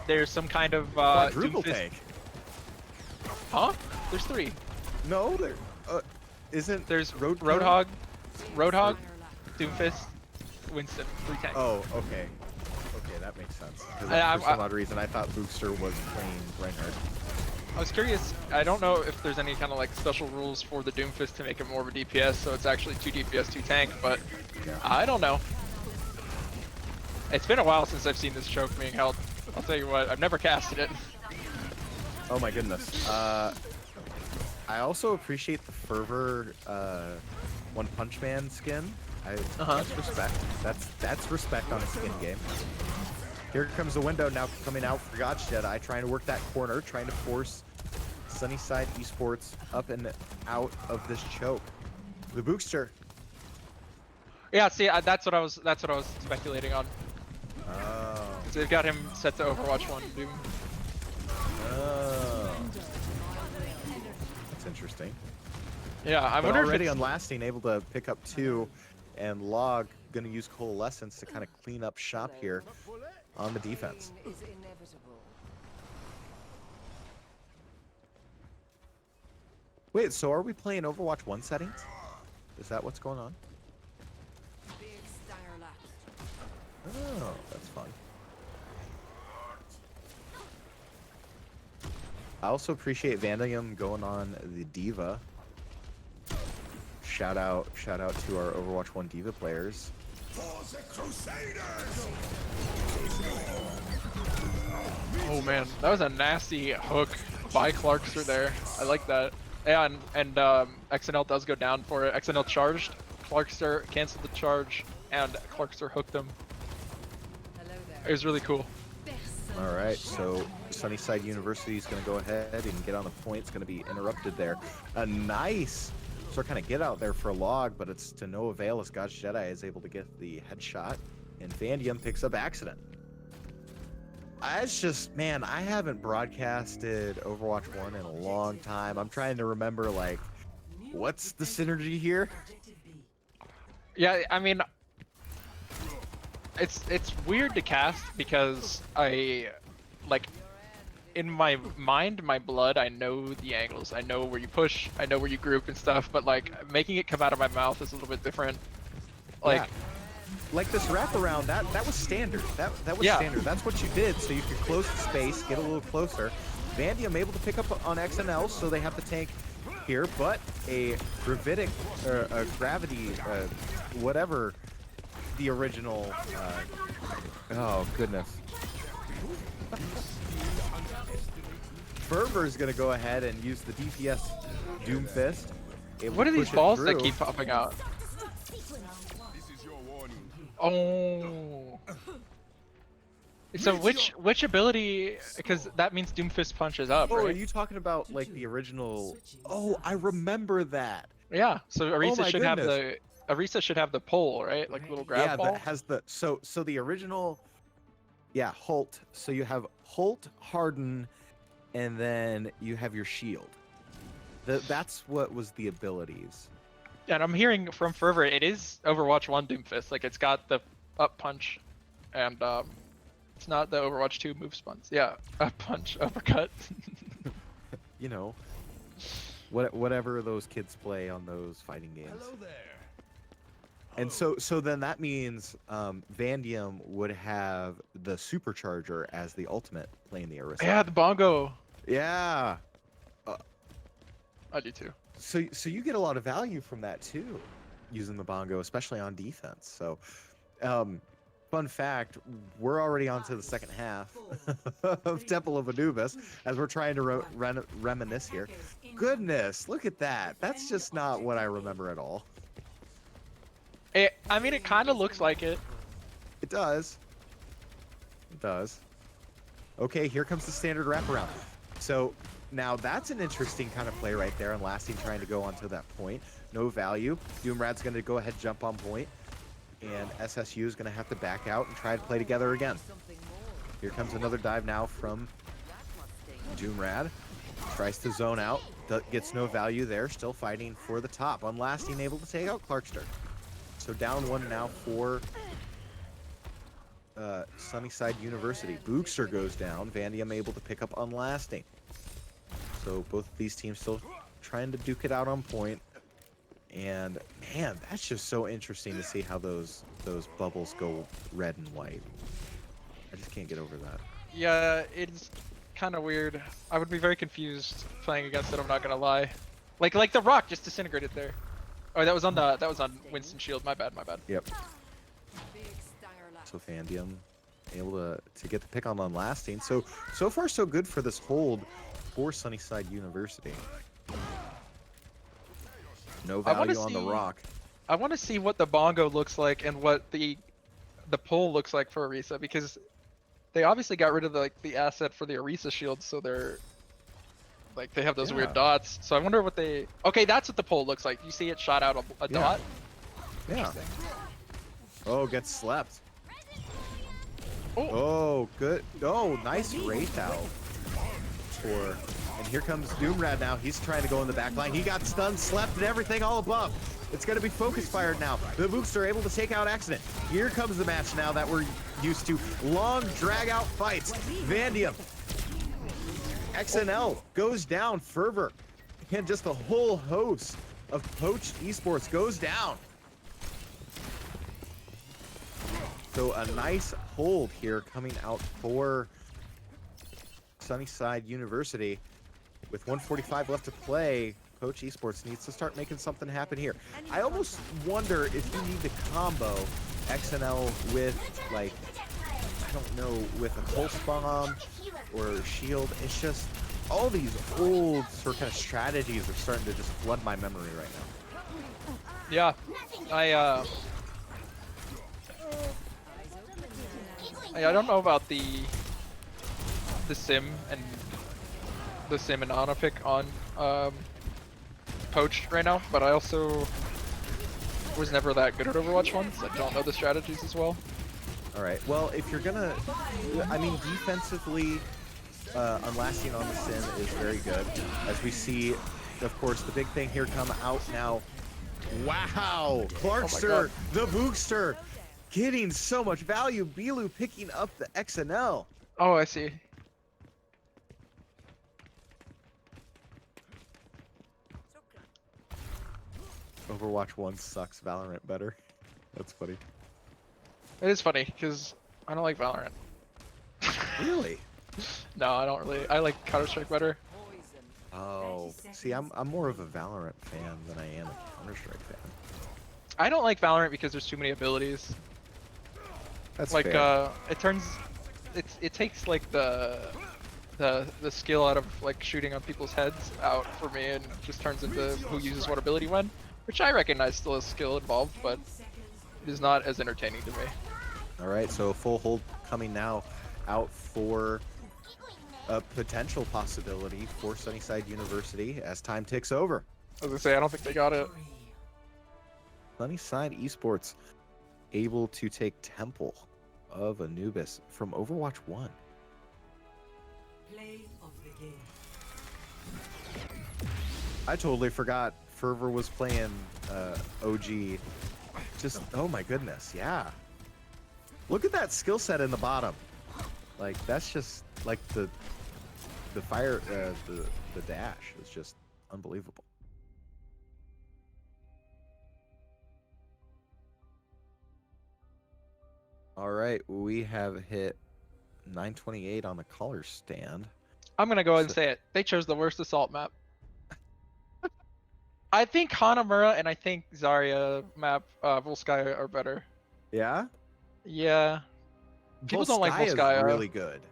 there's some kind of Quadruple Doomfist- tank. Huh? There's 3. No, there isn't. There's Roadhog? Roadhog, Doomfist, Winston, 3 tanks. Oh, okay. Okay, that makes sense. 'Cause I- for some odd reason, I thought Booster was playing Reinhardt. I was curious. I don't know if there's any kind of like special rules for the Doomfist to make it more of a DPS, so it's actually 2 DPS, 2 tank, but Yeah. I don't know. It's been a while since I've seen this choke being held. I'll tell you what, I've never casted it. Oh my goodness. I also appreciate the Fervor One Punch Man skin. That's respect. That's respect on a skin game. Here comes the window now coming out for God's Jedi, trying to work that corner, trying to force Sunnyside Esports up and out of this choke. The Bookster. Yeah, see, that's what I was speculating on. Oh. So they've got him set to Overwatch 1 Doom. Oh. That's interesting. Yeah, I But wonder if already it's... on Lasting, able to pick up 2, and Log gonna use Coalescence to kind of clean up shop here on the defense. Is inevitable. Wait, so are we playing Overwatch 1 settings? Is that what's going on? Oh, that's fun. I also appreciate Vandium going on the Diva. Shout out to our Overwatch 1 Diva players. Oh man, that was a nasty hook by Clarkster there. I like that. Yeah, and XNL does go down for it. XNL charged, Clarkster canceled the charge, and Clarkster hooked him. It was really cool. All right, so Sunnyside University is going to go ahead and get on the point. It's going to be interrupted there. A nice sort of kind of get out there for a Log, but it's to no avail as God's Jedi is able to get the headshot, and Vandium picks up Accident. It's just, man, I haven't broadcasted Overwatch 1 in a long time. I'm trying to remember, like, what's the synergy here? Yeah, I mean, it's weird to cast because I, like, in my mind, my blood, I know the angles. I know where you push, I know where you group and stuff, but, like, making it come out of my mouth is a little bit different. Like... Yeah. Like this wraparound, that was standard. That was Yeah. standard. That's what you did, so you could close the space, get a little closer. Vandium able to pick up on XNL, so they have the tank here, but a gravitic, or a gravity, whatever the original, oh goodness. Fervor's gonna go ahead and use the DPS Doomfist. What are these balls that keep popping out? Oh. So which ability? Because that means Doomfist punches up, Oh, right? are you talking about like the original? Oh, I remember that. Yeah. So Arisa my should have goodness. the the pole, right? Like little grab Yeah, ball. that has the so the original. Yeah, Holt. So you have Holt, Harden, and then you have your shield. That's what was the abilities. And I'm hearing from Fervor, it is Overwatch 1 Doomfist. Like, it's got the up punch, and it's not the Overwatch 2 move spawns. Yeah, up punch, uppercut. You know, whatever those kids play on those fighting games. Hello there. And so then that means Vandium would have the supercharger as the ultimate playing the Arisa. Yeah, the bongo. Yeah. I do too. So you get a lot of value from that too, using the bongo, especially on defense. So, fun fact, we're already on to the second half of Temple of Anubis as we're trying to reminisce here. Goodness, look at that. That's just not what I remember at all. I mean, it kind of looks like it. It does. It does. Okay, here comes the standard wraparound. So now that's an interesting kind of play right there, and Lasting trying to go onto that point. No value. Doomrad's going to go ahead and jump on point, and SSU is going to have to back out and try to play together again. Here comes another dive now from Doomrad. Tries to zone out, gets no value there, still fighting for the top. Unlasting, able to take out Clarkster. So down one now for Sunnyside University. Bookster goes down. Vandium able to pick up Unlasting. So both of these teams still trying to duke it out on point. And man, that's just so interesting to see how those bubbles go red and white. I just can't get over that. Yeah, it's kind of weird. I would be very confused playing against it. I'm not gonna lie. Like the rock just disintegrated there. Oh, that was on Winston Shield. My bad. Yep. So Vandium able to get the pick on Unlasting. So far so good for this hold for Sunnyside University. No value on the rock. I want to see what the bongo looks like and what the pole looks like for Arisa, because they obviously got rid of the asset for the Orisa shield, so they're like they have those Yeah. weird dots. So I wonder what they. Okay, that's what the pole looks like. You see it shot out a Yeah. dot. Yeah. Oh, gets slept. Oh, Oh, good. Oh, nice Wraith out. And here comes Doomrad now. He's trying to go in the back line. He got stunned, slept, and everything all above. It's going to be focus fired now. The Books are able to take out Accident. Here comes the match now that we're used to. Long, drag-out fights. Vandium. XNL goes down. Fervor. And just a whole host of poached esports goes down. So a nice hold here coming out for Sunnyside University. With 1:45 left to play, Coach Esports needs to start making something happen here. I almost wonder if you need to combo XNL with, like, I don't know, with a pulse bomb or shield. It's just all these old sort of kind of strategies are starting to just flood my memory right now. yeah. I don't know about the sim and Ana pick on Poached right now, but I also was never that good at Overwatch 1, so I don't know the strategies as well. All right. Well, if you're gonna, I mean, defensively, Unlasting on the Sim is very good. As we see, of course, the big thing here come out now. Wow, Clarkster, the Bookster, getting so much value. Bilu picking up the XNL. Oh, I see. Overwatch 1 sucks, Valorant better. That's funny. It is funny because I don't like Valorant. Really? No, I don't really. I like Counter-Strike better. Oh, see, I'm more of a Valorant fan than I am a Counter-Strike fan. I don't like Valorant because there's too many abilities. That's Like fair. it takes like the skill out of like shooting on people's heads out for me, and just turns into who uses what ability when, which I recognize still has skill involved, but it is not as entertaining to me. All right, so a full hold coming now out for a potential possibility for Sunnyside University as time ticks over. As I say, I don't think they got it. Sunnyside Esports able to take Temple of Anubis from Overwatch 1. Play of the game. I totally forgot Fervor was playing OG. Just, oh my goodness, yeah. Look at that skill set in the bottom. Like, that's just, like, the fire, the dash is just unbelievable. All right, we have hit 928 on the caller stand. I'm gonna go ahead and say it. They chose the worst assault map. I think Hanamura and I think Zarya map Volskaya are better. Yeah? Yeah. People don't like Volskaya is Volskaya. really good.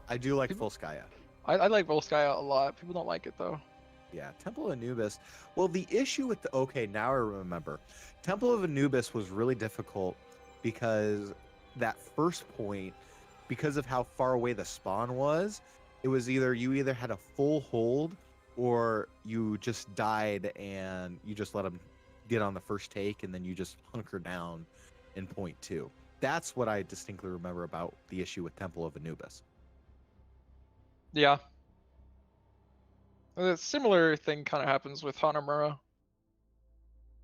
I do like Volskaya. I like Volskaya a lot. People don't like it though. Yeah, Temple of Anubis. Well, the issue with the... Okay, now I remember. Temple of Anubis was really difficult because that first point, because of how far away the spawn was, it was either you either had a full hold or you just died and you just let them get on the first take and then you just hunker down in point 2. That's what I distinctly remember about the issue with Temple of Anubis. Yeah. A similar thing kind of happens with Hanamura.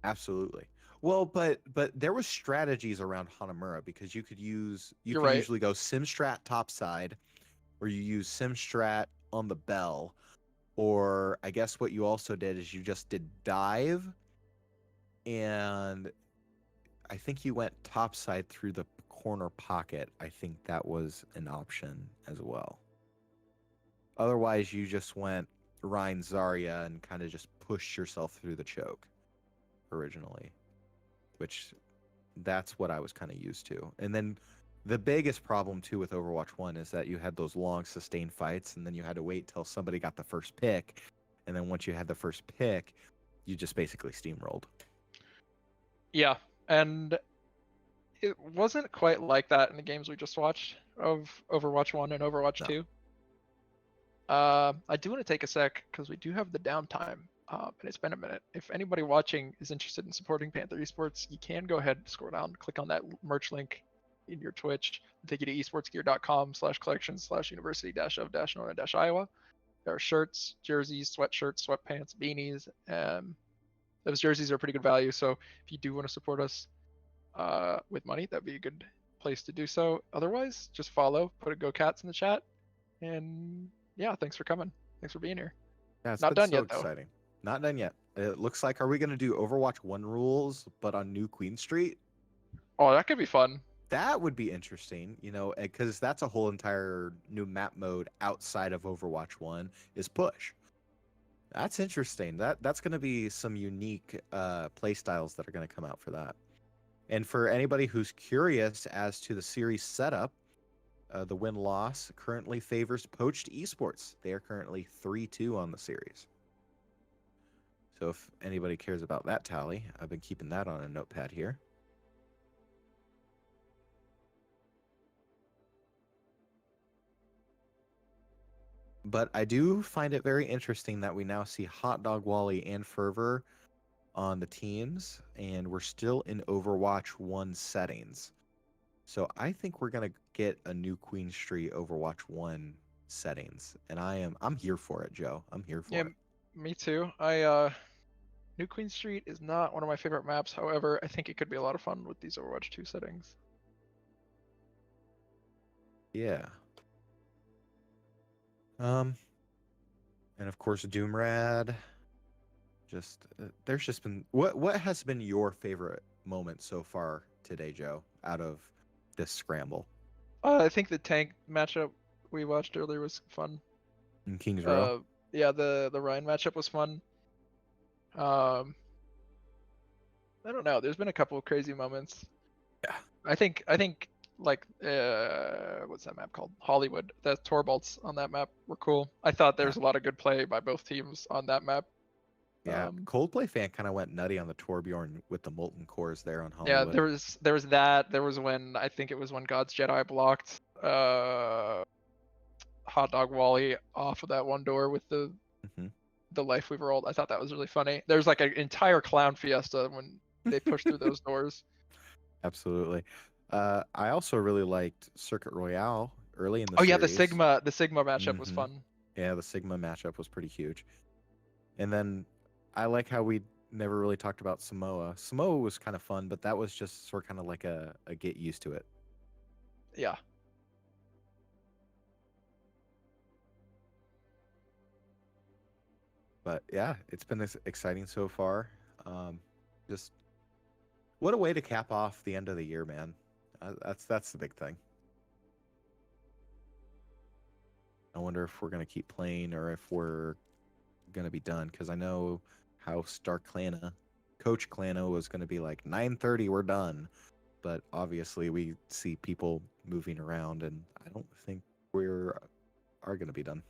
Absolutely. Well, but there was strategies around Hanamura because you could You're right. usually go Simstrat topside, or you use Simstrat on the bell, or I guess what you also did is you just did dive, and I think you went topside through the corner pocket. I think that was an option as well. Otherwise, you just went Rhine Zarya and kind of just pushed yourself through the choke originally, which that's what I was kind of used to. And then the biggest problem too with Overwatch 1 is that you had those long sustained fights and then you had to wait till somebody got the first pick. And then once you had the first pick, you just basically steamrolled. Yeah, and it wasn't quite like that in the games we just watched of Overwatch 1 and Overwatch No. 2. I do want to take a sec because we do have the downtime, and it's been a minute. If anybody watching is interested in supporting Panther Esports, you can go ahead, scroll down, click on that merch link in your Twitch, take you to esportsgear.com/collections/university-of-nona-iowa. There are shirts, jerseys, sweatshirts, sweatpants, beanies. Those jerseys are pretty good value, so if you do want to support us with money, that'd be a good place to do so. Otherwise, just follow, put a Go Cats in the chat, and yeah, thanks for coming. Thanks for being here. Yeah, it's Not been done so yet, though. exciting. Not done yet. It looks like, are we going to do Overwatch 1 rules, but on New Queen Street? Oh, that could be fun. That would be interesting, you know, because that's a whole entire new map mode outside of Overwatch 1 is push. That's interesting. That's going to be some unique play styles that are going to come out for that. And for anybody who's curious as to the series setup, the win-loss currently favors Poached Esports. They are currently 3-2 on the series. So if anybody cares about that tally, I've been keeping that on a notepad here. But I do find it very interesting that we now see Hot Dog Wally and Fervor on the teams, and we're still in Overwatch 1 settings. So I think we're gonna get a new Queen Street Overwatch 1 settings, and I'm here for it, Joe. I'm here for Yeah, it. me too. New Queen Street is not one of my favorite maps. However, I think it could be a lot of fun with these Overwatch 2 settings. Yeah. And of course Doomrad. Just there's just been what has been your favorite moment so far today, Joe, out of this scramble I think the tank matchup we watched earlier was fun. in Kings Row? Yeah, the Ryan matchup was fun. I don't know. There's been a couple of crazy moments. Yeah. I think like what's that map called? Hollywood. The Torbalts on that map were cool. I thought there was a lot of good play by both teams on that map. Yeah, Coldplay fan kind of went nutty on the Torbjorn with the molten cores there on Yeah, Hollywood. there was that. There was when I think it was when God's Jedi blocked Hot Dog Wally off of that one door with the Mhm. the life we've rolled. I thought that was really funny. There's like an entire clown fiesta when they push through those doors. Absolutely. I also really liked Circuit Royale early in the Oh series. yeah, the Sigma matchup was Mhm. fun. Yeah, the Sigma matchup was pretty huge. And then I like how we never really talked about Samoa. Samoa was kind of fun, but that was just sort of kind of like a get used to it. Yeah. But yeah, it's been exciting so far. Just what a way to cap off the end of the year, man. That's the big thing. I wonder if we're gonna keep playing or if we're gonna be done, because I know how Coach Clana was gonna be like 9:30, we're done. But obviously we see people moving around, and I don't think we're are gonna be done.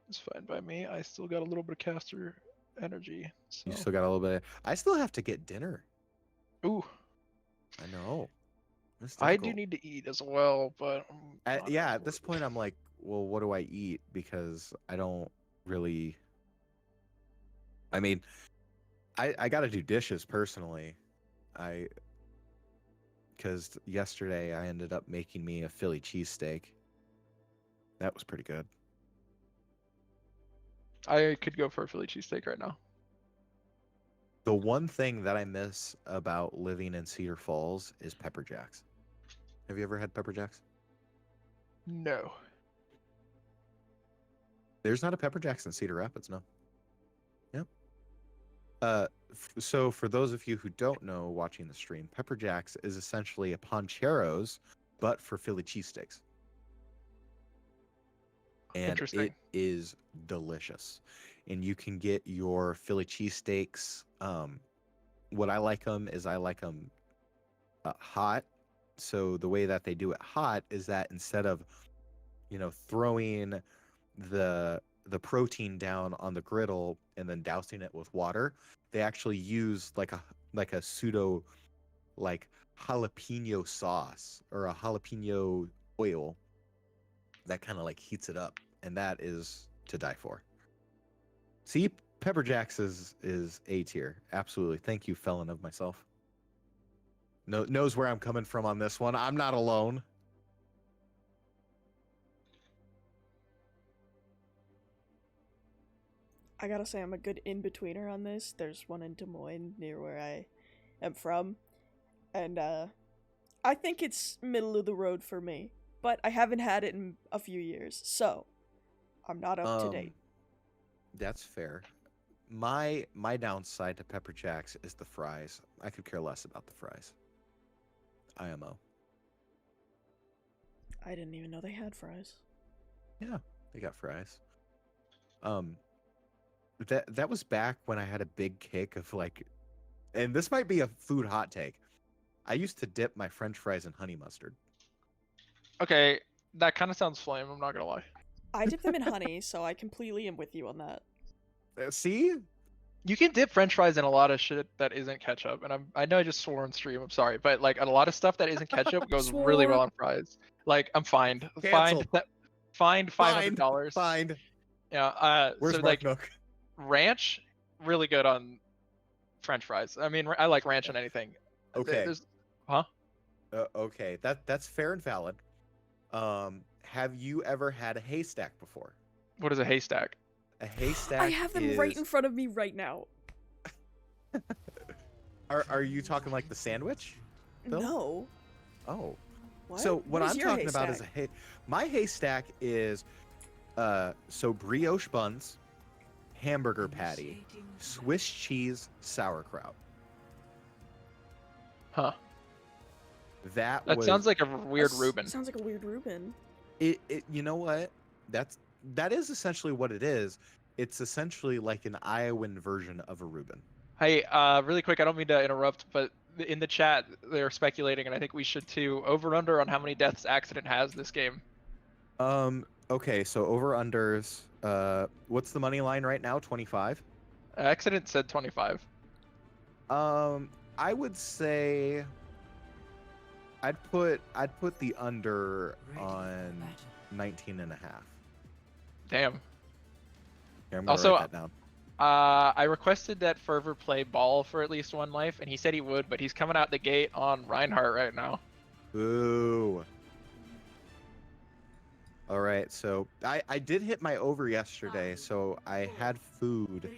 It's fine by me. I still got a little bit of caster energy. So. You still got a little bit. I still have to get dinner. Ooh. I know. It's I do difficult. need to eat as well, but Yeah, at this point I'm like, well, what do I eat? Because I don't really. I mean, I got to do dishes personally. Because yesterday I ended up making me a Philly cheesesteak. That was pretty good. I could go for a Philly cheesesteak right now. The one thing that I miss about living in Cedar Falls is pepper jacks. Have you ever had pepper jacks? No. There's not a pepper jacks in Cedar Rapids, no. Yep. So for those of you who don't know watching the stream, pepper jacks is essentially a Pancheros, but for Philly cheesesteaks. And Interesting. it is delicious. And you can get your Philly cheesesteaks. What I like them is I like them hot. So the way that they do it hot is that instead of, throwing the protein down on the griddle and then dousing it with water, they actually use like a pseudo like jalapeno sauce or a jalapeno oil that kind of like heats it up, and that is to die for. See, pepper jacks is A tier. Absolutely. Thank you, felon of myself. Knows where I'm coming from on this one. I'm not alone. I gotta say, I'm a good in-betweener on this. There's one in Des Moines, near where I am from, and I think it's middle of the road for me, but I haven't had it in a few years, so I'm not up to date. That's fair. My downside to pepper jacks is the fries. I could care less about the fries. IMO. I didn't even know they had fries. Yeah, they got fries. That was back when I had a big kick of like, and this might be a food hot take. I used to dip my French fries in honey mustard. Okay, that kind of sounds flame. I'm not gonna lie. I dip them in honey, so I completely am with you on that. See? You can dip French fries in a lot of shit that isn't ketchup, and I know I just swore on stream. I'm sorry, but like a lot of stuff that isn't ketchup goes really well on fries. Like I'm fined, Canceled. fined $500. Fined. Yeah. Where's So Mark like Nook? ranch, really good on French fries. I mean, I like ranch on anything. Okay. Huh? Okay, that's fair and valid. Have you ever had a haystack before? What is a haystack? A haystack. I have them right in front of me right now. Are you talking like the sandwich? Bill? No. Oh. What? So what is I'm your talking about is haystack? my haystack is so brioche buns, hamburger patty, Swiss cheese, sauerkraut. Huh. That Sounds like a weird Reuben. Sounds like a weird Reuben. It you know what? That is essentially what it is. It's essentially like an Iowan version of a Reuben. Hey, really quick, I don't mean to interrupt, but in the chat they're speculating, and I think we should too, over under on how many deaths Accident has this game. Okay, so over unders. What's the money line right now? 25. Accident said 25. I would say I'd put the under on 19 and a half. Damn. Here, I'm gonna Also, write that down. I requested that Fervor play ball for at least one life, and he said he would, but he's coming out the gate on Reinhardt right now. Boo. All right, so I did hit my over yesterday, so I had food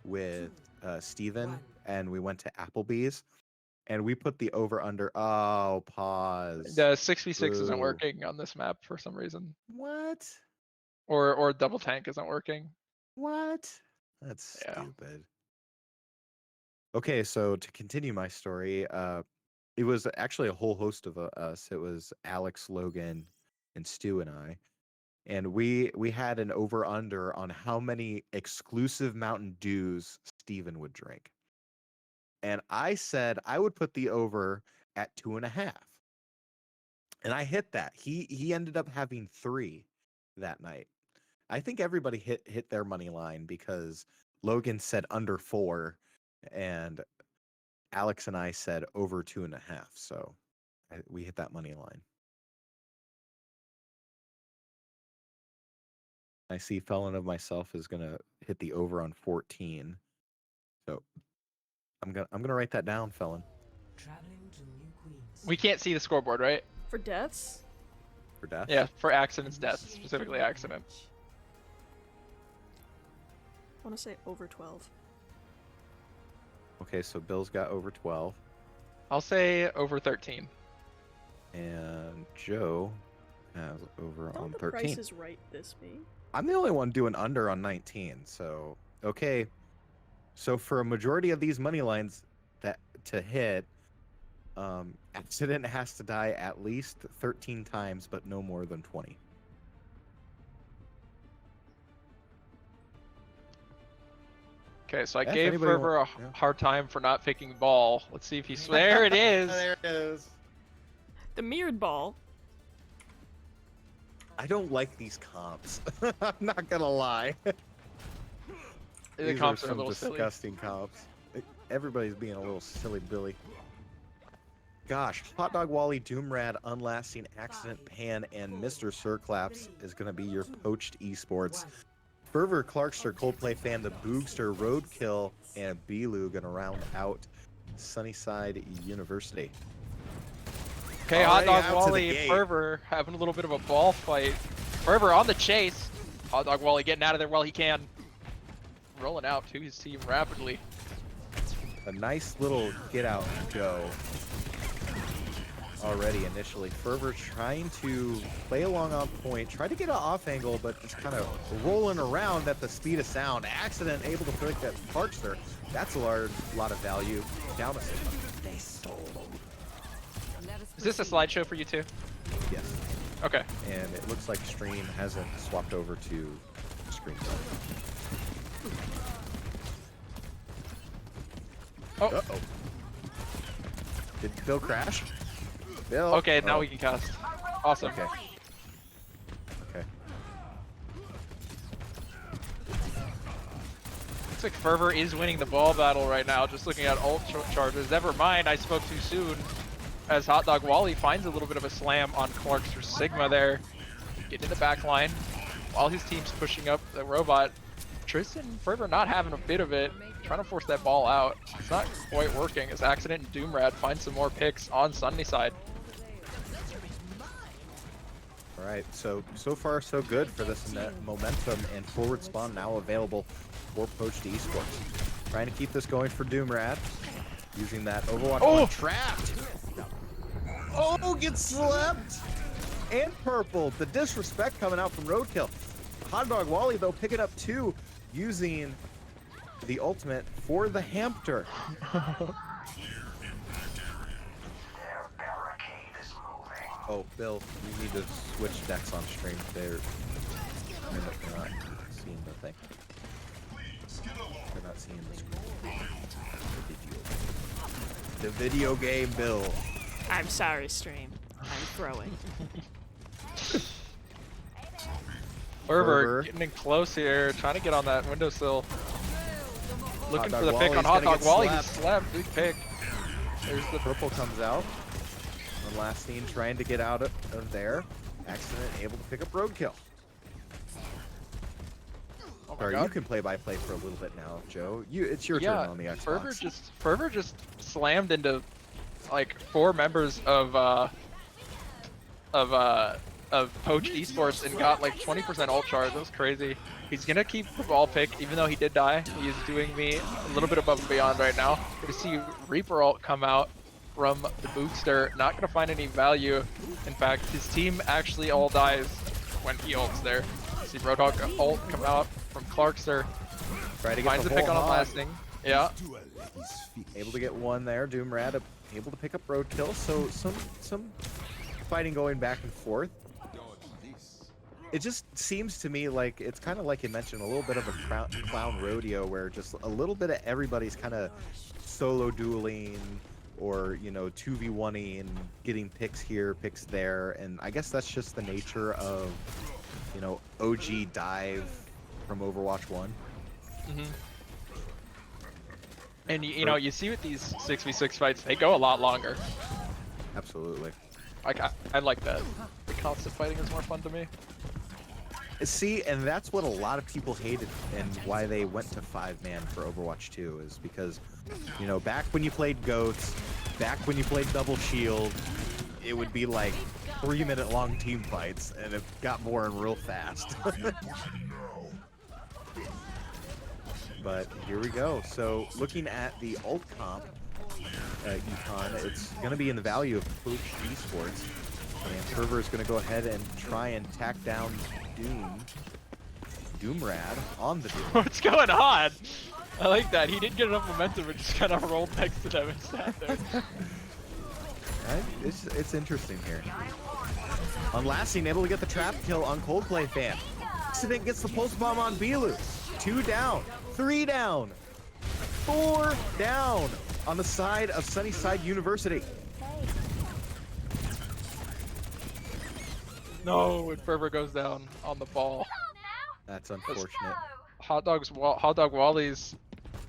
with Steven, and we went to Applebee's, and we put the over under. Oh, pause. The 6v6 isn't Boo. working on this map for some reason. What? Or double tank isn't working. What? That's Yeah. stupid. Okay, so to continue my story, it was actually a whole host of us. It was Alex, Logan, and Stu and I. And we had an over under on how many exclusive Mountain Dews Steven would drink. And I said I would put the over at 2.5. And I hit that. He ended up having 3 that night. I think everybody hit their money line because Logan said under 4 and Alex and I said over 2.5. So we hit that money line. I see Felon of myself is gonna hit the over on 14. So I'm gonna write that down, Felon. Traveling to New Queens. We can't see the scoreboard, right? For deaths? For death. Yeah, for accidents, deaths, specifically accident. I want to say over 12. Okay, so Bill's got over 12. I'll say over 13. And Joe has over Don't on the 13. Price is Right this me. I'm the only one doing under on 19. So okay. So for a majority of these money lines that to hit, Accident has to die at least 13 times, but no more than 20. Okay, so I If gave anybody Fervor a yeah. hard time for not picking ball. Let's see if he's there. It is. There it is. The mirrored ball. I don't like these comps. I'm not gonna lie. The These comps are are a some little silly. disgusting comps. Everybody's being a little silly Billy. gosh, Hot Dog Wally, Doomrad, Unlasting, Accident Pan, and Mr. Sirclaps is going to be your poached esports. Fervor, Clarkster, Coldplay Fan, the Boogster, Roadkill, and Beelu going to round out Sunnyside University. Okay, Hot Already out Dog to the Wally and gate. Fervor having a little bit of a ball fight. Fervor on the chase. Hot Dog Wally getting out of there while he can. Rolling out to his team rapidly. A nice little get out and go already initially. Fervor trying to play along on point, try to get an off angle, but just kind of rolling around at the speed of sound. Accident able to pick that Parkster. That's a lot of value. Down a Sigma. Is this a slideshow for you too? Yes. Okay. And it looks like Stream hasn't swapped over to screen. Oh, Uh-oh. Did Bill crash? Bill. okay, now Oh, we can cast. Awesome. Okay. Okay. Looks like Fervor is winning the ball battle right now, just looking at ult charges. Never mind, I spoke too soon. As Hot Dog Wally finds a little bit of a slam on Clarkster Sigma there. Getting in the back line while his team's pushing up the robot. Tristan Fervor not having a bit of it, trying to force that ball out. It's not quite working as Accident and Doomrad find some more picks on Sunnyside. All right. So far so good for this momentum, and forward spawn now available for Poached Esports. Trying to keep this going for Doomrad, using that Overwatch Oh! 1 trapped. Oh, gets slept! And purple. The disrespect coming out from Roadkill. Hot Dog Wally, though, picking up 2, using the ultimate for the Hampter. Oh, Bill, you need to switch decks on stream. They're not seeing the thing. They're not seeing the screen. The video game, Bill. I'm sorry, stream. I'm throwing. Fervor getting in close here, trying to get on that windowsill. Looking Hot for the Dog pick on Wally's Hot gonna Dog get Wally. He slapped. slapped, big pick. There's the Purple comes out. One last scene trying to get out of there. Accident able to pick up Roadkill. Oh my Sorry, God. you can play by play for a little bit now, Joe. It's your turn on the Xbox. Fervor just slammed into like 4 members of Poached Esports and got like 20% ult charge. That was crazy. He's gonna keep the ball pick even though he did die. He is doing me a little bit above and beyond right now. Good to see Reaper ult come out from the Boogster. Not gonna find any value. In fact, his team actually all dies when he ults there. See Roadhog ult come out from Clarkster. Try to get Finds the the pick whole on hog. Unlasting. Yeah. Able to get one there. Doomrad able to pick up Roadkill. So some fighting going back and forth. It just seems to me like it's kind of like you mentioned, a little bit of a clown rodeo where just a little bit of everybody's kind of solo dueling or, you know, 2v1ing and getting picks here, picks there. And I guess that's just the nature of, you know, OG dive from Overwatch 1. Mm-hmm. And you know, you see with these 6v6 fights, they go a lot longer. Absolutely. I like that. The constant fighting is more fun to me. See, and that's what a lot of people hated and why they went to 5-man for Overwatch 2 is because, you know, back when you played GOATs, back when you played Double Shield, it would be like 3-minute long team fights and it got boring real fast. But here we go. So looking at the ult comp, econ, it's going to be in the value of Poached Esports. And Fervor is going to go ahead and try and tack down Doomrad on the Doom. What's going on? I like that. He didn't get enough momentum and just kind of rolled next to them and sat there. It's interesting here. Unlasting able to get the trap kill on Coldplay Fan. Accident gets the pulse bomb on Beelu. 2 down, 3 down, 4 down on the side of Sunnyside University. No, and Fervor goes down on the ball. That's unfortunate. Hot Dog Wally's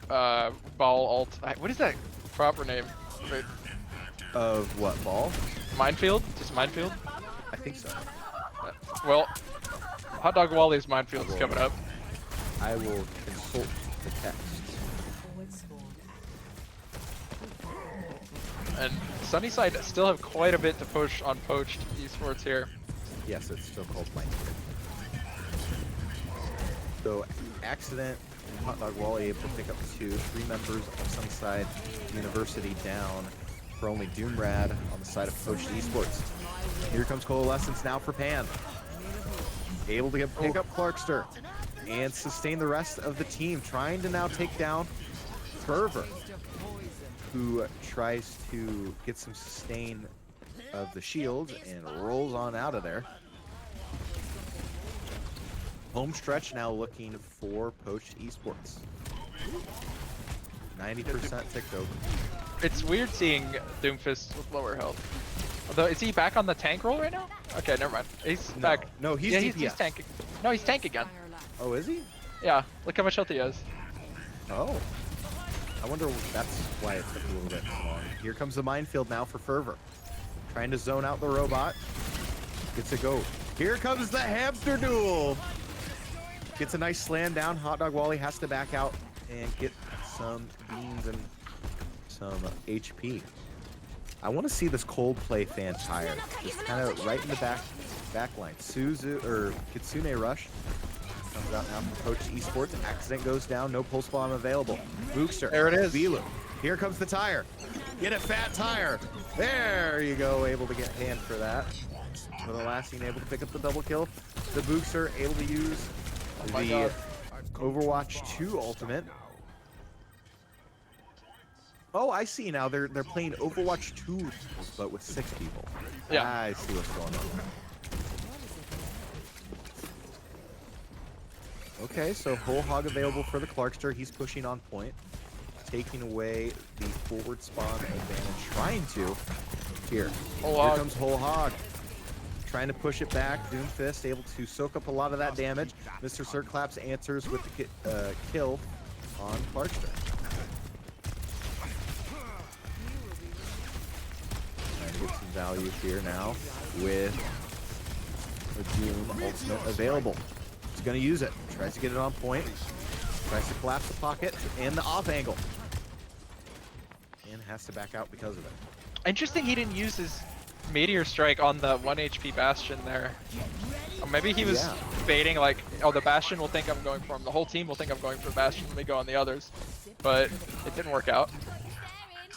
ball ult. What is that proper name? Wait. Of what, ball? Minefield? Just minefield? I think so. Well, Hot Dog Wally's minefield is coming up. I will consult the text. And Sunnyside still have quite a bit to push on Poached Esports here. Yes, it's still called Minefield. So, Accident and Hot Dog Wally able to pick up 3 members of Sunnyside University down for only Doomrad on the side of Poached Esports. Here comes Coalescence now for Pan. Able to pick up Clarkster and sustain the rest of the team, trying to now take down Fervor, who tries to get some sustain of the shield and rolls on out of there. Home stretch now looking for Poached Esports. 90% ticked over. It's weird seeing Doomfist with lower health. Although, is he back on the tank roll right now? Okay, never mind. He's back. No, he's yeah, DPS. he's tanking. No, he's tank again. Oh, is he? Yeah, look how much health he has. Oh. I wonder if that's why it took a little bit long. Here comes the minefield now for Fervor. Trying to zone out the robot. Gets a go. Here comes the hamster duel. Gets a nice slam down. Hot Dog Wally has to back out and get some beans and some HP. I want to see this Coldplay fan tire. Just kind of right in the back line. Suzu or Kitsune Rush comes out now from Poached Esports. Accident goes down. No pulse bomb available. Bookster. There it is. Vilu. Here comes the tire. Get a fat tire. There you go. Able to get hand for that. For the last team able to pick up the double kill. The Bookster able to use the Overwatch 2 ultimate. Oh, I see now. They're playing Overwatch 2, but with 6 people. Yeah. I see what's going on. Okay, so Whole Hog available for the Clarkster. He's pushing on point, taking away the forward spawn advantage. Trying to. Here comes Whole Hog. Trying to push it back. Doomfist able to soak up a lot of that damage. Mr. Sir Claps answers with the kill on Clarkster. Trying to get some value here now with the Doom ultimate available. He's going to use it. Tries to get it on point. Tries to collapse the pocket and the off angle. And has to back out because of it. Interesting he didn't use his Meteor Strike on the 1 HP Bastion there. Or maybe he was baiting like, oh, the Bastion will think I'm going for him. The whole team will think I'm going for Bastion when we go on the others. But it didn't work out.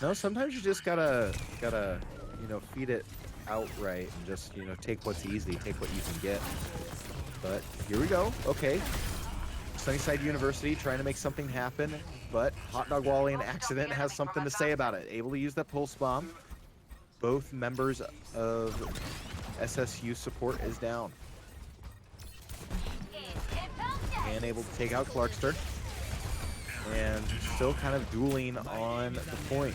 No, sometimes you just gotta, you know, feed it outright and just, you know, take what's easy, take what you can get. But here we go. Okay. Sunnyside University trying to make something happen, but Hot Dog Wally and Accident has something to say about it. Able to use that pulse bomb. Both members of SSU support is down. And able to take out Clarkster. And still kind of dueling on the point.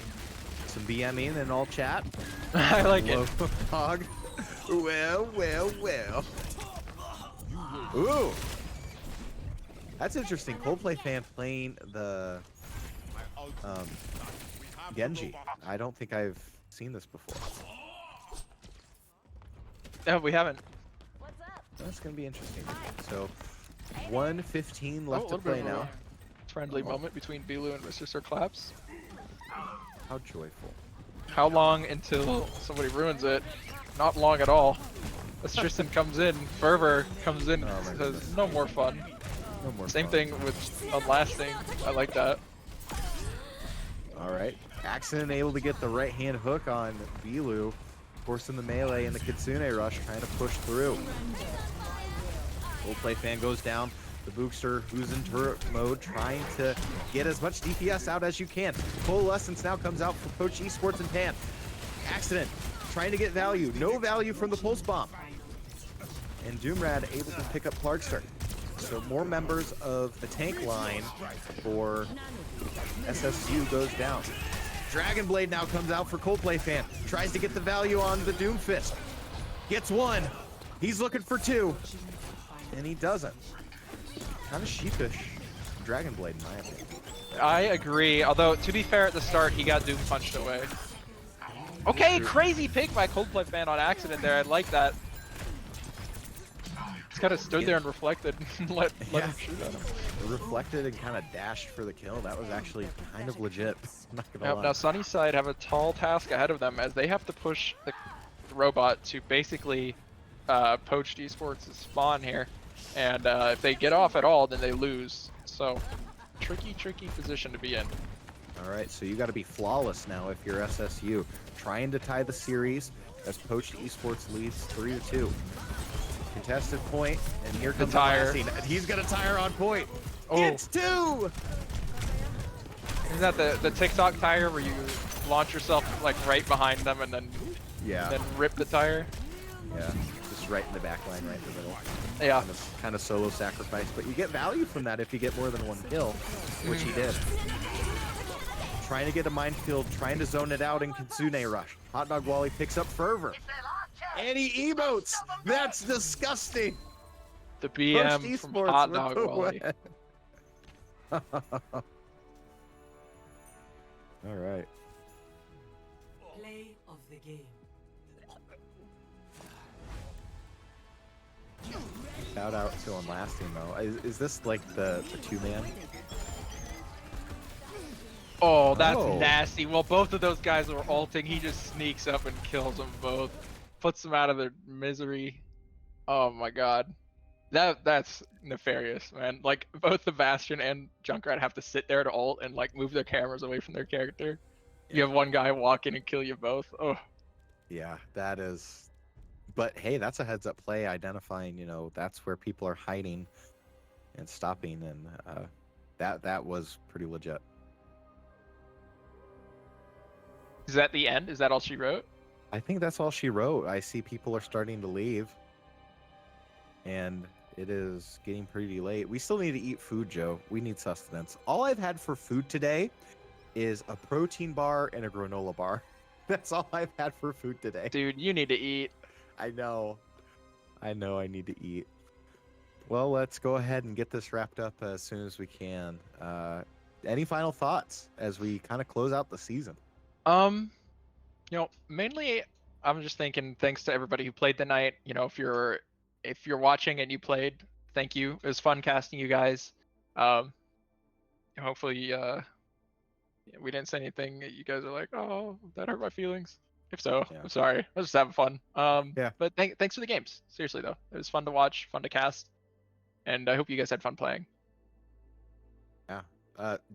Some BMing and all chat. I like it. Hog. Well. Ooh. That's interesting. Coldplay fan playing the Genji. I don't think I've seen this before. No, we haven't. That's gonna be interesting. So 1:15 left to a little bit play of a now. Friendly moment between Bilu and Mr. Sir Claps. How joyful. How long until somebody ruins it? Not long at all. As Tristan comes in, Fervor comes in, and says, no more fun. No more Same fun. thing with Unlasting. I like that. All right. Accident able to get the right hand hook on Bilu, forcing the melee and the Kitsune Rush, trying to push through. Coldplay fan goes down. The Bookster, who's in turret mode, trying to get as much DPS out as you can. Coalescence now comes out for Poached Esports and Pan. Accident trying to get value. No value from the pulse bomb. And Doomrad able to pick up Clarkster. So more members of the tank line for SSU goes down. Dragon Blade now comes out for Coldplay fan. Tries to get the value on the Doomfist. Gets one. He's looking for two. And he doesn't. Kind of sheepish Dragon Blade in my opinion. I agree, although to be fair at the start he got Doom punched away. Okay, crazy pick by Coldplay fan on accident there. I like that. Just kind of stood there and reflected and let him shoot at him. Reflected and kind of dashed for the kill. That was actually kind of legit. I'm not gonna lie. Now Sunnyside have a tall task ahead of them as they have to push the robot to basically poach Esports' spawn here. And if they get off at all, then they lose. So, tricky position to be in. All right, so you got to be flawless now if you're SSU. Trying to tie the series as Poached Esports leads 3-2. Contested point, and here comes the tire. blasting, and he's gonna tire on point. Oh. It's 2. Isn't that the TikTok tire where you launch yourself like right behind them and then rip the tire? Yeah, just right in the back line, right in the middle. Yeah. Kind of solo sacrifice, but you get value from that if you get more than 1 kill, which he did. Trying to get a minefield, trying to zone it out in Kitsune Rush. Hot Dog Wally picks up Fervor. And he emotes. That's disgusting. The BM from Hot Dog Wally. All right. Play of the game. Shout out to Unlasting though. Is this like the 2-man? Oh, that's Oh. nasty. Well, both of those guys were ulting. He just sneaks up and kills them both. Puts them out of their misery. Oh my god. That's nefarious, man. Like, both the Bastion and Junkrat have to sit there to ult and, like, move their cameras away from their character. You have one guy walk in and kill you both. Oh. Yeah, that is. But hey, that's a heads-up play identifying, that's where people are hiding and stopping, and that was pretty legit. Is that the end? Is that all she wrote? I think that's all she wrote. I see people are starting to leave, and it is getting pretty late. We still need to eat food, Joe. We need sustenance. All I've had for food today is a protein bar and a granola bar. That's all I've had for food today. Dude, you need to eat. I know I need to eat. Well, let's go ahead and get this wrapped up as soon as we can. Any final thoughts as we kind of close out the season? Mainly I'm just thinking thanks to everybody who played the night. If you're watching and you played, thank you. It was fun casting you guys. Hopefully we didn't say anything that you guys are like, oh, that hurt my feelings. If so, Yeah. I'm sorry. I was just having fun. Yeah. But thanks for the games. Seriously though, it was fun to watch, fun to cast, and I hope you guys had fun playing. Yeah.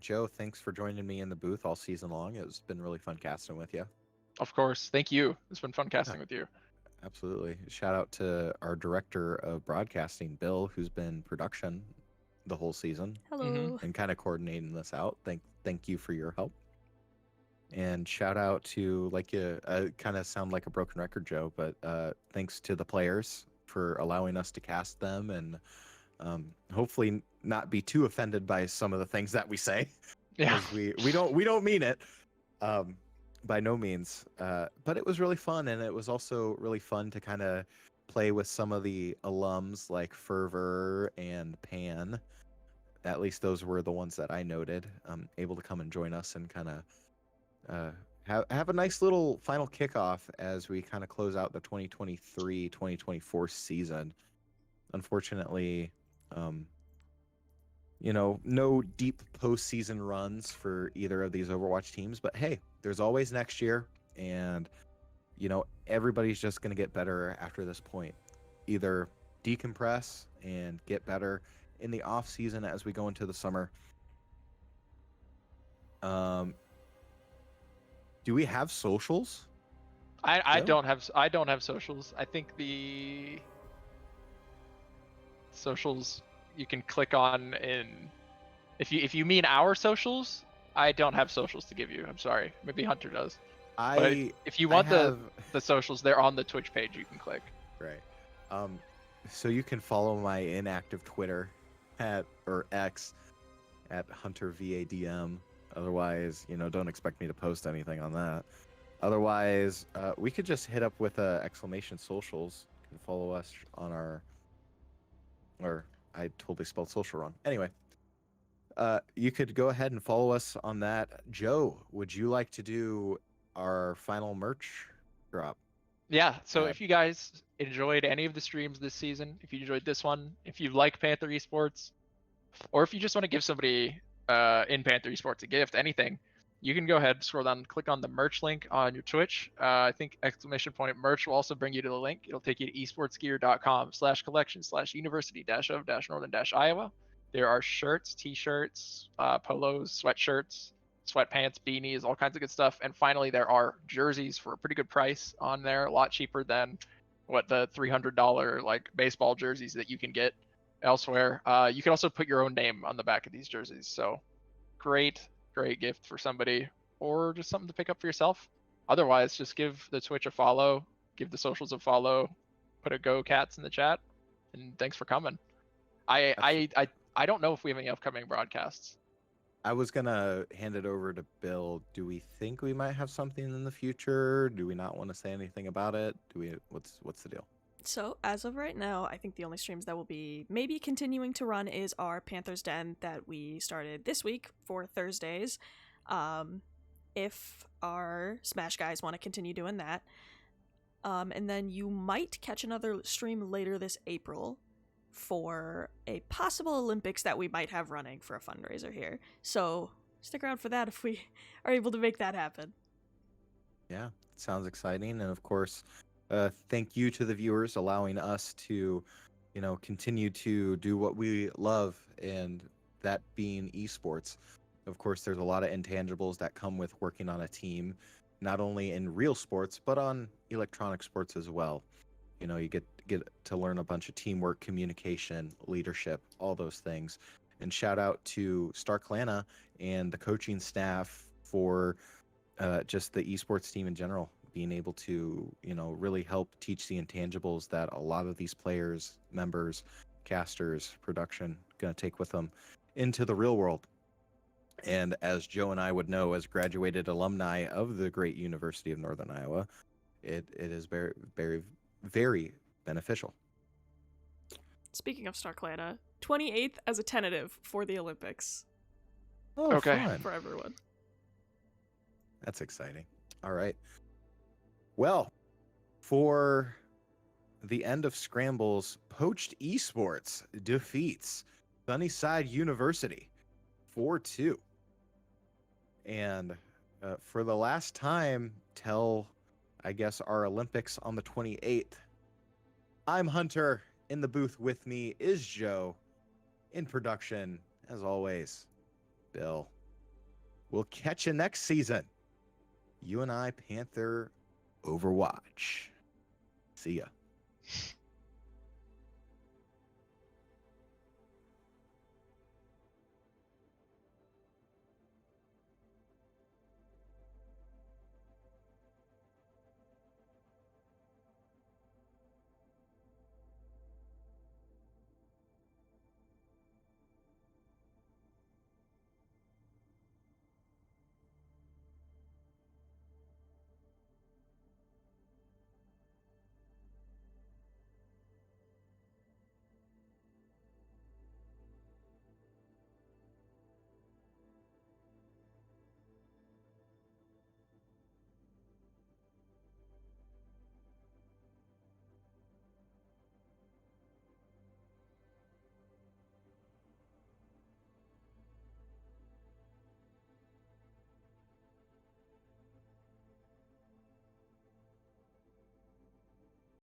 Joe, thanks for joining me in the booth all season long. It's been really fun casting with you. Of course, thank you. It's been fun casting with you. Absolutely. Shout out to our director of broadcasting, Bill, who's been production the whole season Hello. and kind of coordinating this out. Thank you for your help. And shout out to, like, kind of sound like a broken record, Joe, but thanks to the players for allowing us to cast them, and hopefully not be too offended by some of the things that we say. Yeah. 'Cause we don't mean it. By no means. But it was really fun, and it was also really fun to kind of play with some of the alums like Fervor and Pan. At least those were the ones that I noted. Able to come and join us and kind of have a nice little final kickoff as we kind of close out the 2023-2024 season. Unfortunately, no deep postseason runs for either of these Overwatch teams, but hey, there's always next year, and everybody's just going to get better after this point. Either decompress and get better in the off season as we go into the summer. Do we have socials? I No? don't have socials. I think the socials you can click on in if you mean our socials, I don't have socials to give you. I'm sorry. Maybe Hunter does. But if you want the socials, they're on the Twitch page. You can click. Right. So you can follow my inactive Twitter or X at HunterVADM. Otherwise, don't expect me to post anything on that. Otherwise, we could just hit up with exclamation socials. You can follow us on or I totally spelled social wrong. Anyway, you could go ahead and follow us on that. Joe, would you like to do our final merch drop. Yeah, so Uh, if you guys enjoyed any of the streams this season, if you enjoyed this one, if you like Panther Esports, or if you just want to give somebody in Panther Esports a gift, anything, you can go ahead, scroll down, click on the merch link on your Twitch. I think !merch will also bring you to the link. It'll take you to esportsgear.com/collection/university-of-northern-iowa. There are shirts, t-shirts, polos, sweatshirts, sweatpants, beanies, all kinds of good stuff. And finally, there are jerseys for a pretty good price on there, a lot cheaper than what the $300 like baseball jerseys that you can get elsewhere. You can also put your own name on the back of these jerseys. So great gift for somebody, or just something to pick up for yourself. Otherwise, just give the Twitch a follow, give the socials a follow, put a go cats in the chat, and thanks for coming. I don't know if we have any upcoming broadcasts. I was gonna hand it over to Bill. Do we think we might have something in the future? Do we not want to say anything about it? What's the deal? So, as of right now, I think the only streams that will be maybe continuing to run is our Panther's Den that we started this week for Thursdays. If our Smash guys want to continue doing that. And then you might catch another stream later this April for a possible Olympics that we might have running for a fundraiser here. So, stick around for that if we are able to make that happen. Yeah, sounds exciting. And of course, thank you to the viewers allowing us to, continue to do what we love, and that being esports. Of course, there's a lot of intangibles that come with working on a team, not only in real sports, but on electronic sports as well. You get to learn a bunch of teamwork, communication, leadership, all those things. And shout out to Starklana and the coaching staff for just the esports team in general, being able to, really help teach the intangibles that a lot of these players, members, casters, production going to take with them into the real world. And as Joe and I would know, as graduated alumni of the great University of Northern Iowa, it is very, very, very beneficial. Speaking of Starklana, 28th as a tentative for the Olympics. Oh, Okay. fun. For everyone. That's exciting. All right. Well, for the end of Scrambles, Poached Esports defeats Sunnyside University 4-2. And for the last time, till, I guess, our Olympics on the 28th, I'm Hunter. In the booth with me is Joe. In production, as always, Bill. We'll catch you next season. UNI Panther Overwatch. See ya.